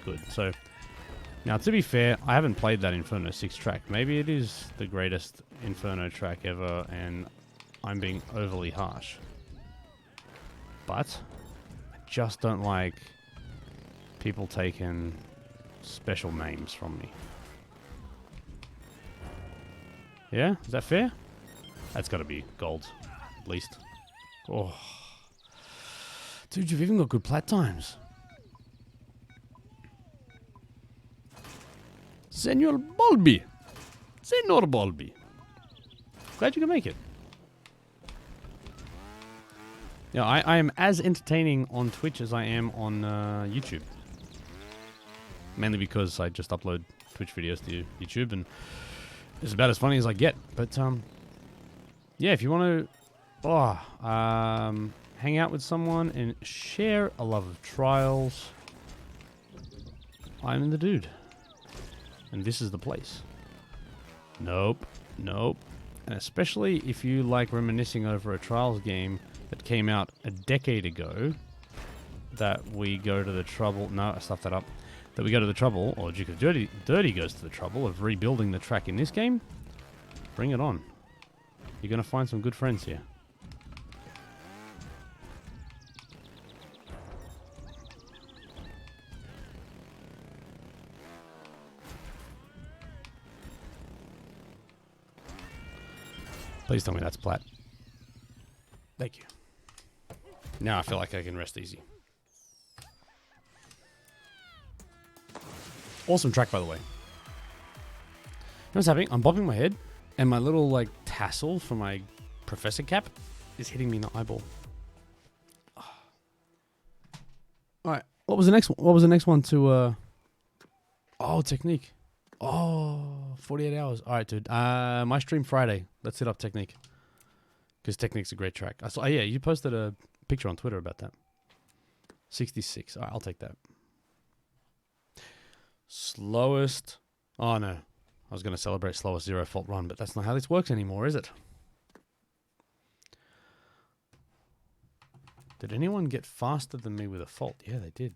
Speaker 3: good. So. Now, to be fair, I haven't played that Inferno 6 track. Maybe it is the greatest Inferno track ever, and I'm being overly harsh. But I just don't like people taking special names from me. Yeah? Is that fair? That's got to be gold, at least. Oh. Dude, you've even got good plat times. Senor Bolby. Senor Bolby. Glad you can make it. Yeah, I am as entertaining on Twitch as I am on YouTube. Mainly because I just upload Twitch videos to YouTube and it's about as funny as I get. But, yeah, if you want to hang out with someone and share a love of trials, I'm the dude. And this is the place. Nope. Nope. And especially if you like reminiscing over a trials game that came out a decade ago, that we go to the trouble... No, I stuffed that up. That we go to the trouble, or Duke of Dirty goes to the trouble of rebuilding the track in this game. Bring it on. You're going to find some good friends here. Please tell me that's plat. Thank you. Now I feel like I can rest easy. Awesome track, by the way. You know what's happening? I'm bobbing my head, and my little, like, tassel for my professor cap is hitting me in the eyeball. Alright, what was the next one? What was the next one to, Oh, Technique. Oh, 48 hours. Alright, dude. My stream Friday. Let's hit up Technique. Because Technique's a great track. I saw, yeah, you posted a picture on Twitter about that. 66. Alright, I'll take that. Slowest. Oh, no. I was going to celebrate slowest zero fault run, but that's not how this works anymore, is it? Did anyone get faster than me with a fault? Yeah, they did.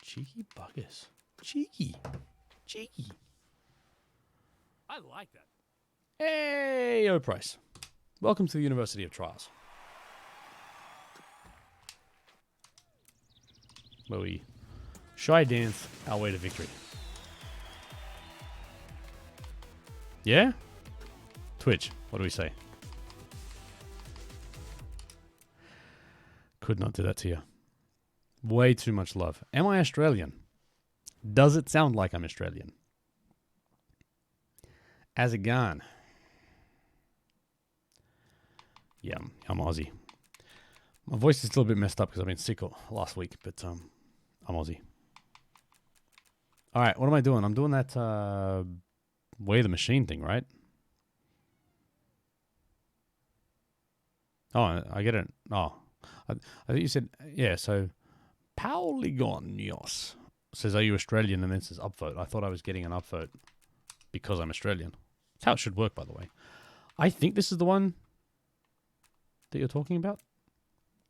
Speaker 3: Cheeky buggers. Cheeky. Cheeky.
Speaker 2: I like that.
Speaker 3: Hey, Price. Welcome to the University of Trials. Where we shy dance our way to victory. Yeah? Twitch, what do we say? Could not do that to you. Way too much love. Am I Australian? Does it sound like I'm Australian? As it gone? Yeah, I'm Aussie. My voice is still a bit messed up because I've been sick last week, but I'm Aussie. All right, what am I doing? I'm doing that Way the Machine thing, right? Oh, I get it. Oh, I think you said, yeah, so Pauligonios says, are you Australian? And then says upvote. I thought I was getting an upvote because I'm Australian. That's how it should work, by the way. I think this is the one that you're talking about.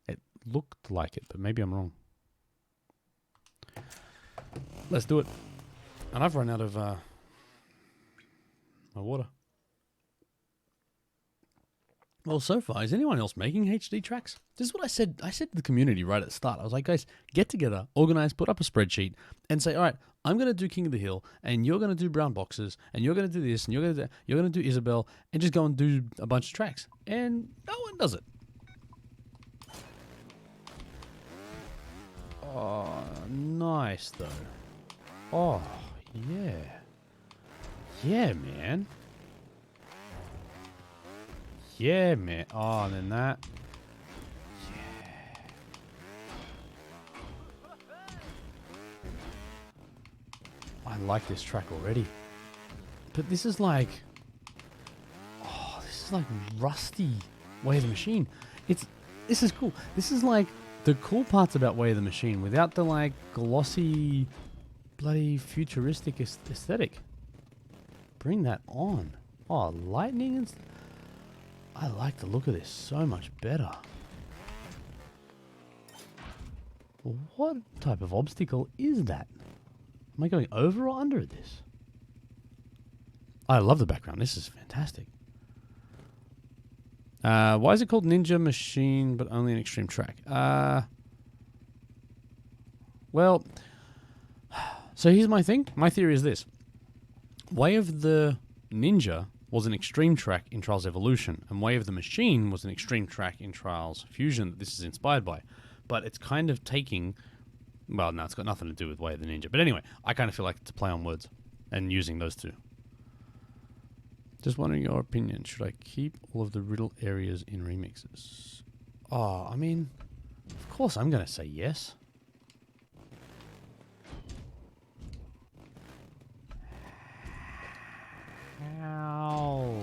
Speaker 3: It looked like it, but maybe I'm wrong. Let's do it. And I've run out of my water. Well, so far, is anyone else making HD tracks? This is what I said. I said to the community right at the start. I was like, guys, get together, organize, put up a spreadsheet, and say, all right, I'm going to do King of the Hill, and you're going to do Brown Boxes, and you're going to do this, and you're going to do Isabel, and just go and do a bunch of tracks. And no one does it. Oh, nice, though. Oh, yeah. Yeah, man. Yeah, man. Oh, and then that. Yeah. I like this track already. But this is like... Oh, this is like rusty Way of the Machine. This is cool. This is like the cool parts about Way of the Machine without the like glossy, bloody futuristic aesthetic. Bring that on. Oh, lightning and... I like the look of this so much better. What type of obstacle is that? Am I going over or under this? I love the background. This is fantastic. Why is it called Ninja Machine but only an extreme track? Well, so here's my thing. My theory is this. Way of the Ninja was an extreme track in Trials Evolution, and Way of the Machine was an extreme track in Trials Fusion that this is inspired by. But it's kind of taking... Well, no, it's got nothing to do with Way of the Ninja. But anyway, I kind of feel like it's a play on words and using those two. Just wondering your opinion. Should I keep all of the riddle areas in remixes? Oh, I mean, of course I'm going to say yes. How?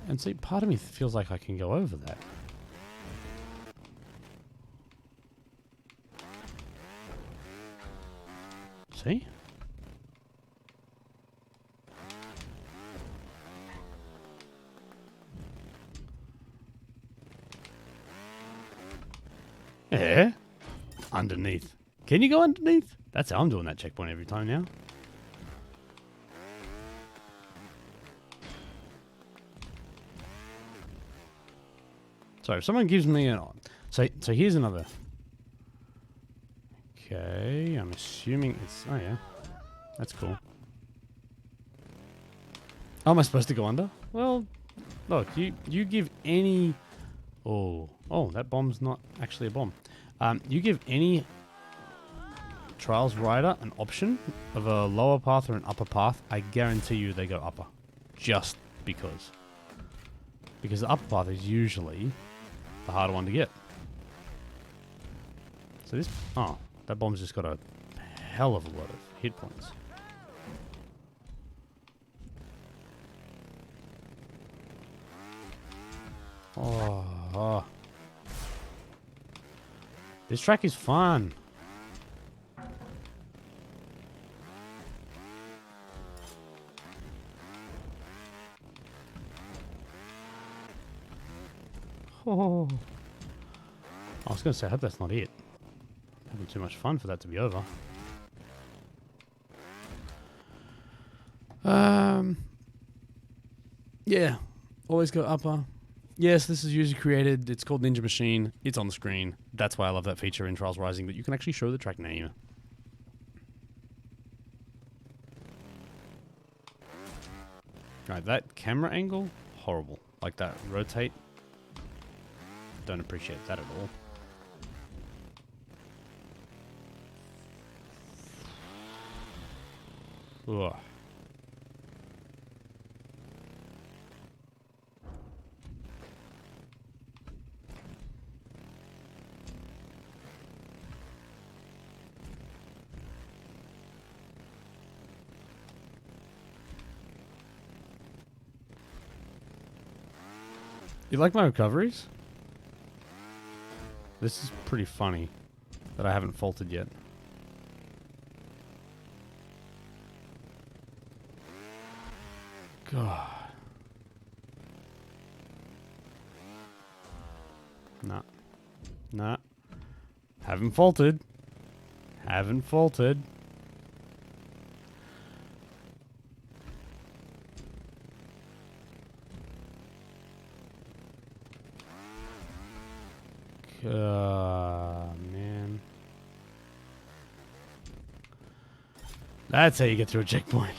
Speaker 3: And see, part of me feels like I can go over that. See? Yeah. Underneath. Can you go underneath? That's how I'm doing that checkpoint every time now. So if someone gives me an... So here's another... Okay, I'm assuming it's... Oh yeah. That's cool. Oh, am I supposed to go under? Well, look, you give any... Oh, that bomb's not actually a bomb. You give any Trials rider an option of a lower path or an upper path, I guarantee you they go upper. Just because. Because the upper path is usually the harder one to get. So this... Oh, that bomb's just got a hell of a lot of hit points. Oh. This track is fun. Oh. I was going to say, I hope that's not it. Having too much fun for that to be over. Yeah. Always go upper. Yes, this is user created. It's called Ninja Machine. It's on the screen. That's why I love that feature in Trials Rising, that you can actually show the track name. Right, that camera angle, horrible. Like that rotate. Don't appreciate that at all. Ugh. You like my recoveries? This is pretty funny that I haven't faulted yet. God. Nah. Nah. Haven't faulted. Haven't faulted. Man. That's how you get through a checkpoint.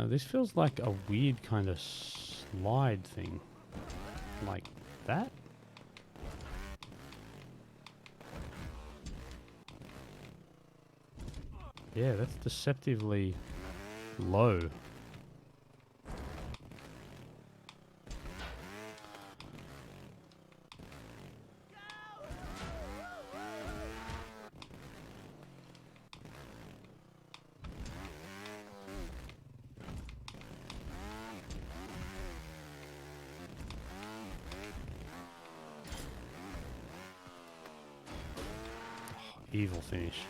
Speaker 3: This feels like a weird kind of slide thing. Like that? Yeah, that's deceptively low. Oh, evil finish.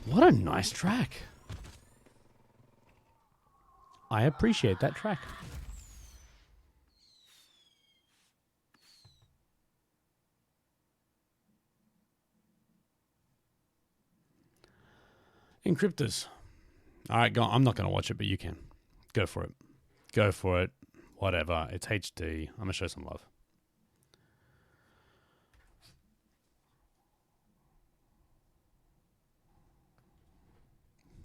Speaker 3: What a nice track. I appreciate that track. Encryptors. All right, go on. I'm not going to watch it, but you can. Go for it. Go for it. Whatever. It's HD. I'm going to show some love.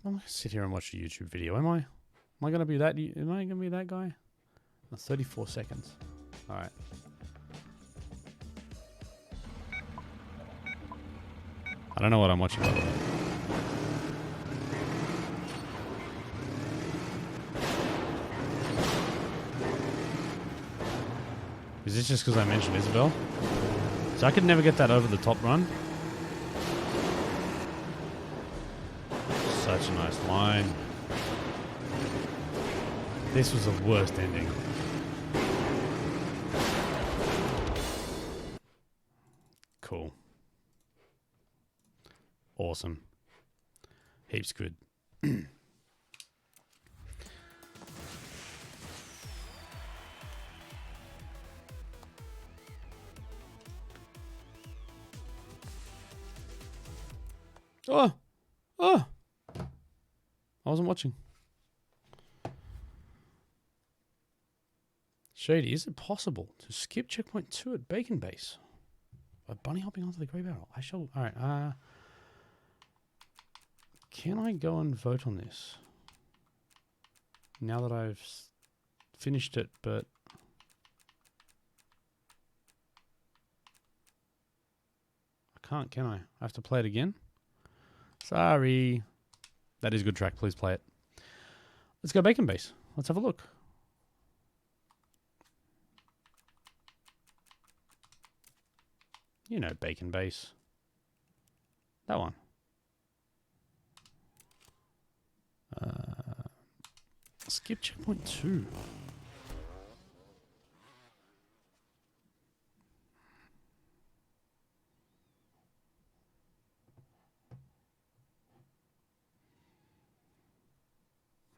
Speaker 3: I'm going to sit here and watch a YouTube video, am I? Am I going to be that? Am I going to be that guy? 34 seconds. All right. I don't know what I'm watching, by the way. Is this just because I mentioned Isabel? So I could never get that over the top run. Such a nice line. This was the worst ending. Cool. Awesome. Heaps good. Oh! Oh! I wasn't watching. Shady, is it possible to skip checkpoint 2 at Bacon Base by bunny hopping onto the grey barrel? I shall... Alright, can I go and vote on this? Now that I've finished it, but... I can't, can I? I have to play it again? Sorry. That is a good track. Please play it. Let's go Bacon Base. Let's have a look. You know Bacon Base. That one. Skip checkpoint 2.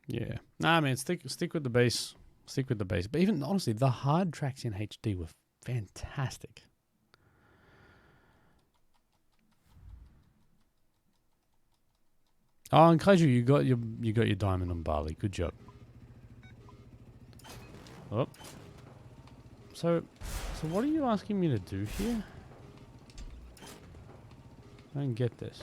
Speaker 3: Yeah. Nah, man, stick with the bass. Stick with the bass. But even, honestly, the hard tracks in HD were fantastic. Oh, and Kaiju, you got your diamond on Bali. Good job. Oh. So what are you asking me to do here? I don't get this.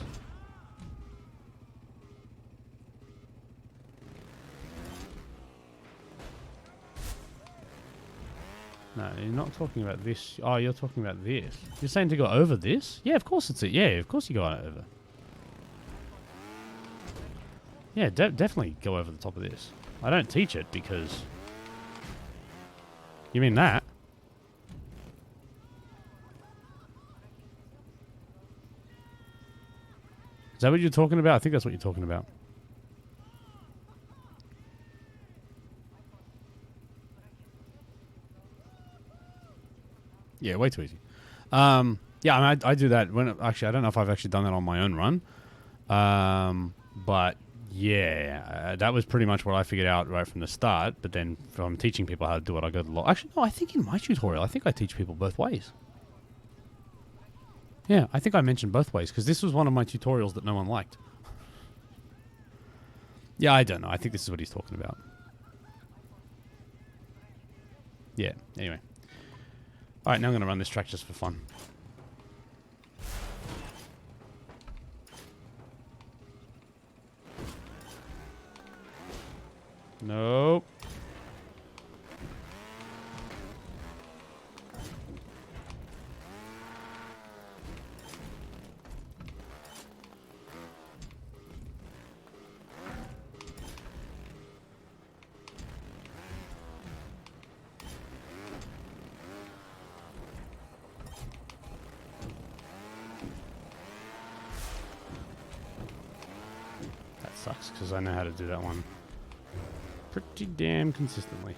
Speaker 3: No, you're not talking about this. Oh, you're talking about this. You're saying to go over this? Yeah, of course it's it. Yeah, of course you go over. Yeah, definitely go over the top of this. I don't teach it because... You mean that? Is that what you're talking about? I think that's what you're talking about. Yeah, way too easy. Yeah, I mean, I do that when actually I don't know if I've actually done that on my own run. But yeah, that was pretty much what I figured out right from the start. But then from teaching people how to do it, I go to the actually no, I think in my tutorial, I think I teach people both ways. Yeah, I think I mentioned both ways because this was one of my tutorials that no one liked. Yeah, I don't know. I think this is what he's talking about. Yeah, anyway. Alright, now I'm going to run this track just for fun. Nope. That sucks because I know how to do that one pretty damn consistently.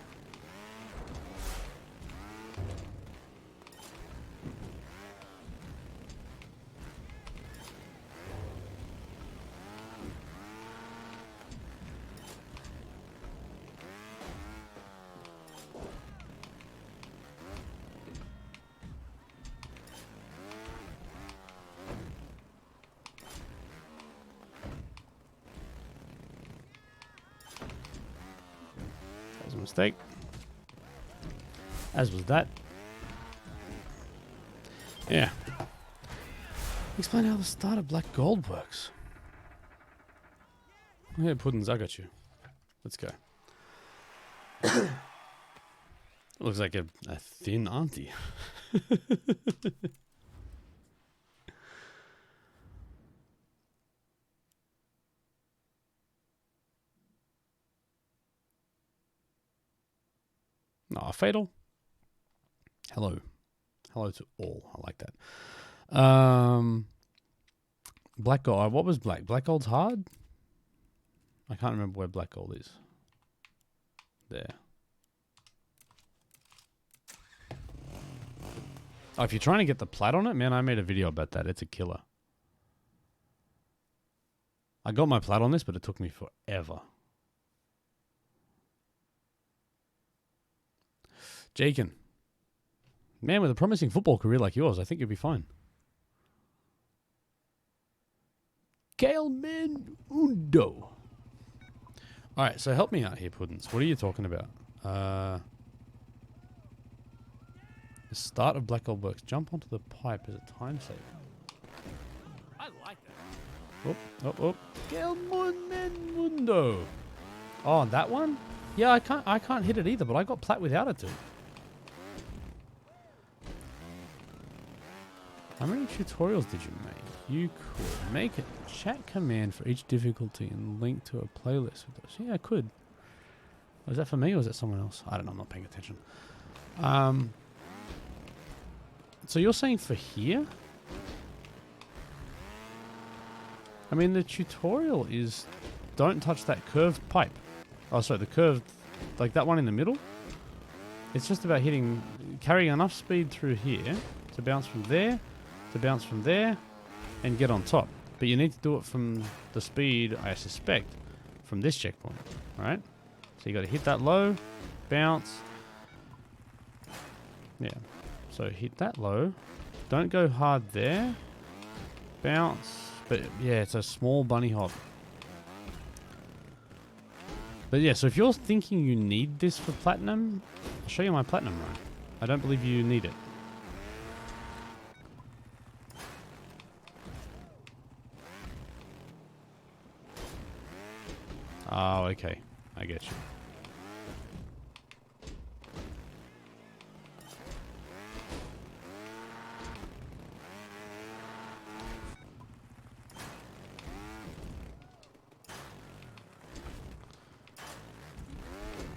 Speaker 3: mistake. As was that. Yeah. Explain how the start of Black Gold works. Yeah, Puddins, I got you. Let's go. Looks like a thin auntie. No, fatal. Hello. Hello to all. I like that. Black gold. What was black? Black gold's hard? I can't remember where black gold is. There. Oh, if you're trying to get the plat on it, man, I made a video about that. It's a killer. I got my plat on this, but it took me forever. Jakin. Man, with a promising football career like yours, I think you'll be fine. Kale Undo. Alright, so help me out here, Puddins. What are you talking about? The start of Black Gold works. Jump onto the pipe as a time saver.
Speaker 2: I like that.
Speaker 3: Oh. Kale Mundo. Oh, that one? Yeah, I can't hit it either, but I got plat without it too. How many tutorials did you make? You could make a chat command for each difficulty and link to a playlist with those. Yeah, I could. Was that for me or was that someone else? I don't know. I'm not paying attention. So you're saying for here? I mean, the tutorial is don't touch that curved pipe. Oh, sorry, the curved, like that one in the middle. It's just about carrying enough speed through here to bounce from there, to bounce from there, and get on top. But you need to do it from the speed, I suspect, from this checkpoint, right? So you got to hit that low, bounce. Yeah. So hit that low. Don't go hard there. Bounce. But yeah, it's a small bunny hop. But yeah, so if you're thinking you need this for platinum, I'll show you my platinum run. I don't believe you need it. Oh, okay. I get you.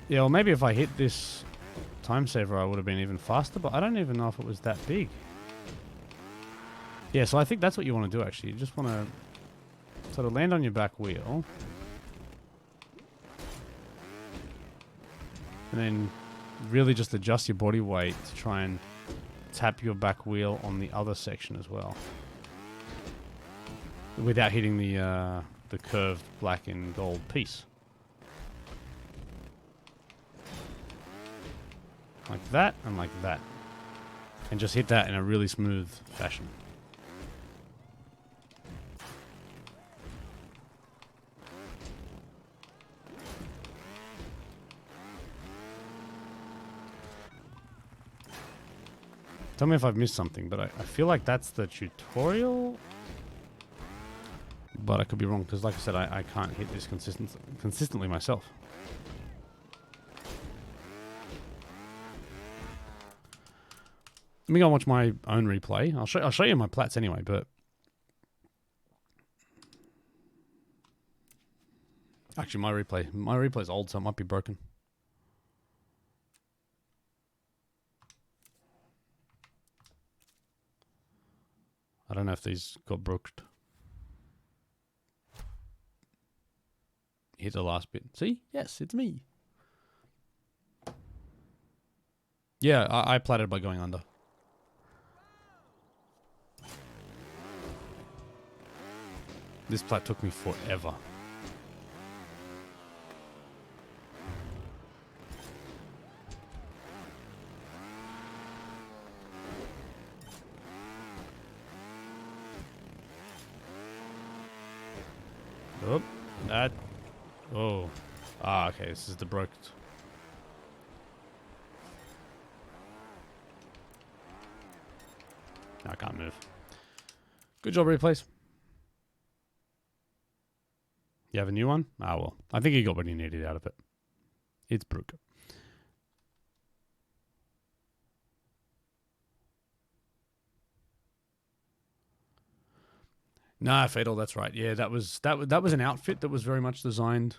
Speaker 3: Yeah, well, maybe if I hit this time saver, I would have been even faster, but I don't even know if it was that big. Yeah, so I think that's what you want to do, actually. You just want to sort of land on your back wheel. And then really just adjust your body weight to try and tap your back wheel on the other section as well. Without hitting the curved black and gold piece. Like that and like that. And just hit that in a really smooth fashion. Tell me if I've missed something, but I feel like that's the tutorial. But I could be wrong, because like I said, I can't hit this consistently myself. Let me go and watch my own replay. I'll show you my plats anyway, but actually my replay's old, so it might be broken. I don't know if these got brooked. Hit the last bit. See? Yes, it's me. Yeah, I platted by going under. This plat took me forever. Oh, that. Oh. Ah, okay. This is the broke. I can't move. Good job, replays. You have a new one? Ah, well. I think you got what you needed out of it. It's broken. Nah, Fatal, that's right. Yeah, that was an outfit that was very much designed,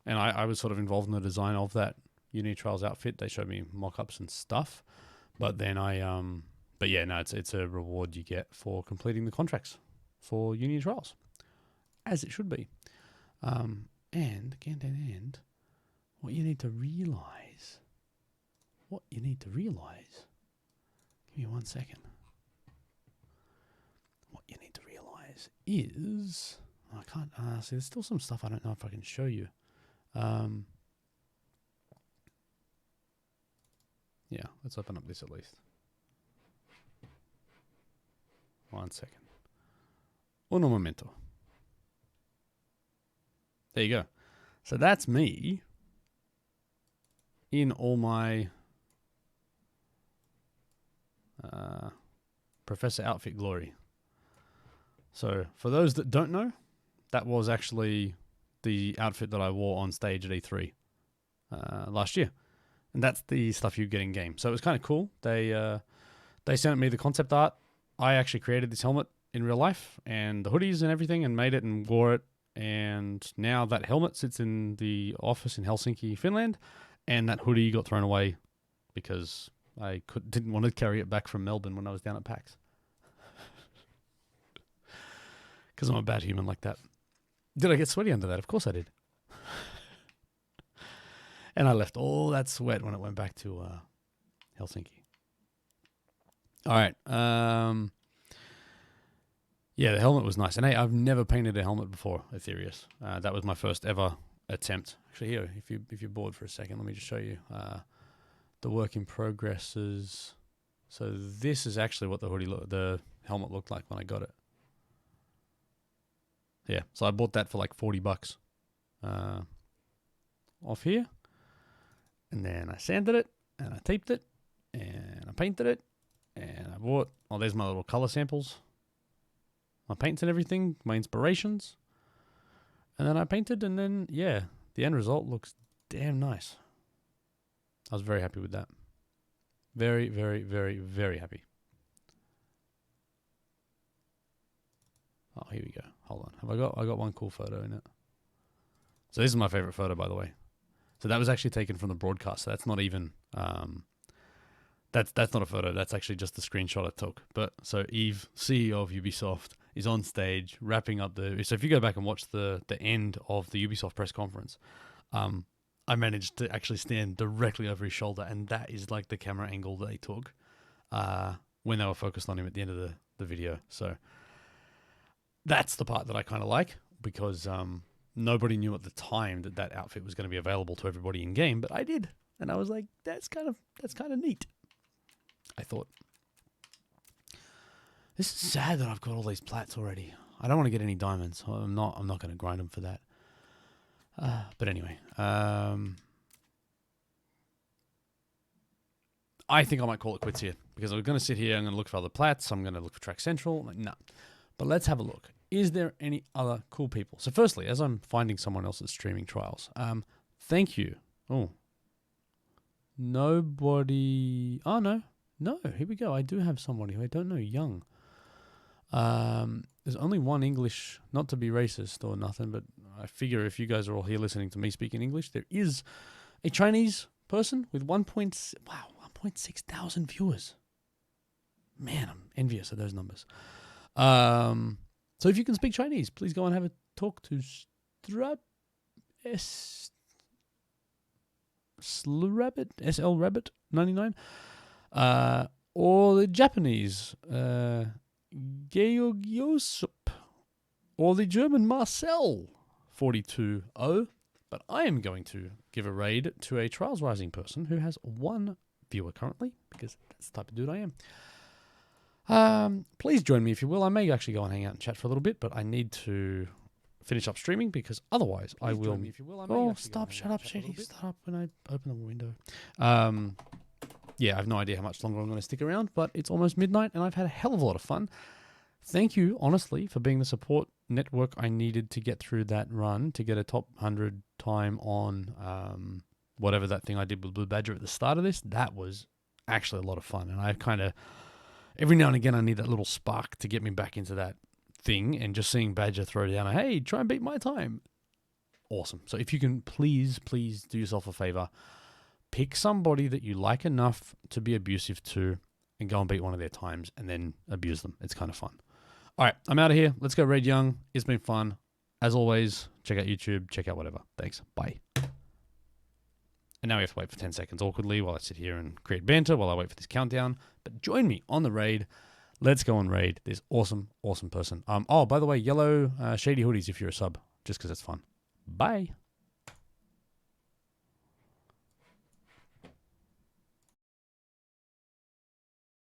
Speaker 3: and I was sort of involved in the design of that Uni Trials outfit. They showed me mock-ups and stuff, but then but yeah, no, it's a reward you get for completing the contracts for Uni Trials, as it should be. And what you need to realize, give me 1 second. What you need to realize is, I can't, see, there's still some stuff I don't know if I can show you. Yeah, let's open up this at least. 1 second. Uno momento. There you go. So that's me in all my Professor outfit glory. So for those that don't know, that was actually the outfit that I wore on stage at E3 last year. And that's the stuff you get in game. So it was kind of cool. They sent me the concept art. I actually created this helmet in real life and the hoodies and everything and made it and wore it. And now that helmet sits in the office in Helsinki, Finland, and that hoodie got thrown away because I didn't want to carry it back from Melbourne when I was down at PAX. Because I'm a bad human like that. Did I get sweaty under that? Of course I did. And I left all that sweat when it went back to Helsinki. All right. Yeah, the helmet was nice. And hey, I've never painted a helmet before, Ethereus. That was my first ever attempt. Actually, here, if you're bored for a second, let me just show you the work in progresses. So this is actually what the helmet looked like when I got it. Yeah, so I bought that for like $40 off here. And then I sanded it, and I taped it, and I painted it, and I bought, oh, there's my little color samples. My paints and everything, my inspirations. And then I painted, and then, yeah, the end result looks damn nice. I was very happy with that. Very, very, very, very happy. Oh, here we go. Hold on. I got one cool photo in it. So this is my favorite photo, by the way. So that was actually taken from the broadcast. So that's not even that's not a photo. That's actually just the screenshot I took. But so Yves, CEO of Ubisoft, is on stage wrapping up so if you go back and watch the end of the Ubisoft press conference, I managed to actually stand directly over his shoulder, and that is like the camera angle they took when they were focused on him at the end of the video. So that's the part that I kind of like, because nobody knew at the time that outfit was going to be available to everybody in game, but I did, and I was like, that's kind of neat. I thought, this is sad that I've got all these plats already. I don't want to get any diamonds. I'm not going to grind them for that. But anyway, I think I might call it quits here, because I'm going to sit here. I'm going to look for other plats. I'm going to look for Track Central. Like, no. But let's have a look. Is there any other cool people? So firstly, as I'm finding someone else's streaming trials, thank you. Oh, nobody. Oh, no. No, here we go. I do have somebody who I don't know, Young. There's only one English, not to be racist or nothing, but I figure if you guys are all here listening to me speak in English, there is a Chinese person with 1.6 thousand viewers. Man, I'm envious of those numbers. So if you can speak Chinese, please go and have a talk to SL Rabbit 99, or the Japanese Georgiosup, or the German Marcel 420. But I am going to give a raid to a Trials Rising person who has one viewer currently, because that's the type of dude I am. Please join me if you will. I may actually go and hang out and chat for a little bit, but I need to finish up streaming, because otherwise I will. Shut up, Shady. Stop when I open the window.
Speaker 1: yeah, I have no idea how much longer I'm going to stick around, but it's almost midnight and I've had a hell of a lot of fun. Thank you, honestly, for being the support network I needed to get through that run, to get a top 100 time on whatever that thing I did with Blue Badger at the start of this. That was actually a lot of fun. And I kind of, every now and again, I need that little spark to get me back into that thing. And just seeing Badger throw down, hey, try and beat my time. Awesome. So if you can please do yourself a favor, pick somebody that you like enough to be abusive to and go and beat one of their times and then abuse them. It's kind of fun. All right, I'm out of here. Let's go raid young. It's been fun. As always, check out YouTube, check out whatever. Thanks. Bye. And now we have to wait for 10 seconds awkwardly while I sit here and create banter while I wait for this countdown. But join me on the raid. Let's go and raid this awesome person. Oh, by the way, yellow shady hoodies if you're a sub, just because it's fun. Bye.